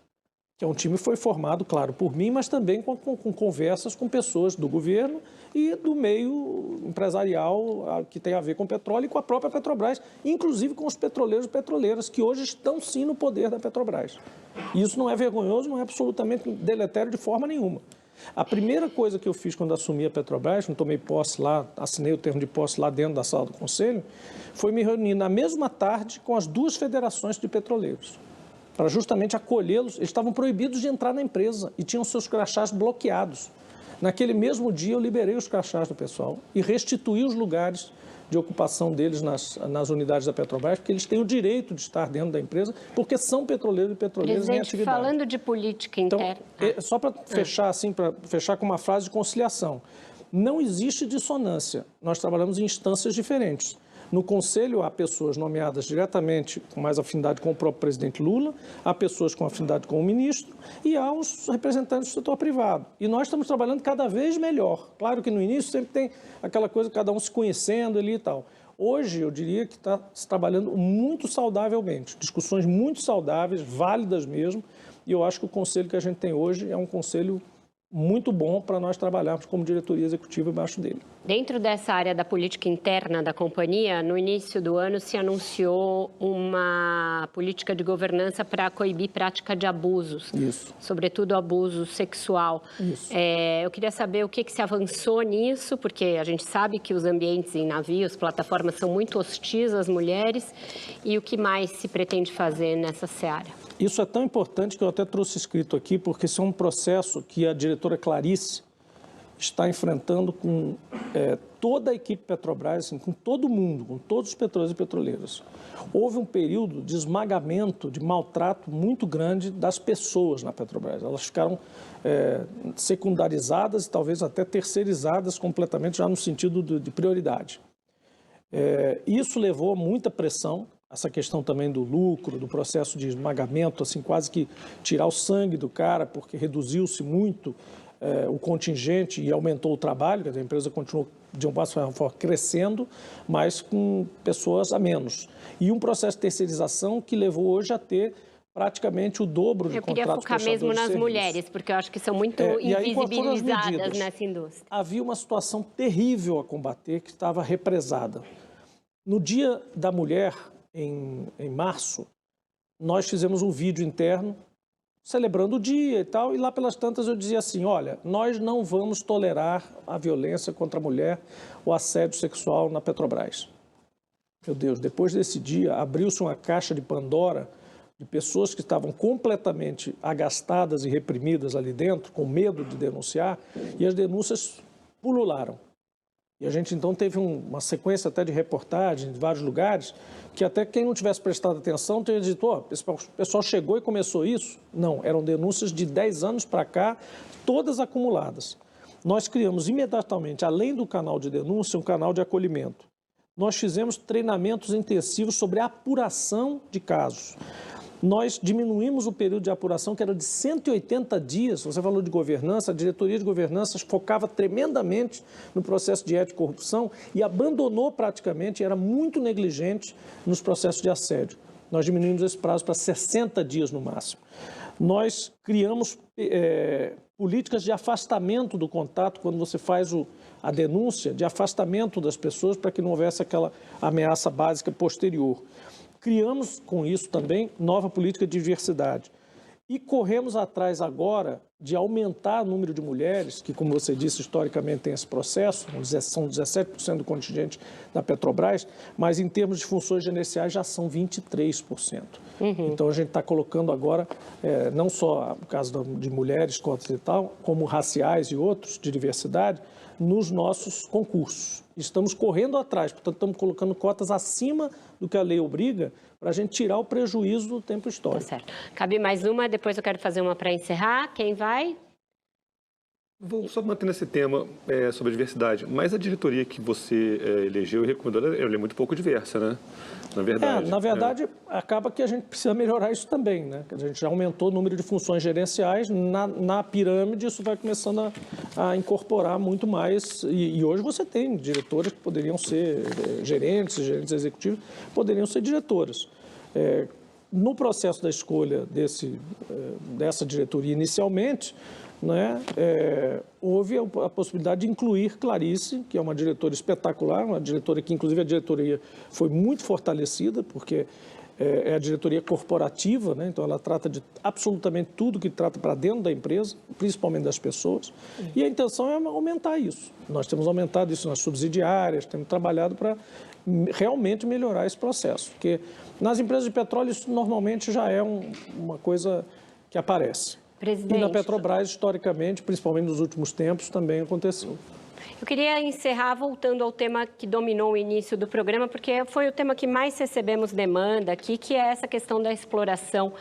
que é um time que foi formado, claro, por mim, mas também com conversas com pessoas do governo e do meio empresarial que tem a ver com petróleo e com a própria Petrobras, inclusive com os petroleiros e petroleiras, que hoje estão sim no poder da Petrobras. E isso não é vergonhoso, não é absolutamente deletério de forma nenhuma. A primeira coisa que eu fiz quando assumi a Petrobras, quando tomei posse lá, assinei o termo de posse lá dentro da sala do Conselho, foi me reunir na mesma tarde com as duas federações de petroleiros, para justamente acolhê-los. Eles estavam proibidos de entrar na empresa e tinham seus crachás bloqueados. Naquele mesmo dia, eu liberei os crachás do pessoal e restituí os lugares de ocupação deles nas unidades da Petrobras, porque eles têm o direito de estar dentro da empresa, porque são petroleiros e petroleiras em atividade. Falando de política interna... Então, só para fechar, assim, para fechar com uma frase de conciliação, não existe dissonância. Nós trabalhamos em instâncias diferentes. No Conselho, há pessoas nomeadas diretamente com mais afinidade com o próprio presidente Lula, há pessoas com afinidade com o ministro e há os representantes do setor privado. E nós estamos trabalhando cada vez melhor. Claro que no início sempre tem aquela coisa, cada um se conhecendo ali e tal. Hoje, eu diria que está se trabalhando muito saudavelmente, discussões muito saudáveis, válidas mesmo, e eu acho que o conselho que a gente tem hoje é um conselho muito bom para nós trabalharmos como diretoria executiva embaixo dele. Dentro dessa área da política interna da companhia, no início do ano se anunciou uma política de governança para coibir prática de abusos, Isso. sobretudo abuso sexual. Isso. Eu queria saber o que se avançou nisso, porque a gente sabe que os ambientes em navios, plataformas, são muito hostis às mulheres, e o que mais se pretende fazer nessa seara? Isso é tão importante que eu até trouxe escrito aqui, porque isso é um processo que a diretora Clarice está enfrentando com toda a equipe Petrobras, assim, com todo mundo, com todos os petroleiros e petroleiras. Houve um período de esmagamento, de maltrato muito grande das pessoas na Petrobras. Elas ficaram secundarizadas e talvez até terceirizadas completamente, já no sentido de prioridade. Isso levou a muita pressão. Essa questão também do lucro, do processo de esmagamento, assim, quase que tirar o sangue do cara, porque reduziu-se muito o contingente e aumentou o trabalho, quer dizer, a empresa continuou de um passo para fora crescendo, mas com pessoas a menos. E um processo de terceirização que levou hoje a ter praticamente o dobro de contratos. Eu queria focar mesmo nas mulheres, porque eu acho que são muito invisibilizadas nessa indústria. Havia uma situação terrível a combater, que estava represada. No Dia da Mulher, em março, nós fizemos um vídeo interno celebrando o dia e tal, e lá pelas tantas eu dizia assim: olha, nós não vamos tolerar a violência contra a mulher, o assédio sexual na Petrobras. Meu Deus, depois desse dia abriu-se uma caixa de Pandora de pessoas que estavam completamente agastadas e reprimidas ali dentro, com medo de denunciar, e as denúncias pulularam. E a gente, então, teve uma sequência até de reportagens de vários lugares, que até quem não tivesse prestado atenção teria dito: oh, esse pessoal chegou e começou isso? Não, eram denúncias de 10 anos para cá, todas acumuladas. Nós criamos imediatamente, além do canal de denúncia, um canal de acolhimento. Nós fizemos treinamentos intensivos sobre a apuração de casos. Nós diminuímos o período de apuração, que era de 180 dias. Você falou de governança, a diretoria de governança focava tremendamente no processo de ética e corrupção e abandonou praticamente, era muito negligente nos processos de assédio. Nós diminuímos esse prazo para 60 dias no máximo. Nós criamos políticas de afastamento do contato, quando você faz a denúncia, de afastamento das pessoas para que não houvesse aquela ameaça básica posterior. Criamos, com isso também, nova política de diversidade. E corremos atrás agora de aumentar o número de mulheres, que, como você disse, historicamente tem esse processo, são 17% do contingente da Petrobras, mas em termos de funções gerenciais já são 23%. Então a gente está colocando agora, não só o caso de mulheres, cotas e tal, como raciais e outros de diversidade, nos nossos concursos. Estamos correndo atrás, portanto, estamos colocando cotas acima do que a lei obriga para a gente tirar o prejuízo do tempo histórico. Tá certo. Cabe mais uma, depois eu quero fazer uma para encerrar. Quem vai? Vou só manter esse tema sobre a diversidade, mas a diretoria que você elegeu e recomendou, ela é muito pouco diversa, né? Na verdade. Na verdade, acaba que a gente precisa melhorar isso também, né? A gente já aumentou o número de funções gerenciais, na pirâmide isso vai começando a incorporar muito mais, e hoje você tem diretoras que poderiam ser gerentes executivos, poderiam ser diretoras. No processo da escolha dessa diretoria inicialmente, né, houve a possibilidade de incluir Clarice, que é uma diretora espetacular, uma diretora que, inclusive, a diretoria foi muito fortalecida, porque é a diretoria corporativa, né, então ela trata de absolutamente tudo que trata para dentro da empresa, principalmente das pessoas, e a intenção é aumentar isso. Nós temos aumentado isso nas subsidiárias, temos trabalhado para realmente melhorar esse processo, porque nas empresas de petróleo isso normalmente já é uma coisa que aparece. Presidente. E na Petrobras, historicamente, principalmente nos últimos tempos, também aconteceu. Eu queria encerrar voltando ao tema que dominou o início do programa, porque foi o tema que mais recebemos demanda aqui, que é essa questão da exploração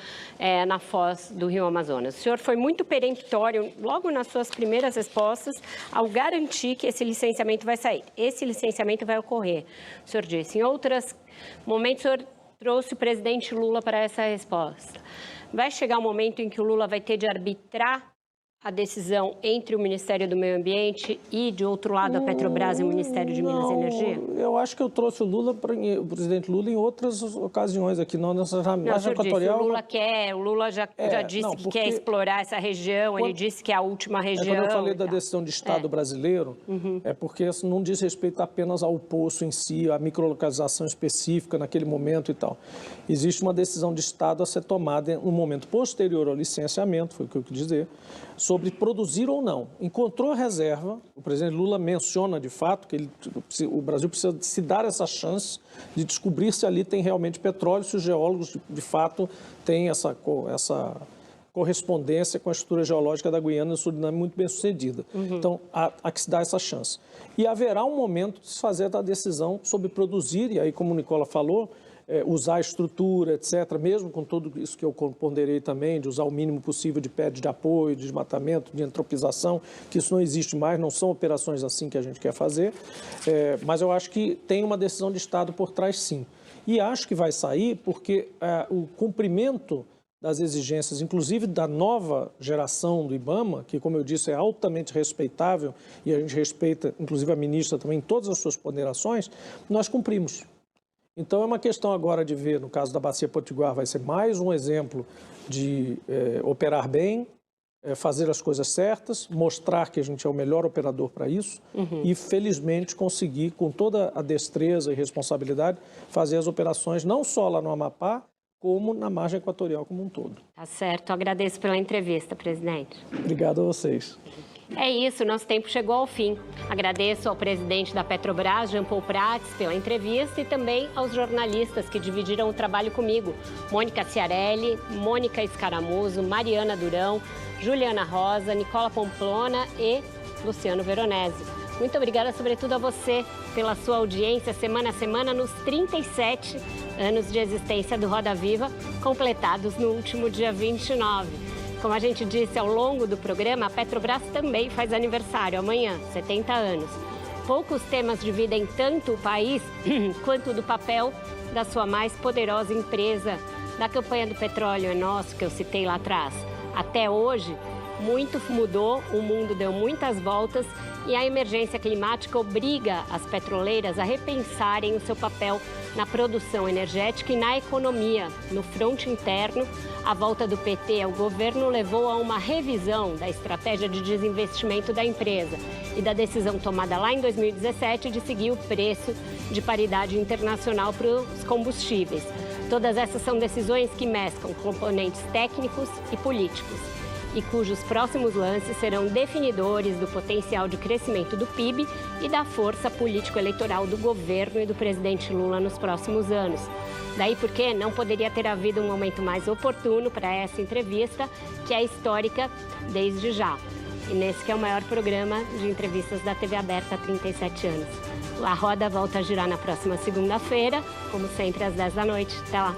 na foz do Rio Amazonas. O senhor foi muito peremptório, logo nas suas primeiras respostas, ao garantir que esse licenciamento vai sair. Esse licenciamento vai ocorrer. O senhor disse, em outros momentos, o senhor trouxe o presidente Lula para essa resposta. Vai chegar um momento em que o Lula vai ter de arbitrar a decisão entre o Ministério do Meio Ambiente e, de outro lado, a Petrobras e o Ministério de Minas e Energia? Eu acho que eu trouxe o presidente Lula em outras ocasiões aqui, não nessa margem equatorial. O Lula já disse que quer explorar essa região, ele disse que é a última região. Quando eu falei da decisão de Estado brasileiro, é porque isso não diz respeito apenas ao poço em si, à microlocalização específica naquele momento e tal. Existe uma decisão de Estado a ser tomada no momento posterior ao licenciamento, foi o que eu quis dizer, sobre produzir ou não. Encontrou a reserva, o presidente Lula menciona de fato que o Brasil precisa se dar essa chance de descobrir se ali tem realmente petróleo, se os geólogos de fato têm essa correspondência com a estrutura geológica da Guiana e do Suriname muito bem sucedida. Então, há que se dar essa chance. E haverá um momento de se fazer a decisão sobre produzir, e aí, como o Nicola falou, usar a estrutura, etc., mesmo com tudo isso que eu ponderei também, de usar o mínimo possível de PED de apoio, de desmatamento, de entropização, que isso não existe mais, não são operações assim que a gente quer fazer, mas eu acho que tem uma decisão de Estado por trás, sim. E acho que vai sair porque o cumprimento das exigências, inclusive da nova geração do IBAMA, que, como eu disse, é altamente respeitável, e a gente respeita, inclusive a ministra também, em todas as suas ponderações, nós cumprimos. Então, é uma questão agora de ver, no caso da Bacia Potiguar, vai ser mais um exemplo de operar bem, fazer as coisas certas, mostrar que a gente é o melhor operador para isso e, felizmente, conseguir, com toda a destreza e responsabilidade, fazer as operações não só lá no Amapá, como na margem equatorial como um todo. Tá certo. Agradeço pela entrevista, presidente. Obrigado a vocês. É isso, nosso tempo chegou ao fim. Agradeço ao presidente da Petrobras, Jean Paul Prats, pela entrevista e também aos jornalistas que dividiram o trabalho comigo. Mônica Ciarelli, Mônica Escaramuzo, Mariana Durão, Juliana Rosa, Nicola Pomplona e Luciano Veronese. Muito obrigada, sobretudo, a você pela sua audiência semana a semana nos 37 anos de existência do Roda Viva, completados no último dia 29. Como a gente disse ao longo do programa, a Petrobras também faz aniversário amanhã, 70 anos. Poucos temas dividem tanto o país quanto do papel da sua mais poderosa empresa Da campanha do Petróleo é Nosso, que eu citei lá atrás, até hoje, muito mudou, o mundo deu muitas voltas e a emergência climática obriga as petroleiras a repensarem o seu papel na produção energética e na economia. No fronte interno, a volta do PT ao governo levou a uma revisão da estratégia de desinvestimento da empresa e da decisão tomada lá em 2017 de seguir o preço de paridade internacional para os combustíveis. Todas essas são decisões que mesclam componentes técnicos e políticos e cujos próximos lances serão definidores do potencial de crescimento do PIB e da força político-eleitoral do governo e do presidente Lula nos próximos anos. Daí porque não poderia ter havido um momento mais oportuno para essa entrevista, que é histórica desde já. E nesse que é o maior programa de entrevistas da TV aberta há 37 anos. A roda volta a girar na próxima segunda-feira, como sempre às 10 da noite. Até lá!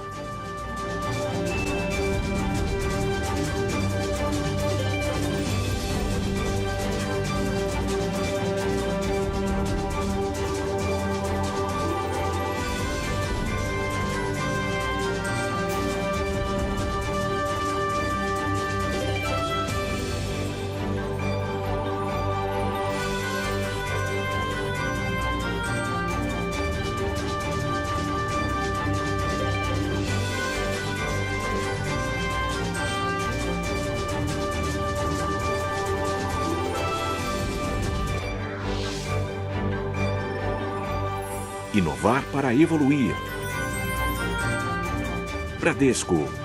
Inovar para evoluir. Bradesco.